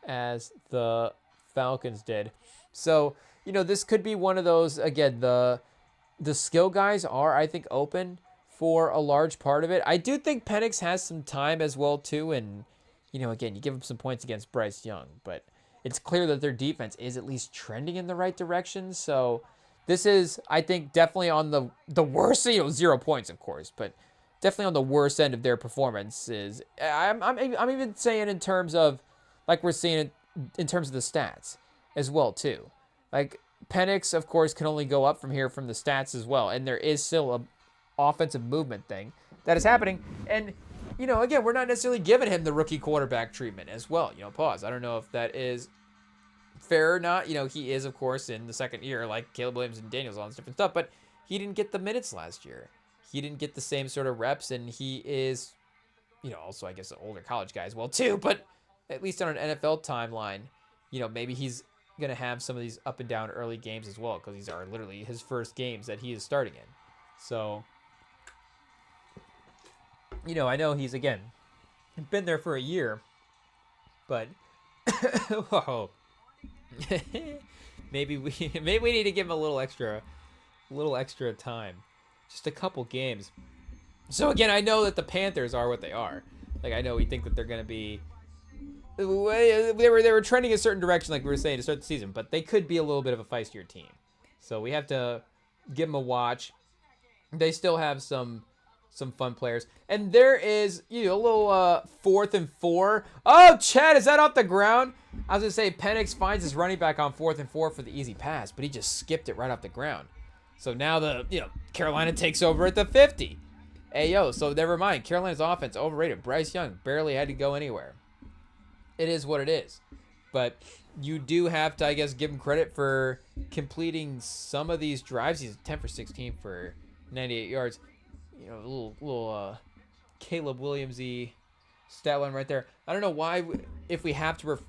as the Falcons did. So, this could be one of those, again, the skill guys are, I think, open for a large part of it. I do think Penix has some time as well, too. And, again, you give him some points against Bryce Young. But it's clear that their defense is at least trending in the right direction. So this is, I think, definitely on the worst, 0 points, of course. But definitely on the worst end of their performances. I'm even saying in terms of, like we're seeing it in terms of the stats as well, too. Like, Penix, of course, can only go up from here from the stats as well. And there is still a offensive movement thing that is happening. And, again, we're not necessarily giving him the rookie quarterback treatment as well. Pause. I don't know if that is fair or not. He is, of course, in the second year, like Caleb Williams and Daniels, all this different stuff. But he didn't get the minutes last year. He didn't get the same sort of reps. And he is, also, I guess, an older college guy as well, too. But at least on an NFL timeline, maybe he's going to have some of these up and down early games as well, because these are literally his first games that he is starting in. So, I know he's, again, been there for a year, but whoa. maybe we need to give him a little extra time, just a couple games. So again, I know that the Panthers are what they are. Like, I know we think that they're going to be, they were trending a certain direction, like we were saying, to start the season, but they could be a little bit of a feistier team. So we have to give them a watch. They still have some fun players. And there is, a little 4th and 4. Oh, Chad, is that off the ground? I was going to say, Penix finds his running back on 4th and 4 for the easy pass, but he just skipped it right off the ground. So now Carolina takes over at the 50. Ayo, so never mind. Carolina's offense overrated. Bryce Young barely had to go anywhere. It is what it is. But you do have to, I guess, give him credit for completing some of these drives. He's 10 for 16 for 98 yards. A little Caleb Williams-y stat line right there. I don't know why, if we have to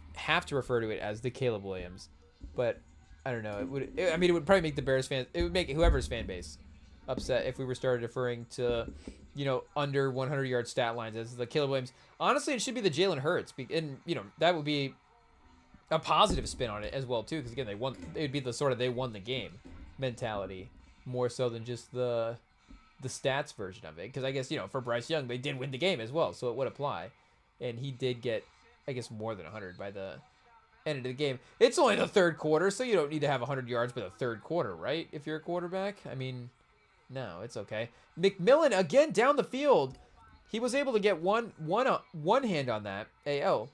refer to it as the Caleb Williams, but I don't know. It would probably make the Bears fans, it would make whoever's fan base upset if we were started referring to, under 100-yard stat lines as the Caleb Williams. Honestly, it should be the Jalen Hurts, and that would be a positive spin on it as well too, because again, it would be the sort of they won the game mentality more so than just the stats version of it. Because I guess for Bryce Young, they did win the game as well, so it would apply, and he did get, I guess, more than 100 by the end of the game. It's only the third quarter, so you don't need to have 100 yards by the third quarter, right? If you're a quarterback, no, it's okay. McMillan again down the field. He was able to get one hand on that. AO.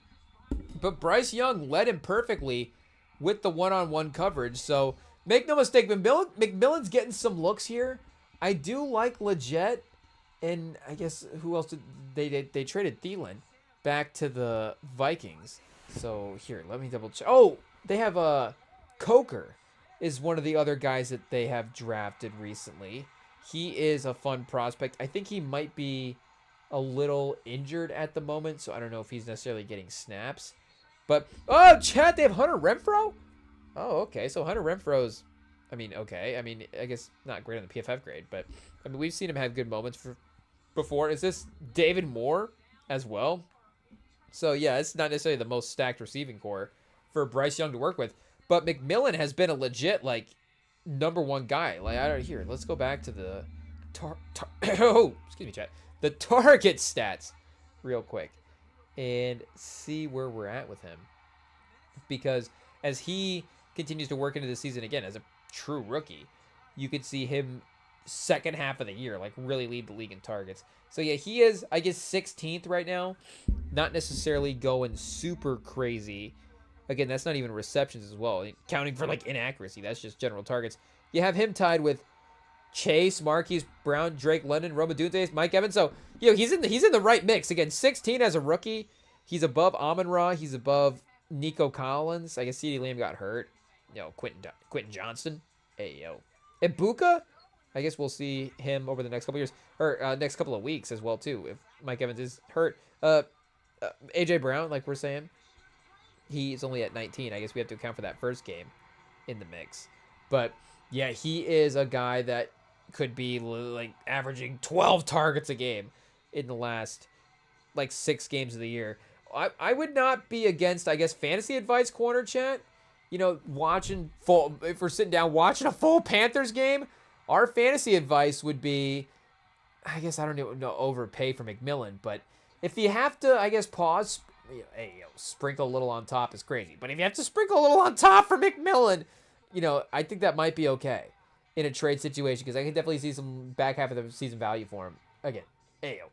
But Bryce Young led him perfectly with the one-on-one coverage. So make no mistake, McMillan's getting some looks here. I do like Leggett, and I guess who else did they traded Thielen back to the Vikings. So here, let me double check. Oh, they have Coker is one of the other guys that they have drafted recently. He is a fun prospect. I think he might be a little injured at the moment, so I don't know if he's necessarily getting snaps. But, oh, Chad, they have Hunter Renfrow? Oh, okay. So Hunter Renfro's, okay. I guess not great on the PFF grade, but, we've seen him have good moments before. Is this David Moore as well? So, yeah, it's not necessarily the most stacked receiving core for Bryce Young to work with. But McMillan has been a legit, number one guy. Let's go back to the excuse me, chat. The target stats real quick and see where we're at with him. Because as he continues to work into the season again as a true rookie, you could see him second half of the year, really lead the league in targets. So yeah, he is, I guess, 16th right now. Not necessarily going super crazy. Again, that's not even receptions as well. Counting for inaccuracy, that's just general targets. You have him tied with Chase, Marquise Brown, Drake London, Roma Duntes, Mike Evans. So, he's in the right mix. Again, 16 as a rookie. He's above Amon-Ra. He's above Nico Collins. I guess CeeDee Lamb got hurt. Quentin Johnston. Hey, yo. Ibuka? I guess we'll see him over the next couple years, or next couple of weeks as well, too, if Mike Evans is hurt. A.J. Brown, like we're saying, he's only at 19. I guess we have to account for that first game. in the mix. But yeah, he is a guy that could be like averaging 12 targets a game in the last like 6 games of the year. I would not be against, I guess, fantasy advice corner chat. You know, watching full, if we're sitting down watching a full Panthers game, our fantasy advice would be, I guess I don't know overpay for McMillan, but if you have to, I guess, pause, hey, sprinkle a little on top is crazy. But if you have to sprinkle a little on top for McMillan, you know, I think that might be okay in a trade situation, because I can definitely see some back half of the season value for him. Again, ayo.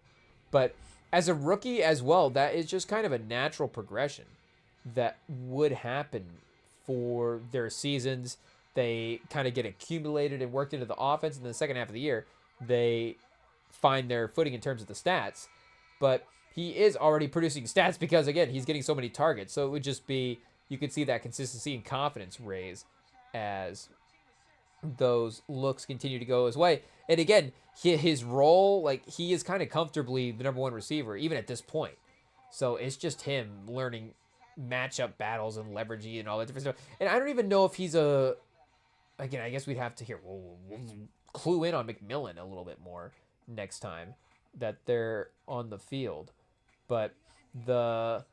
But as a rookie as well, that is just kind of a natural progression that would happen for their seasons. They kind of get accumulated and worked into the offense, and in the second half of the year, they find their footing in terms of the stats. But he is already producing stats because, again, he's getting so many targets. So it would just be, you could see that consistency and confidence raise as those looks continue to go his way. And again, his role, like, he is kind of comfortably the number one receiver, even at this point. So it's just him learning matchup battles and leveraging and all that different stuff. And I don't even know if he's a, again, I guess we'd have to hear, we'll clue in on McMillan a little bit more next time that they're on the field. But I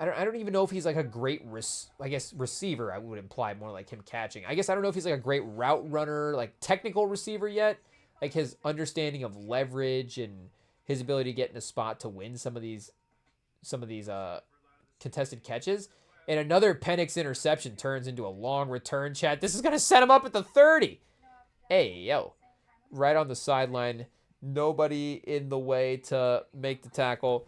don't even know if he's like a great receiver. I would imply more like him catching. I guess I don't know if he's like a great route runner, like technical receiver yet. Like his understanding of leverage and his ability to get in a spot to win some of these contested catches. And another Penix interception turns into a long return, chat. This is gonna set him up at the 30. Hey, yo. Right on the sideline. Nobody in the way to make the tackle.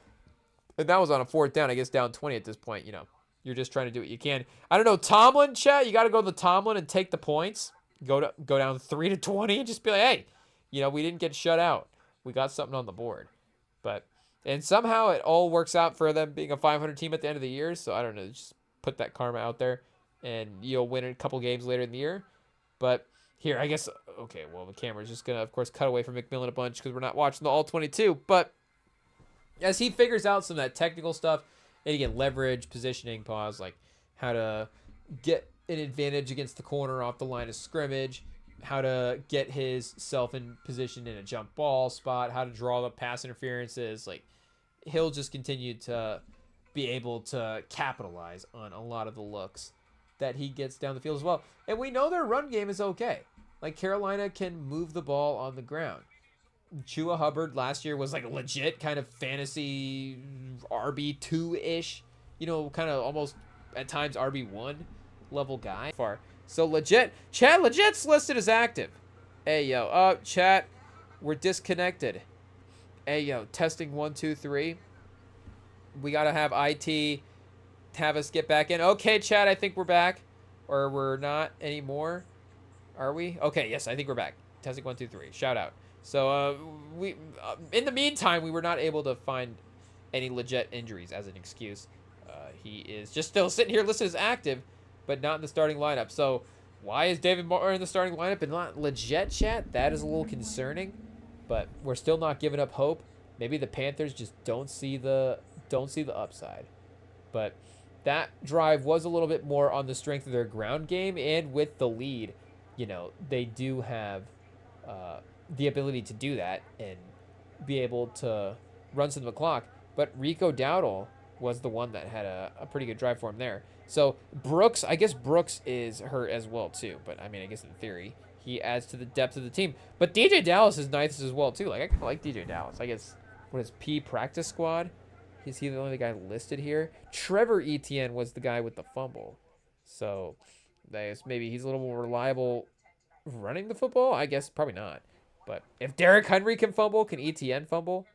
And that was on a 4th down, I guess down 20 at this point. You know, you're just trying to do what you can. I don't know, Tomlin, chat, you got to go to the Tomlin and take the points. Go down 3-20 and just be like, hey, you know, we didn't get shut out. We got something on the board. And somehow it all works out for them being a 500 team at the end of the year. So I don't know, just put that karma out there and you'll win a couple games later in the year. But here, I guess, okay, well, the camera's just going to, of course, cut away from McMillan a bunch because we're not watching the all 22. But as he figures out some of that technical stuff, and again, leverage, positioning, pause, like how to get an advantage against the corner off the line of scrimmage, how to get his self in position in a jump ball spot, how to draw the pass interferences, like he'll just continue to be able to capitalize on a lot of the looks that he gets down the field as well. And we know their run game is okay. Like Carolina can move the ball on the ground. Chua Hubbard last year was like a legit kind of fantasy RB2-ish, you know, kind of almost at times RB1 level guy. So legit. Chat legit's listed as active. Hey, yo. Chat, we're disconnected. Hey, yo. Testing 1, 2, 3. We got to have IT have us get back in. Okay, chat, I think we're back. Or we're not anymore. Are we? Okay, yes, I think we're back. Testing 1, 2, 3. Shout out. So we in the meantime, we were not able to find any legit injuries as an excuse. He is just still sitting here listed as active, but not in the starting lineup. So why is David Moore in the starting lineup and not legit, chat? That is a little concerning, but we're still not giving up hope. Maybe the Panthers just don't see the upside. But that drive was a little bit more on the strength of their ground game, and with the lead, you know, they do have the ability to do that and be able to run some of the clock. But Rico Dowdle was the one that had a pretty good drive for him there. So Brooks, I guess Brooks is hurt as well too. But I mean, I guess in theory, he adds to the depth of the team. But DJ Dallas is nice as well too. Like I kind of like DJ Dallas. I guess what is P practice squad? Is he the only guy listed here? Trevor Etienne was the guy with the fumble. So I guess maybe he's a little more reliable running the football. I guess probably not. But if Derrick Henry can fumble, can Etienne fumble?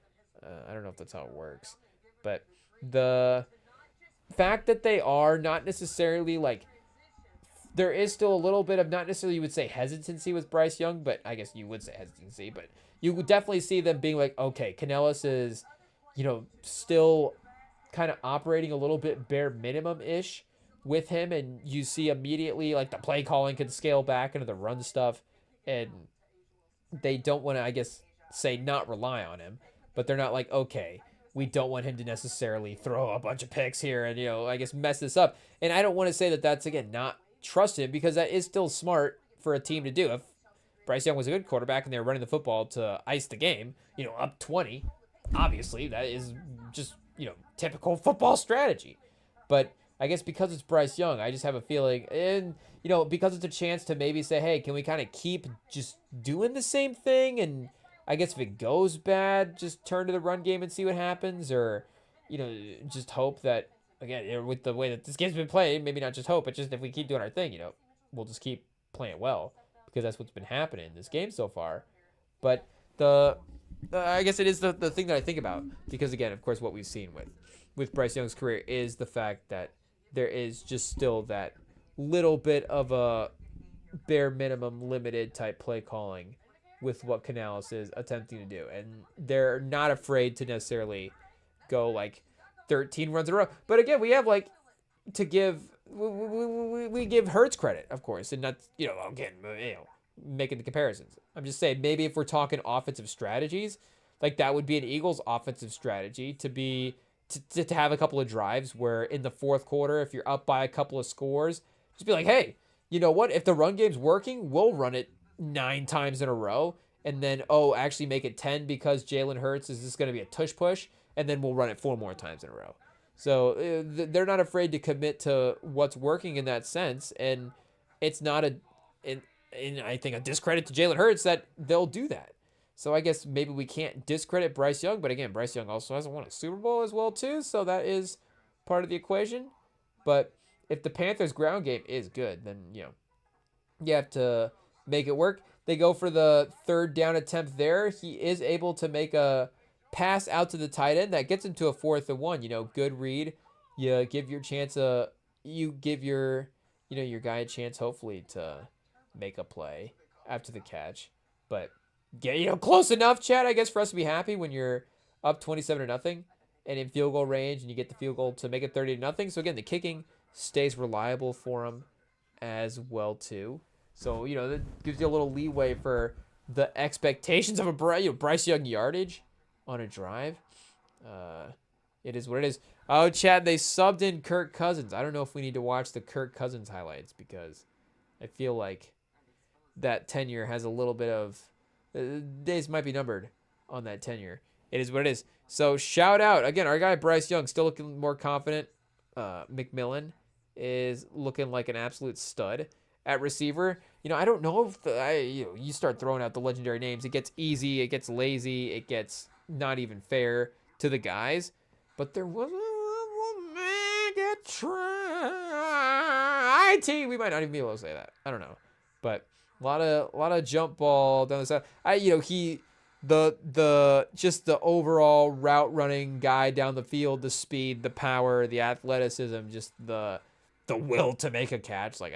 I don't know if that's how it works. But the fact that they are not necessarily like, there is still a little bit of, not necessarily you would say hesitancy with Bryce Young, but I guess you would say hesitancy. But you would definitely see them being like, okay, Canellis is, you know, still kind of operating a little bit bare minimum-ish with him. And you see immediately like the play calling can scale back into the run stuff. And they don't want to, I guess, say not rely on him, but they're not like, okay, we don't want him to necessarily throw a bunch of picks here and, you know, I guess mess this up. And I don't want to say that that's, again, not trust him because that is still smart for a team to do. If Bryce Young was a good quarterback and they were running the football to ice the game, up 20, obviously that is just, typical football strategy. But I guess because it's Bryce Young, I just have a feeling, and, because it's a chance to maybe say, hey, can we kind of keep just doing the same thing? And I guess if it goes bad, just turn to the run game and see what happens, or, just hope that, again, with the way that this game's been played, maybe not just hope, but just if we keep doing our thing, we'll just keep playing it well, because that's what's been happening in this game so far. But I guess it is the thing that I think about, because again, of course, what we've seen with Bryce Young's career is the fact that there is just still that little bit of a bare minimum limited type play calling with what Canales is attempting to do, and they're not afraid to necessarily go like 13 runs in a row. But again, we have like to give we give Hurts credit, of course, and not again making the comparisons. I'm just saying maybe if we're talking offensive strategies, like that would be an Eagles offensive strategy to have a couple of drives where in the fourth quarter, if you're up by a couple of scores, just be like, hey, you know what? If the run game's working, we'll run it 9 times in a row, and then actually make it 10 because Jalen Hurts is just going to be a tush push, and then we'll run it 4 more times in a row. So they're not afraid to commit to what's working in that sense, and it's not I think a discredit to Jalen Hurts that they'll do that. So I guess maybe we can't discredit Bryce Young, but again, Bryce Young also hasn't won a Super Bowl as well too, so that is part of the equation. But if the Panthers' ground game is good, then you have to make it work. They go for the 3rd down attempt there. He is able to make a pass out to the tight end that gets him to a 4th and 1. Good read. You give your your guy a chance hopefully to make a play after the catch, but get close enough, Chad, I guess, for us to be happy when you're up 27-0 and in field goal range, and you get the field goal to make it 30-0. So again, the kicking stays reliable for him as well too. So that gives you a little leeway for the expectations of a Bryce Young yardage on a drive. It is what it is. Oh, Chad, they subbed in Kirk Cousins. I don't know if we need to watch the Kirk Cousins highlights, because I feel like that tenure has a little bit of days might be numbered on that tenure. It is what it is. So shout out again, our guy Bryce Young still looking more confident. McMillan is looking like an absolute stud at receiver. I don't know if you start throwing out the legendary names, it gets easy, it gets lazy, it gets not even fair to the guys. But there was a Megatron. We might not even be able to say that. I don't know, but a lot of jump ball down the side. Just the overall route running guy down the field, the speed, the power, the athleticism, just the will to make a catch. Like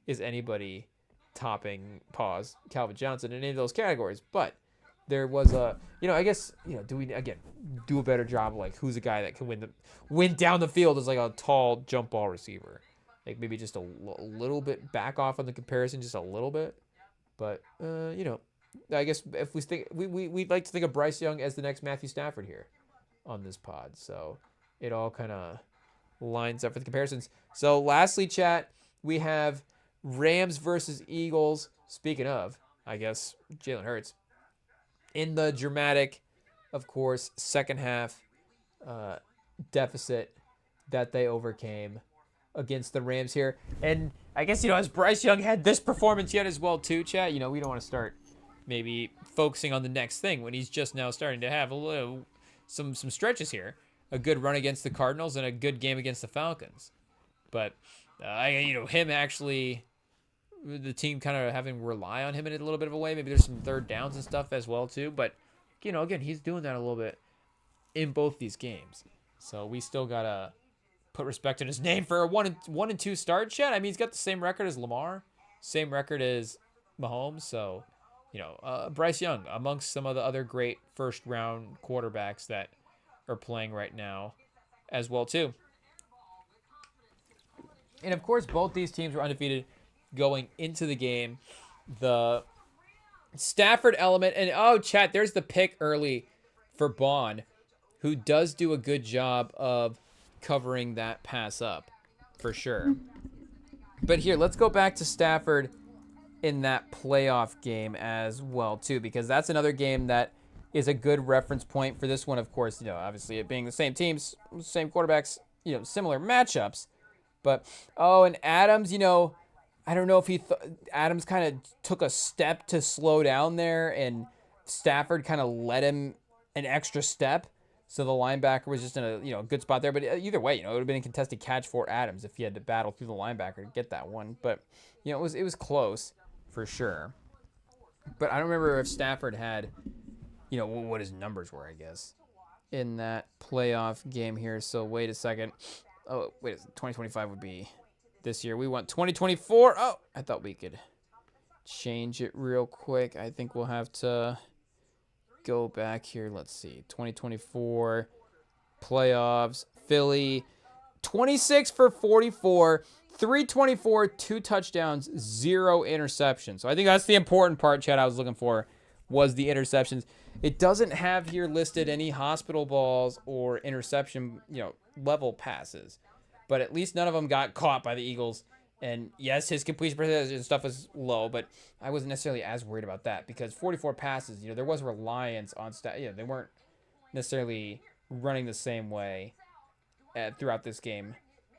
is anybody topping Calvin Johnson in any of those categories? But there was I guess do we again do a better job of like who's a guy that can win down the field as like a tall jump ball receiver? Like maybe just a little bit back off on the comparison, just a little bit. But I guess if we think we'd like to think of Bryce Young as the next Matthew Stafford here on this pod. So it all kind of lines up for the comparisons. So lastly, chat, we have Rams versus Eagles. Speaking of, I guess Jalen Hurts in the dramatic, of course, second half deficit that they overcame against the Rams here. And I guess, as Bryce Young had this performance yet as well too, chat, we don't want to start maybe focusing on the next thing when he's just now starting to have some stretches here. A good run against the Cardinals and a good game against the Falcons. But, him actually, the team kind of having rely on him in a little bit of a way. Maybe there's some third downs and stuff as well too. But, again, he's doing that a little bit in both these games. So we still got to put respect in his name for a 1-2 start, Chet. I mean, he's got the same record as Lamar, same record as Mahomes. So, Bryce Young amongst some of the other great first round quarterbacks that are playing right now as well too. And of course, both these teams were undefeated going into the game. The Stafford element, and chat, there's the pick early for Bond, who does do a good job of covering that pass up for sure. But here, let's go back to Stafford in that playoff game as well, too, because that's another game that is a good reference point for this one. Of course, obviously it being the same teams, same quarterbacks, similar matchups. But, and Adams, I don't know if Adams kind of took a step to slow down there, and Stafford kind of let him an extra step. So the linebacker was just in a good spot there. But either way, it would have been a contested catch for Adams if he had to battle through the linebacker to get that one. But it was close for sure. But I don't remember if Stafford had, what his numbers were, I guess, in that playoff game here. So wait a second. Oh, wait, 2025 would be this year. We want 2024. Oh, I thought we could change it real quick. I think we'll have to go back here. Let's see. 2024 playoffs. Philly, 26 for 44, 324, 2 touchdowns, 0 interceptions. So I think that's the important part, Chad, I was looking for, was the interceptions. It doesn't have here listed any hospital balls or interception, level passes. But at least none of them got caught by the Eagles. And yes, his completion percentage and stuff was low, but I wasn't necessarily as worried about that because 44 passes, there was reliance on they weren't necessarily running the same way throughout this game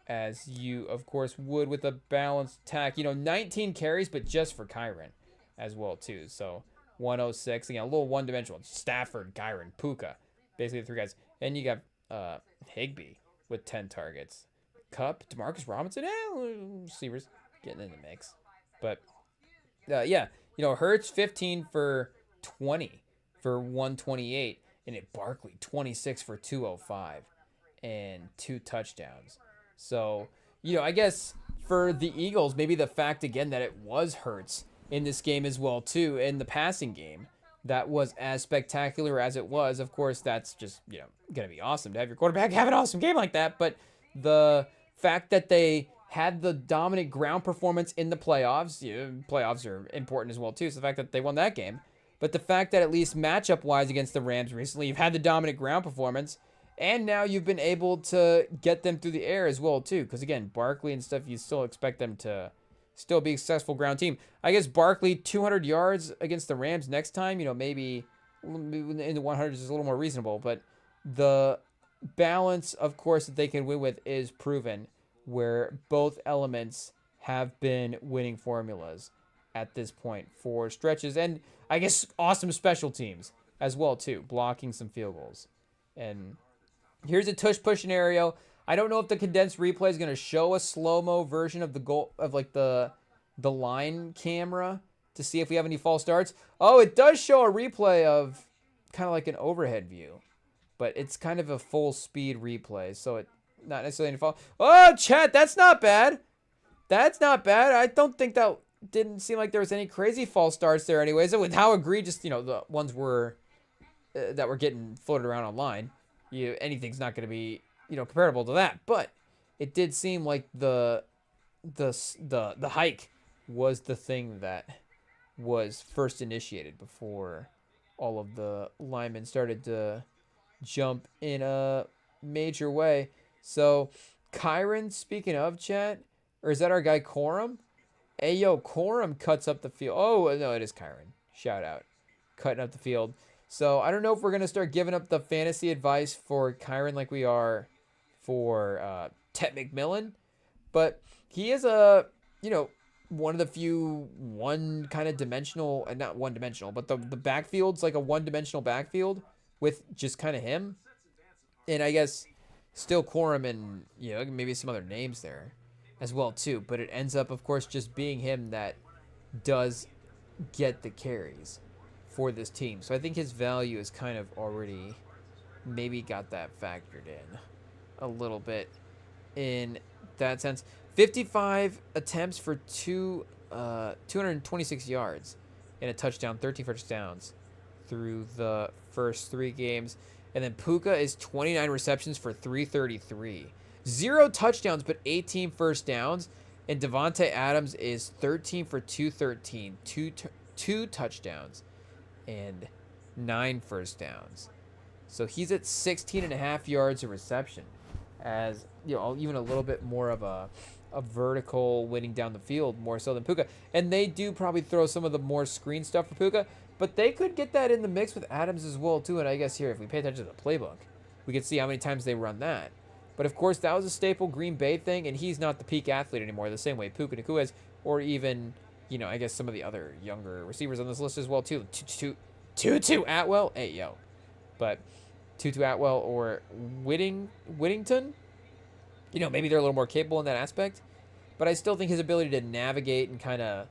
as you, of course, would with a balanced attack. 19 carries, but just for Kyren as well, too. So 106, again, a little one-dimensional. Stafford, Kyren, Puka, basically the 3 guys. And you got Higbee with 10 targets. Cup, Demarcus Robinson, receivers getting in the mix. But, Hurts 15 for 20 for 128. And Barkley 26 for 205 and 2 touchdowns. So, I guess for the Eagles, maybe the fact, again, that it was Hurts in this game as well, too, in the passing game, that was as spectacular as it was. Of course, that's just, going to be awesome to have your quarterback have an awesome game like that. But the fact that they had the dominant ground performance in the playoffs, playoffs are important as well, too. So the fact that they won that game. But the fact that at least matchup-wise against the Rams recently, you've had the dominant ground performance, and now you've been able to get them through the air as well, too. Because, again, Barkley and stuff, you still expect them to still be a successful ground team. I guess Barkley, 200 yards against the Rams next time, maybe in the 100s is a little more reasonable. But the balance, of course, that they can win with is proven, where both elements have been winning formulas at this point for stretches. And I guess awesome special teams as well, too, blocking some field goals. And here's a tush-push scenario. I don't know if the condensed replay is going to show a slow-mo version of the goal, of like the line camera to see if we have any false starts. Oh, it does show a replay of kind of like an overhead view, but it's kind of a full-speed replay, so it not necessarily any false. Oh, chat, that's not bad. That's not bad. I don't think that didn't seem like there was any crazy false starts there anyways. And with how egregious, the ones were that were getting floated around online, anything's not going to be, comparable to that. But it did seem like the hike was the thing that was first initiated before all of the linemen started to jump in a major way. So, Kyren, speaking of, chat, or is that our guy Corum? Hey, yo, Corum cuts up the field. Oh, no, it is Kyren. Shout out. Cutting up the field. So, I don't know if we're going to start giving up the fantasy advice for Kyren like we are for Tet McMillan. But he is one of the few one kind of dimensional, and not one dimensional, but the backfield's like a one-dimensional backfield with just kind of him. And I guess still Corum and, maybe some other names there as well, too. But it ends up, of course, just being him that does get the carries for this team. So I think his value is kind of already maybe got that factored in a little bit in that sense. 55 attempts for 226 yards and a touchdown, 13 first downs through the first 3 games. And then Puka is 29 receptions for 333. 0 touchdowns, but 18 first downs. And Devontae Adams is 13 for 213. 2 touchdowns and 9 first downs. So he's at 16.5 yards of reception. As, even a little bit more of a a vertical winning down the field more so than Puka. And they do probably throw some of the more screen stuff for Puka, but they could get that in the mix with Adams as well too. And I guess here, if we pay attention to the playbook, we could see how many times they run that. But of course, that was a staple Green Bay thing, and he's not the peak athlete anymore, the same way Puka Nacua is, or even, you know, I guess some of the other younger receivers on this list as well too. Tutu Atwell, hey yo, but Tutu Atwell or Whittington, you know, maybe they're a little more capable in that aspect, but I still think his ability to navigate and kind of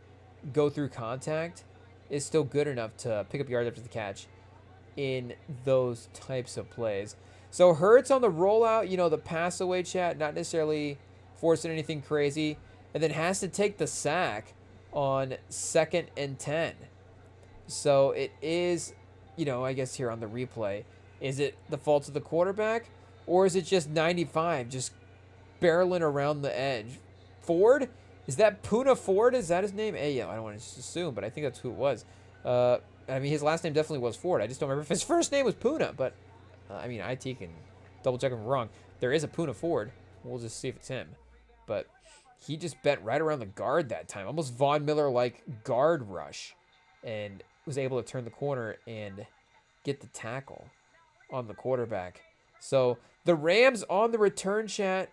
go through contact is still good enough to pick up yards after the catch in those types of plays. So Hurts on the rollout, you know, the pass away chat, not necessarily forcing anything crazy, and then has to take the sack on 2nd and 10. So it is, you know, I guess here on the replay, is it the fault of the quarterback, or is it just 95 just barreling around the edge? Ford? Is that Puna Ford? Is that his name? Hey, yeah, I don't want to just assume, but I think that's who it was. I mean, his last name definitely was Ford. I just don't remember if his first name was Puna, but I mean, IT can double check if I'm wrong. There is a Puna Ford. We'll just see if it's him. But he just bent right around the guard that time. Almost Von Miller-like guard rush. And was able to turn the corner and get the tackle on the quarterback. So the Rams on the return chat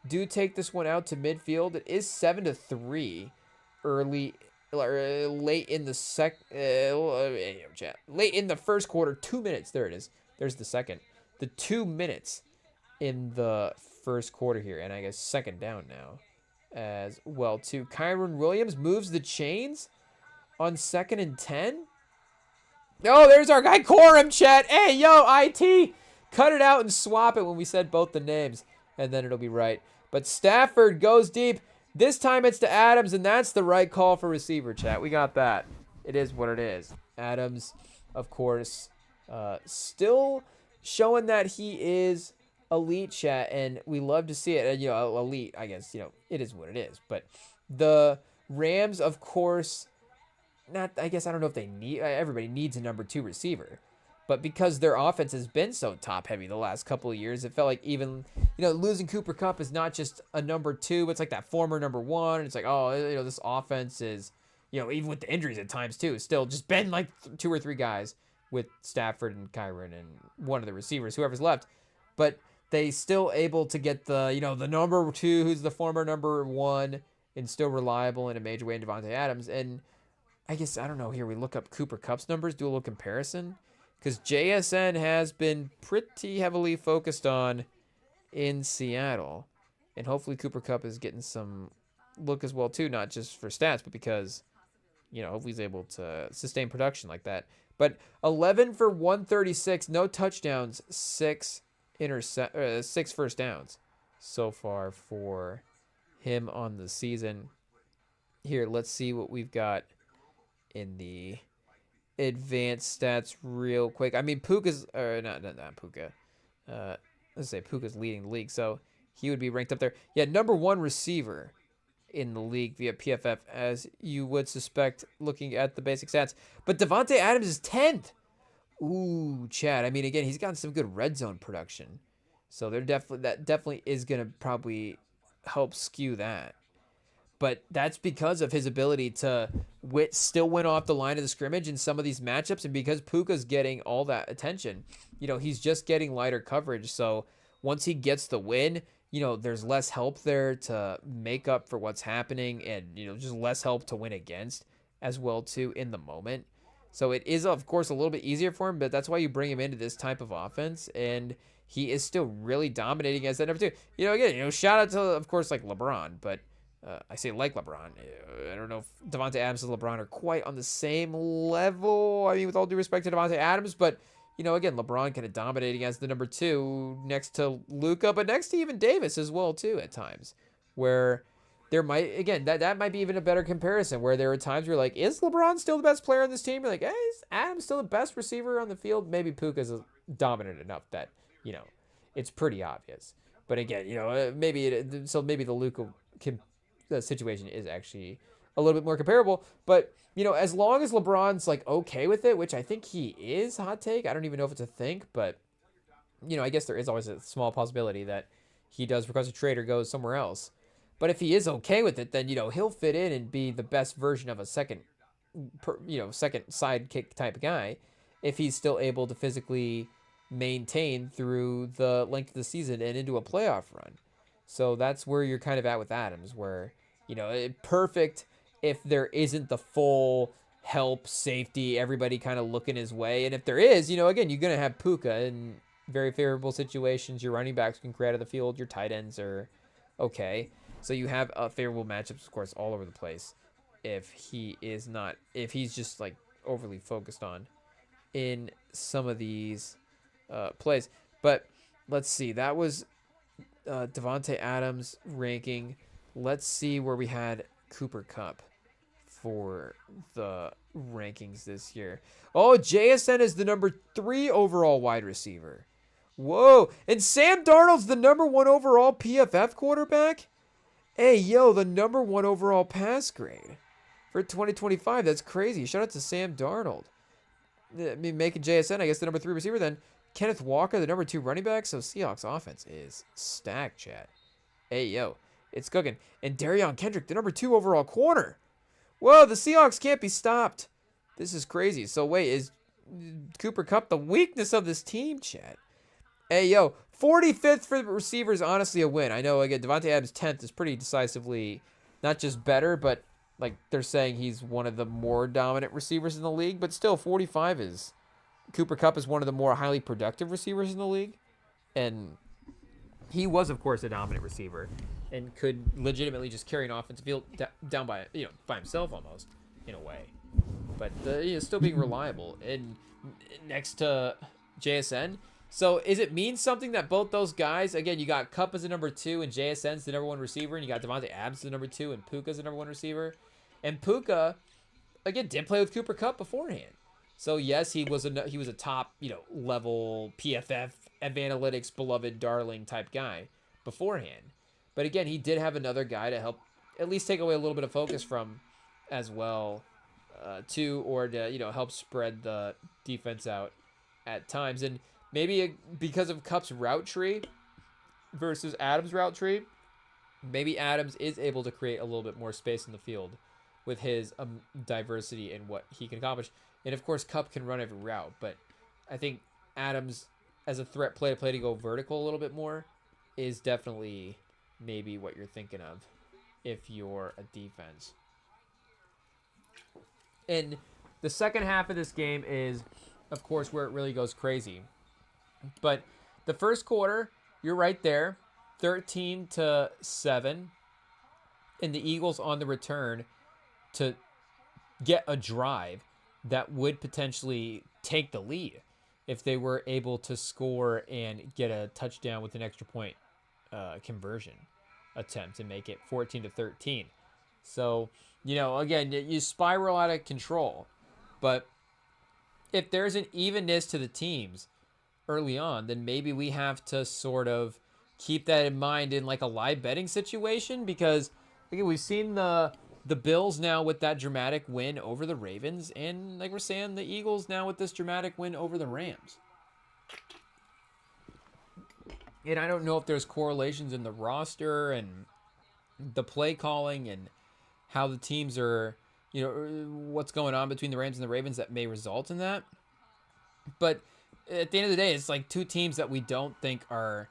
do take this one out to midfield. It is 7-3 late in the late in the first quarter. 2 minutes. There it is. There's the second. The 2 minutes in the first quarter here. And I guess second down now as well, too. Kyron Williams moves the chains on 2nd and 10. Oh, there's our guy Corum, chat. Hey, yo, IT. Cut it out and swap it when we said both the names. And then it'll be right. But Stafford goes deep. This time it's to Adams, and that's the right call for receiver, chat. We got that. It is what it is. Adams, of course, still showing that he is elite, chat, and we love to see it. And, you know, elite, I guess, you know, it is what it is. But the Rams, of course, I guess I don't know if they need, everybody needs a number 2 receiver. But because their offense has been so top-heavy the last couple of years, it felt like even, you know, losing Cooper Kupp is not just a number 2. It's like that former number 1. It's like, oh, you know, this offense is, you know, even with the injuries at times, too, still just been like 2 or 3 guys with Stafford and Kyron and one of the receivers, whoever's left. But they still able to get the, you know, the number 2, who's the former number 1, and still reliable in a major way in Devontae Adams. And I guess, I don't know, here we look up Cooper Kupp's numbers, do a little comparison. Because JSN has been pretty heavily focused on in Seattle. And hopefully Cooper Kupp is getting some look as well, too. Not just for stats, but because, you know, hopefully he's able to sustain production like that. But 11 for 136, no touchdowns, 6 first downs so far for him on the season. Here, let's see what we've got in the advanced stats real quick. I mean, Puka's, or not Puka. Let's say Puka's leading the league, so he would be ranked up there. Yeah, number 1 receiver in the league via PFF, as you would suspect looking at the basic stats. But Devontae Adams is 10th. Ooh, Chad. I mean, again, he's gotten some good red zone production, so that definitely is gonna probably help skew that. But that's because of his ability to still win off the line of the scrimmage in some of these matchups. And because Puka's getting all that attention, you know, he's just getting lighter coverage. So once he gets the win, you know, there's less help there to make up for what's happening, and, you know, just less help to win against as well, too, in the moment. So it is, of course, a little bit easier for him, but that's why you bring him into this type of offense. And he is still really dominating as that number 2. You know, again, you know, shout out to, of course, like LeBron, but I say like LeBron. I don't know if Devontae Adams and LeBron are quite on the same level. I mean, with all due respect to Devontae Adams, but, you know, again, LeBron kind of dominating as the number 2 next to Luka, but next to even Davis as well, too, at times, where there might, again, that might be even a better comparison, where there are times where you're like, is LeBron still the best player on this team? You're like, hey, is Adams still the best receiver on the field? Maybe Puka's dominant enough that, you know, it's pretty obvious. But again, you know, maybe the Luka the situation is actually a little bit more comparable. But, you know, as long as LeBron's like okay with it, which I think he is, hot take, I don't even know if it's a think, but, you know, I guess there is always a small possibility that he does request a trade or goes somewhere else. But if he is okay with it, then, he'll fit in and be the best version of a second sidekick type of guy if he's still able to physically maintain through the length of the season and into a playoff run. So that's where you're kind of at with Adams, where, perfect if there isn't the full help, safety, everybody kind of looking his way. And if there is, again, you're going to have Puka in very favorable situations. Your running backs can create out of the field. Your tight ends are okay. So you have favorable matchups, of course, all over the place. If he's just like overly focused on in some of these plays. But let's see. That was Davante Adams ranking. Let's see where we had Cooper Kupp for the rankings this year. Oh, JSN is the number 3 overall wide receiver. Whoa. And Sam Darnold's the number 1 overall PFF quarterback? Hey, yo, the number 1 overall pass grade for 2025. That's crazy. Shout out to Sam Darnold. I mean, making JSN, I guess, the number 3 receiver then. Kenneth Walker, the number 2 running back. So Seahawks offense is stacked, chat. Hey, yo, it's cooking. And Darion Kendrick, the number 2 overall corner. Whoa, the Seahawks can't be stopped. This is crazy. So wait, is Cooper Kupp the weakness of this team, chat? Hey, yo, 45th for the receivers, honestly a win. I know, again, Davante Adams 10th is pretty decisively not just better, but like they're saying he's one of the more dominant receivers in the league. But still, 45 is... Cooper Kupp is one of the more highly productive receivers in the league. And he was, of course, a dominant receiver and could legitimately just carry an offensive field down by himself almost, in a way. But still being reliable. And next to JSN. So is it mean something that both those guys, again, you got Kupp as the number 2 and JSN's the number 1 receiver, and you got Davante Adams the number 2 and Puka's the number 1 receiver. And Puka, again, did play with Cooper Kupp beforehand. So yes, he was a top, level PFF, analytics, beloved darling type guy beforehand. But again, he did have another guy to help at least take away a little bit of focus from as well, too, or to, help spread the defense out at times. And maybe because of Kupp's route tree versus Adams' route tree, maybe Adams is able to create a little bit more space in the field with his diversity in what he can accomplish. And, of course, Kupp can run every route. But I think Adams, as a threat play to go vertical a little bit more, is definitely maybe what you're thinking of if you're a defense. And the second half of this game is, of course, where it really goes crazy. But the first quarter, you're right there, 13-7, and the Eagles on the return to get a drive that would potentially take the lead if they were able to score and get a touchdown with an extra point conversion attempt and make it 14-13. So, again, you spiral out of control. But if there's an evenness to the teams early on, then maybe we have to sort of keep that in mind in like a live betting situation, because again, we've seen the Bills now with that dramatic win over the Ravens, and like we're saying, the Eagles now with this dramatic win over the Rams. And I don't know if there's correlations in the roster and the play calling and how the teams are, what's going on between the Rams and the Ravens that may result in that. But at the end of the day, it's like two teams that we don't think are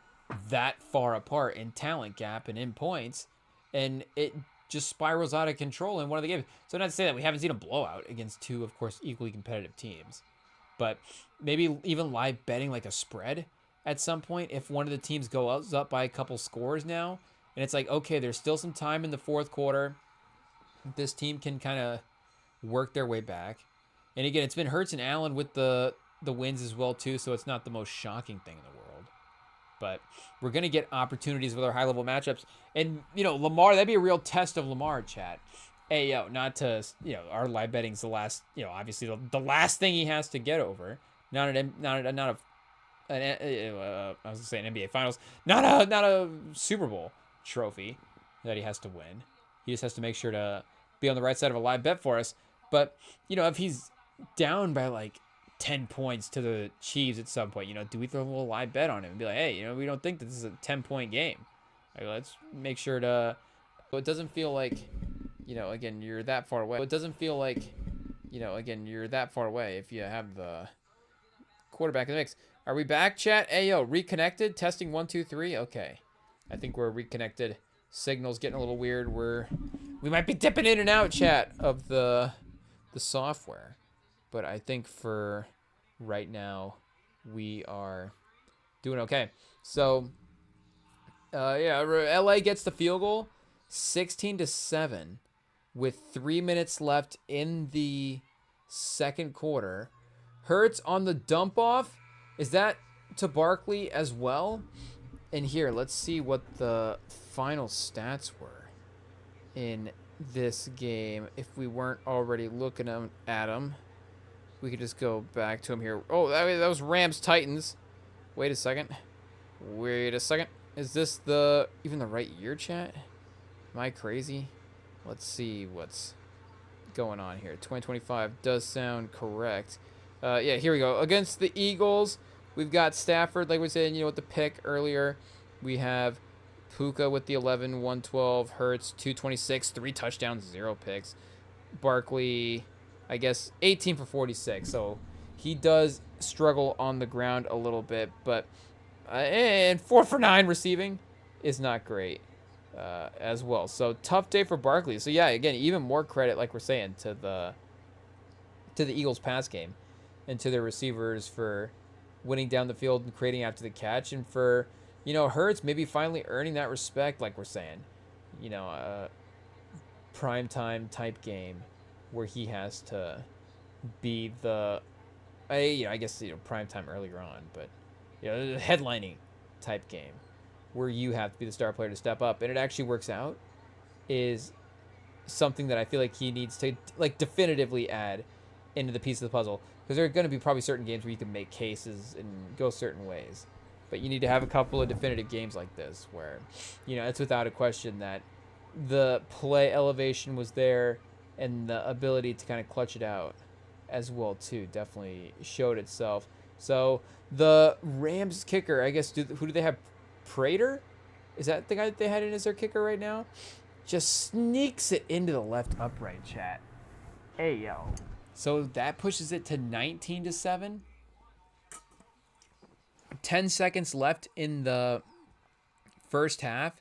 that far apart in talent gap and in points, and it just spirals out of control in one of the games. So not to say that we haven't seen a blowout against two, of course, equally competitive teams, but maybe even live betting like a spread at some point if one of the teams goes up by a couple scores now, and it's like, okay, there's still some time in the fourth quarter. This team can kind of work their way back. And again, it's been Hurts and Allen with the wins as well too, so it's not the most shocking thing in the world. But we're going to get opportunities with our high-level matchups. And, Lamar, that'd be a real test of Lamar, chat. Hey, yo, not to, our live betting's the last, obviously the last thing he has to get over. I was going to say an NBA Finals. Not a Super Bowl trophy that he has to win. He just has to make sure to be on the right side of a live bet for us. But, if he's down by like 10 points to the Chiefs at some point, do we throw a little live bet on him and be like, hey, we don't think that this is a 10-point game. Like, let's make sure to it doesn't feel like, you know, again, you're that far away. It doesn't feel like, you know, again, you're that far away if you have the quarterback in the mix. Are we back, chat? Hey, yo, reconnected? Testing 1, 2, 3. Okay. I think we're reconnected. Signal's getting a little weird. We might be dipping in and out, chat, of the software. But I think for right now, we are doing okay. So, yeah, LA gets the field goal, 16-7, with 3 minutes left in the second quarter. Hurts on the dump off. Is that to Barkley as well? And here, let's see what the final stats were in this game. If we weren't already looking at them, we could just go back to them here. Oh, that was Rams-Titans. Wait a second. Is this even the right year, chat? Am I crazy? Let's see what's going on here. 2025 does sound correct. Yeah, here we go. Against the Eagles, we've got Stafford, like we said, with the pick earlier. We have Puka with the 11, 112, Hurts, 226, 3 touchdowns, 0 picks. Barkley, I guess, 18 for 46. So he does struggle on the ground a little bit, but and 4 for 9 receiving is not great as well. So tough day for Barkley. So yeah, again, even more credit, like we're saying, to the Eagles pass game and to their receivers for winning down the field and creating after the catch, and for Hurts maybe finally earning that respect, like we're saying, primetime type game where he has to be I guess primetime earlier on, but the headlining type game where you have to be the star player to step up, and it actually works out, is something that I feel like he needs to definitively add into the piece of the puzzle, because there are going to be probably certain games where you can make cases and go certain ways, but you need to have a couple of definitive games like this where it's without a question that the play elevation was there and the ability to kind of clutch it out as well too definitely showed itself. So the Rams kicker, I guess, who do they have? Prater? Is that the guy that they had in as their kicker right now? Just sneaks it into the left upright, chat. Hey, yo. So that pushes it to 19-7. 10 seconds left in the first half,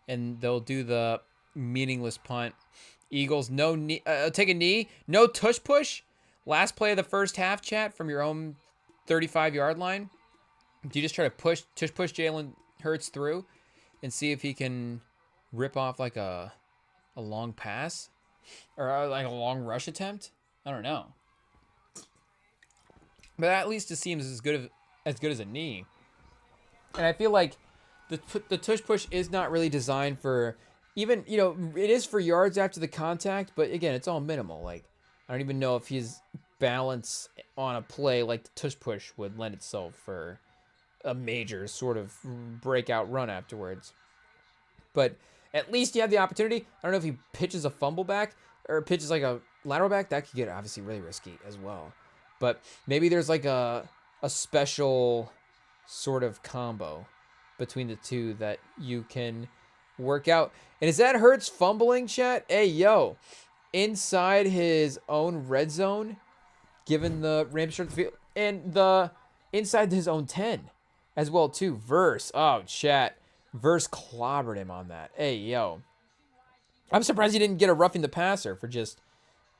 and they'll do the meaningless punt. Eagles, no knee, take a knee, no tush push. Last play of the first half, chat, from your own 35-yard line. Do you just try to tush push Jalen Hurts through and see if he can rip off like a long pass or like a long rush attempt? I don't know. But at least it seems as good as a knee. And I feel like the tush push is not really designed for even, it is for yards after the contact, but again, it's all minimal. Like, I don't even know if his balance on a play like the tush push would lend itself for a major sort of breakout run afterwards. But at least you have the opportunity. I don't know if he pitches a fumble back or pitches like a lateral back. That could get obviously really risky as well. But maybe there's like a special sort of combo between the two that you can work out. And is that Hurts fumbling, chat? Hey, yo. Inside his own red zone, given the Rams short field, and the inside his own 10 as well too. Verse, chat, Verse clobbered him on that. Hey, yo, I'm surprised he didn't get a roughing the passer for just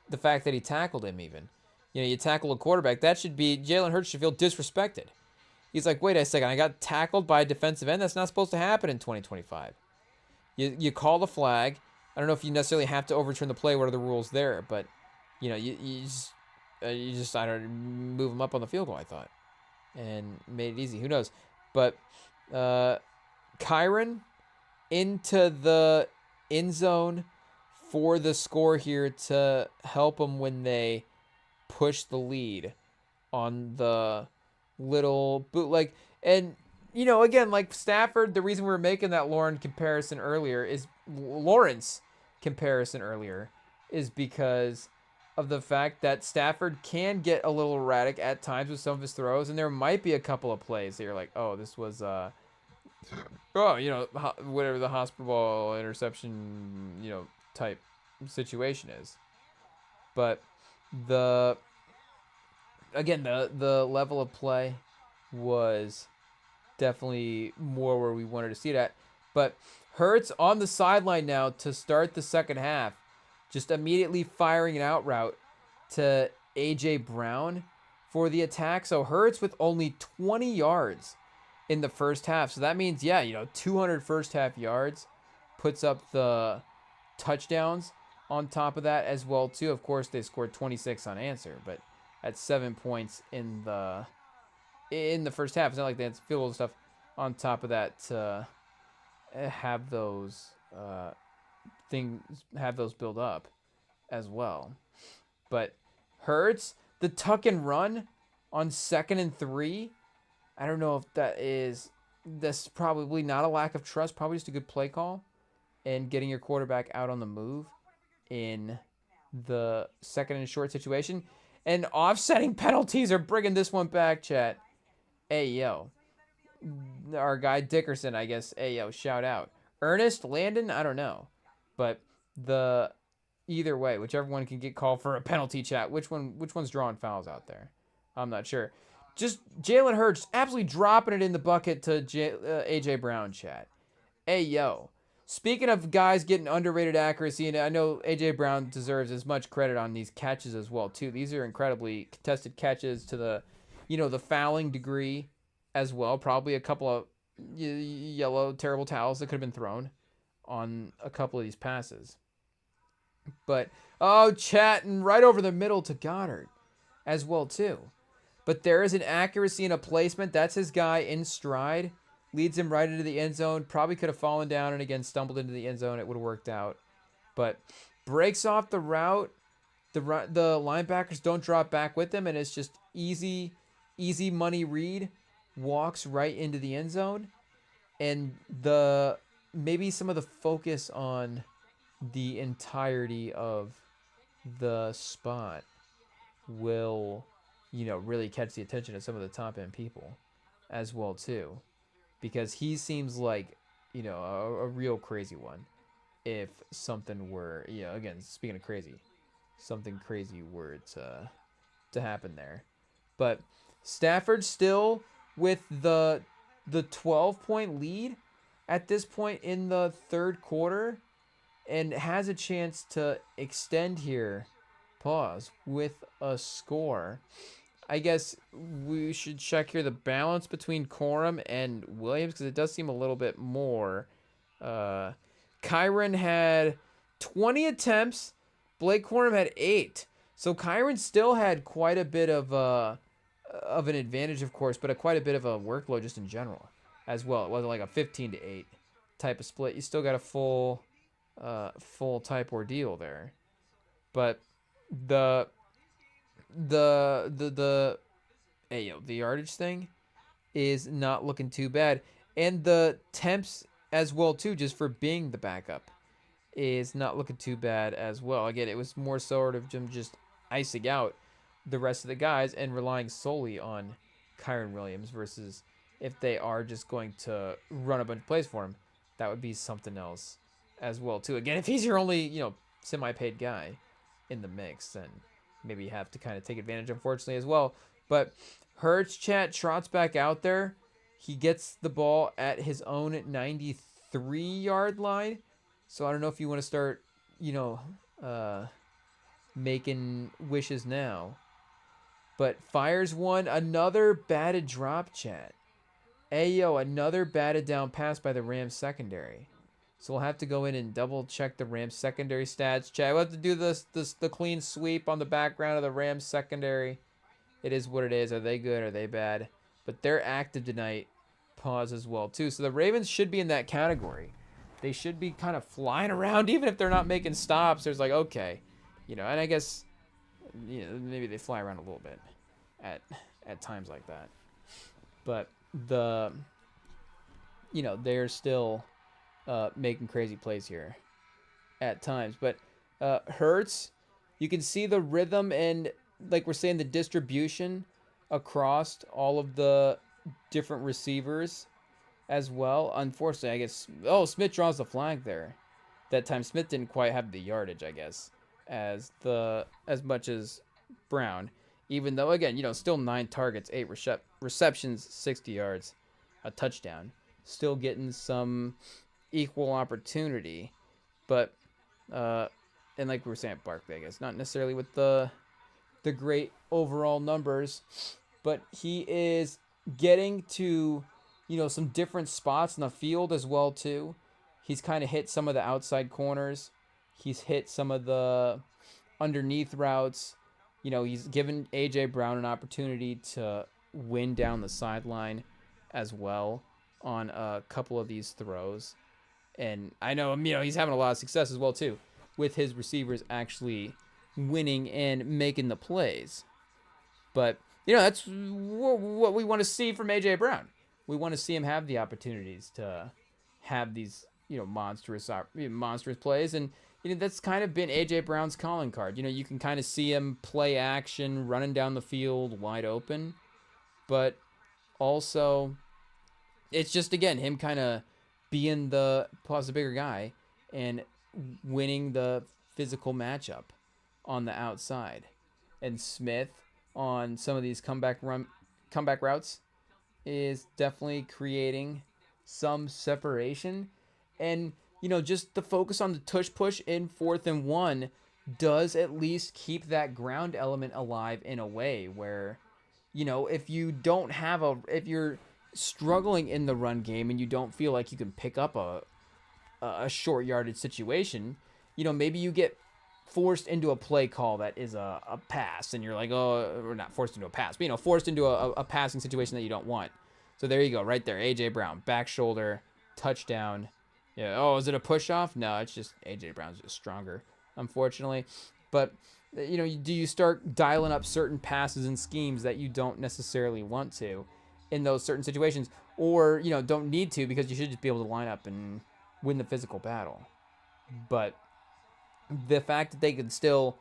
the fact that he tackled him. Even you tackle a quarterback, that should be Jalen Hurts should feel disrespected. He's like, wait a second, I got tackled by a defensive end. That's not supposed to happen in 2025. You call the flag. I don't know if you necessarily have to overturn the play. What are the rules there? But, you just I don't know, move him up on the field goal, I thought, and made it easy. Who knows? But Kyron into the end zone for the score here to help them when they push the lead on the little bootleg. And, again, like Stafford, the reason we were making that Lawrence comparison earlier is because of the fact that Stafford can get a little erratic at times with some of his throws, and there might be a couple of plays that you're like, oh, this was Oh, whatever the hospital ball interception, type situation is. But the again, the level of play was definitely more where we wanted to see it at. But Hurts on the sideline now to start the second half, just immediately firing an out route to A.J. Brown for the attack. So Hurts with only 20 yards in the first half. So that means, 200 first half yards, puts up the touchdowns on top of that as well too. Of course, they scored 26 on answer, but at 7 points in the first half. It's not like they had field goal stuff on top of that to have those build up as well. But Hurts, the tuck and run on 2nd and 3. I don't know if that's probably not a lack of trust, probably just a good play call and getting your quarterback out on the move in the 2nd and short situation. And offsetting penalties are bringing this one back, chat. Hey, yo. Our guy Dickerson, I guess. Hey, yo, shout out. Ernest, Landon, I don't know. But either way, whichever one can get called for a penalty, chat. Which one's drawing fouls out there? I'm not sure. Just Jalen Hurts absolutely dropping it in the bucket to A.J. Brown, chat. Hey, yo. Speaking of guys getting underrated accuracy, and I know A.J. Brown deserves as much credit on these catches as well, too. These are incredibly contested catches to the fouling degree as well. Probably a couple of yellow, terrible towels that could have been thrown on a couple of these passes. But, chatting right over the middle to Goddard as well, too. But there is an accuracy and a placement. That's his guy in stride. Leads him right into the end zone. Probably could have fallen down and again stumbled into the end zone. It would have worked out. But breaks off the route. The linebackers don't drop back with him, and it's just easy money read. Walks right into the end zone. And maybe some of the focus on the entirety of the spot will, really catch the attention of some of the top end people as well too. Because he seems like, a real crazy one. If something were, again, speaking of crazy, something crazy were to happen there. But Stafford still with the 12-point lead at this point in the third quarter and has a chance to extend here, with a score. I guess we should check here the balance between Corum and Williams because it does seem a little bit more. Kyron had 20 attempts. Blake Corum had 8. So Kyron still had quite a bit of an advantage, of course, but quite a bit of a workload just in general as well. It wasn't like a 15-8 type of split. You still got a full type ordeal there. But the yardage thing is not looking too bad, and the temps as well too, just for being the backup, is not looking too bad as well. Again, it was more sort of just icing out the rest of the guys and relying solely on Kyron Williams versus if they are just going to run a bunch of plays for him, that would be something else as well too. Again, if he's your only semi-paid guy in the mix, then maybe you have to kind of take advantage, unfortunately, as well. But Hurts, chat, trots back out there. He gets the ball at his own 93-yard line. So I don't know if you want to start, making wishes now. But fires one. Another batted drop, chat. Ayo, another batted down pass by the Rams secondary. So we'll have to go in and double check the Rams secondary stats. Chat, we'll have to do the clean sweep on the background of the Rams secondary. It is what it is. Are they good? Are they bad? But they're active tonight. As well too. So the Ravens should be in that category. They should be kind of flying around, even if they're not making stops. There's like, okay, and I guess maybe they fly around a little bit at times like that. But they're still making crazy plays here at times. But Hurts, you can see the rhythm and, like we're saying, the distribution across all of the different receivers as well. Unfortunately, I guess. Oh, Smith draws the flag there. That time Smith didn't quite have the yardage, I guess, as much as Brown. Even though, again, still 9 targets, 8 receptions, 60 yards, a touchdown. Still getting some equal opportunity, but and like we were saying at Barkley, I guess not necessarily with the great overall numbers, but he is getting to some different spots in the field as well too. He's kind of hit some of the outside corners. He's hit some of the underneath routes. He's given AJ Brown an opportunity to win down the sideline as well on a couple of these throws. And I know he's having a lot of success as well too, with his receivers actually winning and making the plays. But that's what we want to see from AJ Brown. We want to see him have the opportunities to have these monstrous plays, and that's kind of been AJ Brown's calling card. You can kind of see him play action, running down the field wide open, but also it's just again him kind of being the plus the bigger guy and winning the physical matchup on the outside. And Smith on some of these comeback routes is definitely creating some separation. And just the focus on the tush push in 4th and 1 does at least keep that ground element alive in a way where if you're struggling in the run game and you don't feel like you can pick up a short yardage situation, maybe you get forced into a play call that is a pass, and you're like, oh, we're not forced into a pass, but forced into a passing situation that you don't want. So there you go, right there, AJ Brown, back shoulder, touchdown. Yeah. Oh, is it a push off? No, it's just AJ Brown's just stronger, unfortunately. But do you start dialing up certain passes and schemes that you don't necessarily want to in those certain situations, or don't need to because you should just be able to line up and win the physical battle? But the fact that they can still,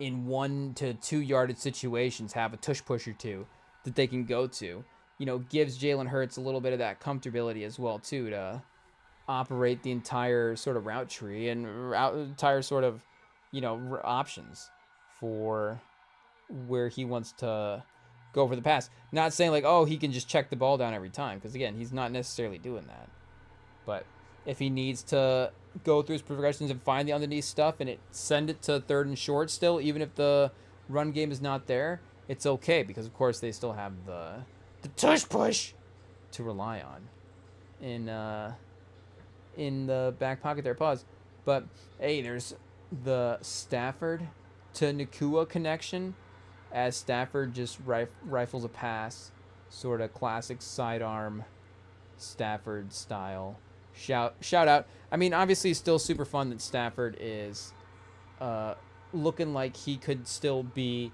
in 1 to 2 yardage situations, have a tush push or two that they can go to, gives Jalen Hurts a little bit of that comfortability as well too to operate the entire sort of route tree and entire sort of options for where he wants to go for the pass. Not saying like, oh, he can just check the ball down every time, because again, he's not necessarily doing that. But if he needs to go through his progressions and find the underneath stuff and send it to 3rd and short still, even if the run game is not there, it's okay, because of course they still have the tush push to rely on in the back pocket there. Pause. But hey, there's the Stafford to Nakua connection, as Stafford just rifles a pass, sort of classic sidearm Stafford style. Shout out. I mean, obviously, it's still super fun that Stafford is looking like he could still be,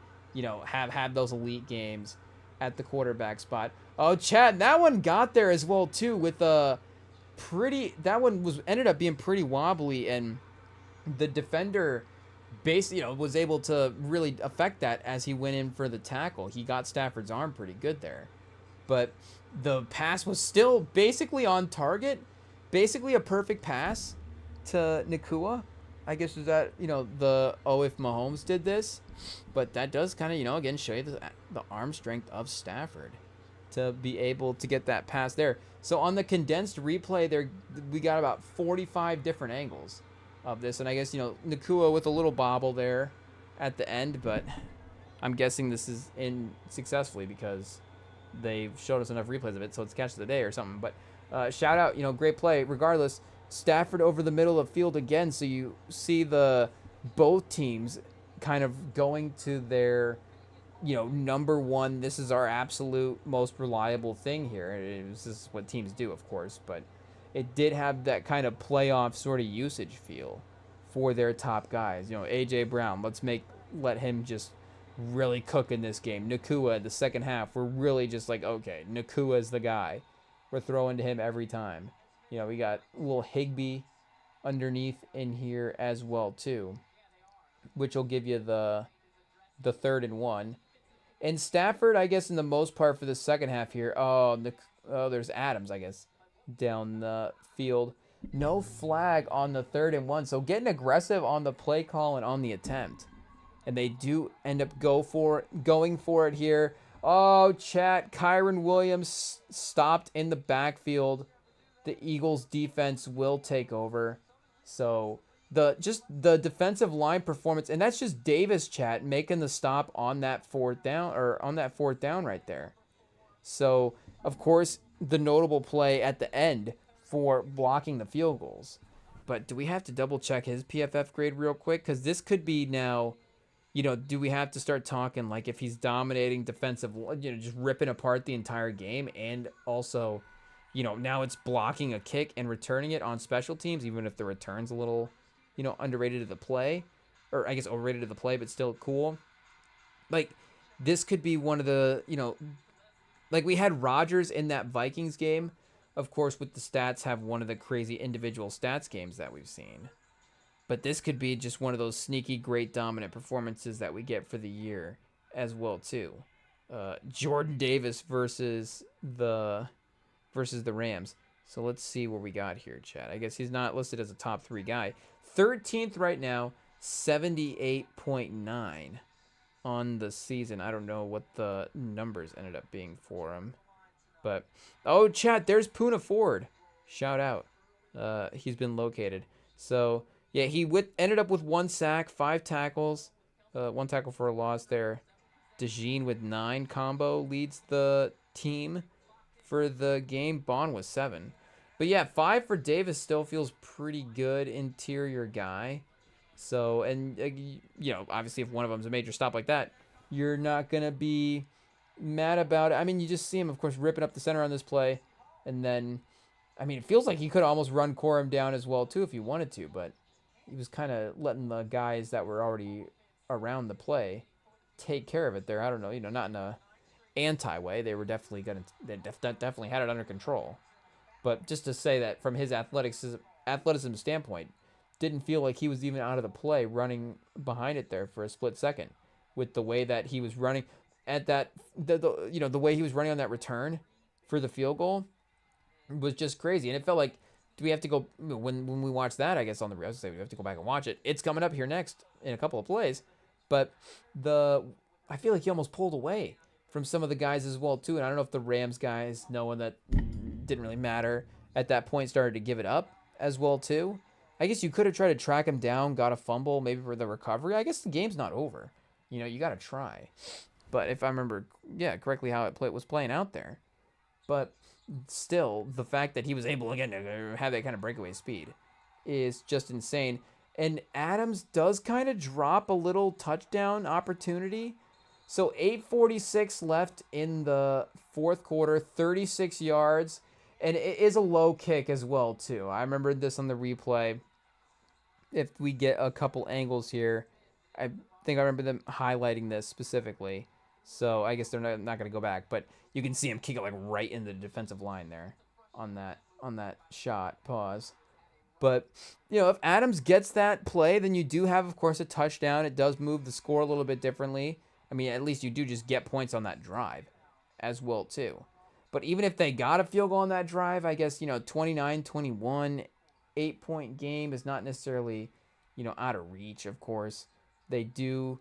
have those elite games at the quarterback spot. Oh, Chad, that one got there as well too with a that one ended up being pretty wobbly, and the defender was able to really affect that as he went in for the tackle. He got Stafford's arm pretty good there, but the pass was still basically on target, basically a perfect pass to Nakua. I guess is that if Mahomes did this, but that does kind of again show you the arm strength of Stafford to be able to get that pass there. So on the condensed replay there, we got about 45 different angles of this, and I guess Nakua with a little bobble there at the end, but I'm guessing this is in successfully because they showed us enough replays of it, so it's catch of the day or something. But shout out, great play. Regardless, Stafford over the middle of field again, so you see both teams kind of going to their number one, this is our absolute most reliable thing here. This is what teams do, of course, but it did have that kind of playoff sort of usage feel for their top guys. AJ Brown, let him just really cook in this game. Nakua in the second half, we're really just like, okay, Nakua's the guy. We're throwing to him every time. We got a little Higbee underneath in here as well too, which will give you the 3rd and 1. And Stafford, I guess, in the most part for the second half here. Oh, there's Adams, I guess. down the field. No flag on the 3rd and 1. So getting aggressive on the play call and on the attempt. And they do end up going for it here. Oh, chat. Kyron Williams stopped in the backfield. The Eagles defense will take over. So the defensive line performance, and that's just Davis, chat, making the stop on that 4th down right there. So, of course, the notable play at the end for blocking the field goals. But do we have to double check his PFF grade real quick? Because this could be now, do we have to start talking like if he's dominating defensive, just ripping apart the entire game, and also, now it's blocking a kick and returning it on special teams, even if the return's a little, underrated to the play, or I guess overrated to the play, but still cool. Like, this could be one of the, like we had Rodgers in that Vikings game, of course, with the stats, have one of the crazy individual stats games that we've seen. But this could be just one of those sneaky, great, dominant performances that we get for the year as well, too. Jordan Davis versus the Rams. So let's see what we got here, Chad. I guess he's not listed as a top 3 guy. 13th right now, 78.9 on the season. I don't know what the numbers ended up being for him. But, oh, chat, there's Poona Ford. Shout out. He's been located. So, yeah, he ended up with 1 sack, 5 tackles, 1 tackle for a loss there. DeJean with 9 combo leads the team for the game. Bond was 7. But, yeah, 5 for Davis still feels pretty good. Interior guy. So, and, obviously if one of them's a major stop like that, you're not going to be mad about it. I mean, you just see him, of course, ripping up the center on this play. And then, I mean, it feels like he could almost run Corum down as well, too, if he wanted to. But he was kind of letting the guys that were already around the play take care of it there. I don't know, not in a anti-way. They were definitely definitely had it under control. But just to say that from his athleticism standpoint, didn't feel like he was even out of the play running behind it there for a split second with the way that he was running at that, the way he was running on that return for the field goal was just crazy. And it felt like, do we have to go, when we watch that, I guess on the, I was say we have to go back and watch it. It's coming up here next in a couple of plays, but I feel like he almost pulled away from some of the guys as well too. And I don't know if the Rams guys, knowing that didn't really matter at that point, started to give it up as well too. I guess you could have tried to track him down, got a fumble, maybe for the recovery. I guess the game's not over. You got to try. But if I remember, correctly how it was playing out there. But still, the fact that he was able, again, to have that kind of breakaway speed is just insane. And Adams does kind of drop a little touchdown opportunity. So 8:46 left in the 4th quarter, 36 yards. And it is a low kick as well, too. I remember this on the replay. If we get a couple angles here, I think I remember them highlighting this specifically. So I guess they're not going to go back. But you can see him kick it like right in the defensive line there on that shot. Pause. But, if Adams gets that play, then you do have, of course, a touchdown. It does move the score a little bit differently. I mean, at least you do just get points on that drive as well, too. But even if they got a field goal on that drive, I guess, 29-21, 8-point game is not necessarily, out of reach, of course. They do,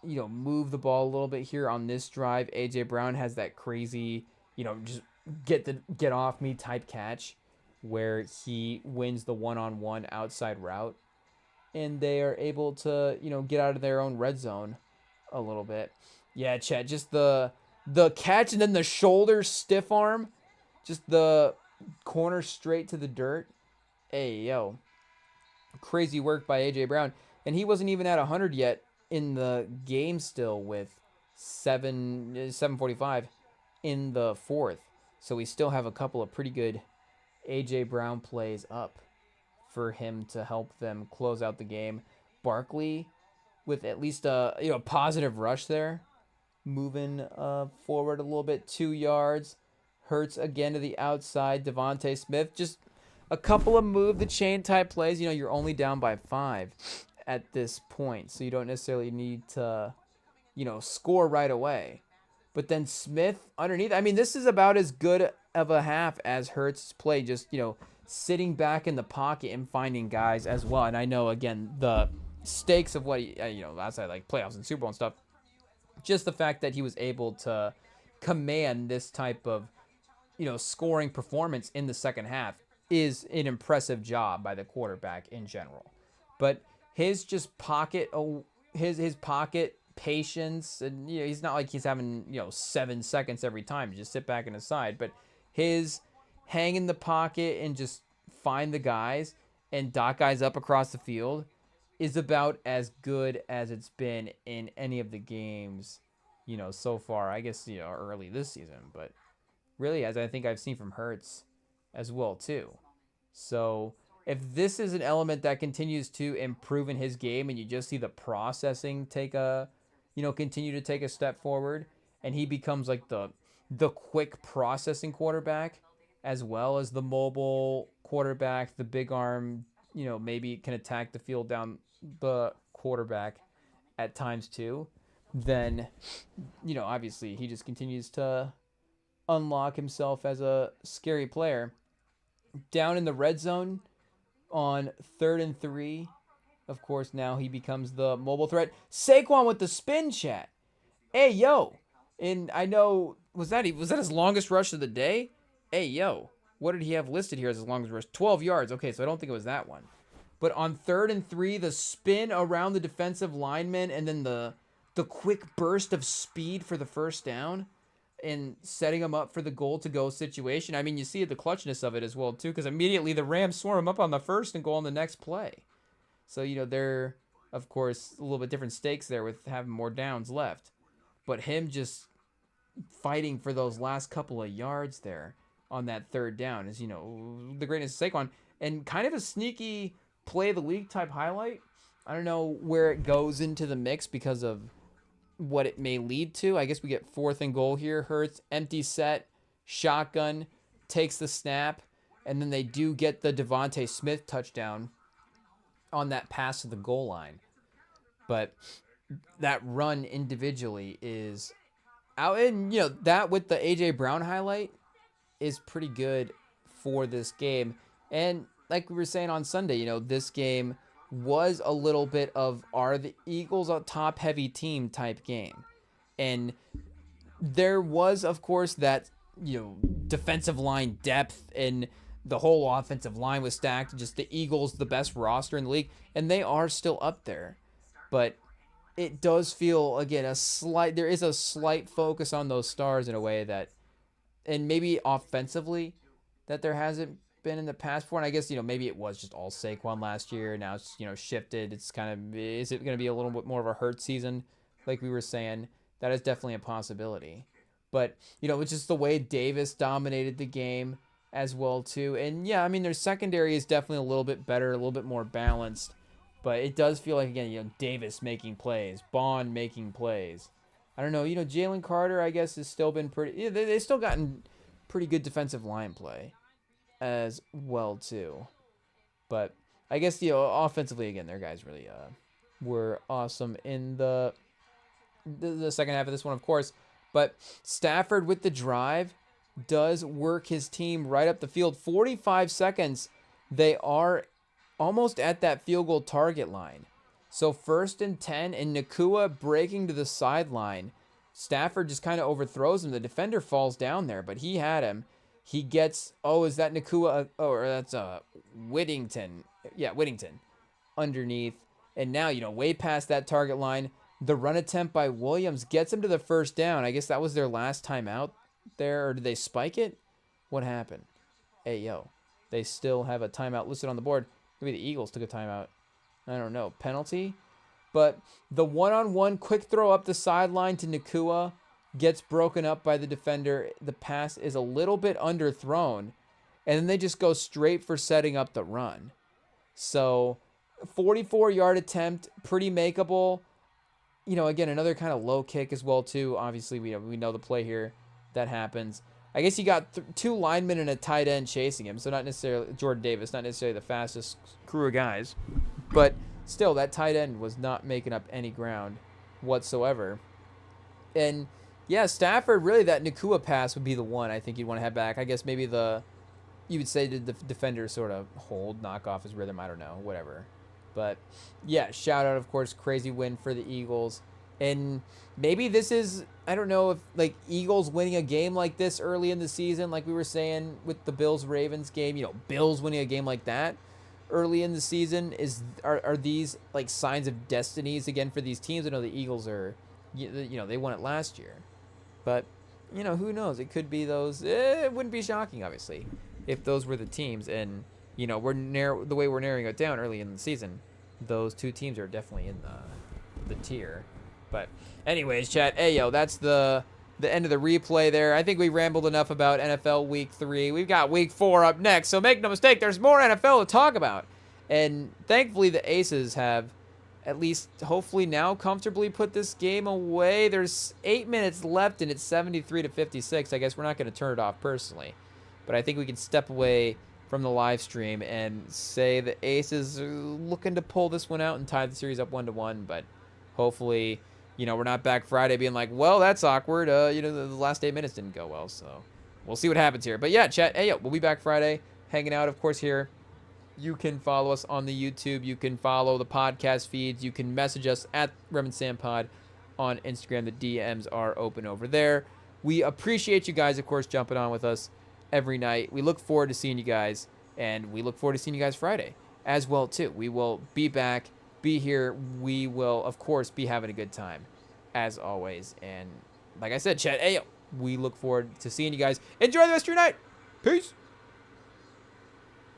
move the ball a little bit here on this drive. A.J. Brown has that crazy, just get off me type catch where he wins the one-on-one outside route. And they are able to, get out of their own red zone a little bit. Yeah, Chet, just the catch and then the shoulder stiff arm, just the corner straight to the dirt. Hey, yo. Crazy work by A.J. Brown. And he wasn't even at 100 yet in the game still with 7:45 in the 4th. So we still have a couple of pretty good A.J. Brown plays up for him to help them close out the game. Barkley with at least a positive rush there. Moving forward a little bit, 2 yards. Hurts again to the outside. Devontae Smith, just a couple of move the chain type plays. You're only down by 5 at this point, so you don't necessarily need to, score right away. But then Smith underneath. I mean, this is about as good of a half as Hurts played, just, sitting back in the pocket and finding guys as well. And I know, again, the stakes of what he, outside like playoffs and Super Bowl and stuff, just the fact that he was able to command this type of, scoring performance in the second half is an impressive job by the quarterback in general. But his just pocket, his pocket patience, and he's not like he's having 7 seconds every time to just sit back in the side, but his hang in the pocket and just find the guys and dot guys up across the field is about as good as it's been in any of the games, so far. I guess, early this season, but really, as I think I've seen from Hurts as well too. So if this is an element that continues to improve in his game, and you just see the processing continue to take a step forward, and he becomes like the quick processing quarterback as well as the mobile quarterback, the big arm, maybe can attack the field down the quarterback at times too, then, obviously he just continues to unlock himself as a scary player. Down in the red zone on 3rd and 3, of course, now he becomes the mobile threat. Saquon with the spin chat. Hey, yo. And I know, was that his longest rush of the day? Hey, yo. What did he have listed here as his longest rush? 12 yards. Okay, so I don't think it was that one. But on 3rd and 3, the spin around the defensive lineman and then the quick burst of speed for the first down and setting him up for the goal-to-go situation. I mean, you see the clutchness of it as well, too, because immediately the Rams swarm him up on the first and goal on the next play. So, they're, of course, a little bit different stakes there with having more downs left. But him just fighting for those last couple of yards there on that 3rd down is, the greatness of Saquon. And kind of a sneaky play of the league type highlight. I don't know where it goes into the mix because of what it may lead to. I guess we get 4th and goal here. Hurts, empty set, shotgun, takes the snap, and then they do get the Devontae Smith touchdown on that pass to the goal line. But that run individually is out, and that with the AJ Brown highlight is pretty good for this game. And like we were saying on Sunday, this game was a little bit of, are the Eagles a top heavy team type game? And there was, of course, that, defensive line depth, and the whole offensive line was stacked. Just the Eagles, the best roster in the league, and they are still up there. But it does feel, again, there is a slight focus on those stars in a way that, and maybe offensively, that there hasn't been in the past before. And I guess, maybe it was just all Saquon last year. Now it's, shifted. It's kind of, is it going to be a little bit more of a hurt season? Like we were saying, that is definitely a possibility. But, it's just the way Davis dominated the game as well too. And yeah, I mean, their secondary is definitely a little bit better, a little bit more balanced. But it does feel like, again, Davis making plays, Bond making plays. I don't know, Jalen Carter, I guess, has still been pretty, they still gotten pretty good defensive line play as well too. But I guess, offensively, again, their guys really were awesome in the second half of this one, of course. But Stafford with the drive does work his team right up the field. 45 seconds, they are almost at that field goal target line. So 1st and 10, and Nakua breaking to the sideline. Stafford just kind of overthrows him. The defender falls down there, but he had him. He gets, is that Nakua? Or that's Whittington. Yeah, Whittington underneath. And now, way past that target line, the run attempt by Williams gets him to the first down. I guess that was their last time out there, or did they spike it? What happened? Hey, yo, they still have a timeout listed on the board. Maybe the Eagles took a timeout. I don't know. Penalty? But the one-on-one quick throw up the sideline to Nakua gets broken up by the defender. The pass is a little bit underthrown, and then they just go straight for setting up the run. So 44-yard attempt, pretty makeable. Again, another kind of low kick as well, too. Obviously, we know the play here that happens. I guess you got 2 linemen and a tight end chasing him, so not necessarily Jordan Davis, not necessarily the fastest crew of guys. But still, that tight end was not making up any ground whatsoever. And Yeah, Stafford, really, that Nakua pass would be the one I think you'd want to have back. I guess maybe you would say the defender sort of knock off his rhythm. I don't know, whatever. But, yeah, shout out, of course, crazy win for the Eagles. And maybe this is, I don't know if, like, Eagles winning a game like this early in the season, like we were saying with the Bills-Ravens game, Bills winning a game like that early in the season, are these, like, signs of destinies again for these teams? I know the Eagles are, they won it last year. But, who knows? It could be those. It wouldn't be shocking, obviously, if those were the teams. And, the way we're narrowing it down early in the season, those two teams are definitely in the tier. But anyways, chat, that's the end of the replay there. I think we rambled enough about NFL Week 3. We've got Week 4 up next, so make no mistake, there's more NFL to talk about. And thankfully, the Aces have at least hopefully now comfortably put this game away. There's 8 minutes left, and it's 73-56. I guess we're not going to turn it off personally. But I think we can step away from the live stream and say the Aces are looking to pull this one out and tie the series up 1-1. But hopefully, we're not back Friday being like, well, that's awkward. The last 8 minutes didn't go well. So we'll see what happens here. But yeah, chat, we'll be back Friday, hanging out, of course, here. You can follow us on the YouTube. You can follow the podcast feeds. You can message us at REMINGTOM Pod on Instagram. The DMs are open over there. We appreciate you guys, of course, jumping on with us every night. We look forward to seeing you guys, and we look forward to seeing you guys Friday as well, too. We will be back, be here. We will, of course, be having a good time, as always. And like I said, chat, we look forward to seeing you guys. Enjoy the rest of your night. Peace.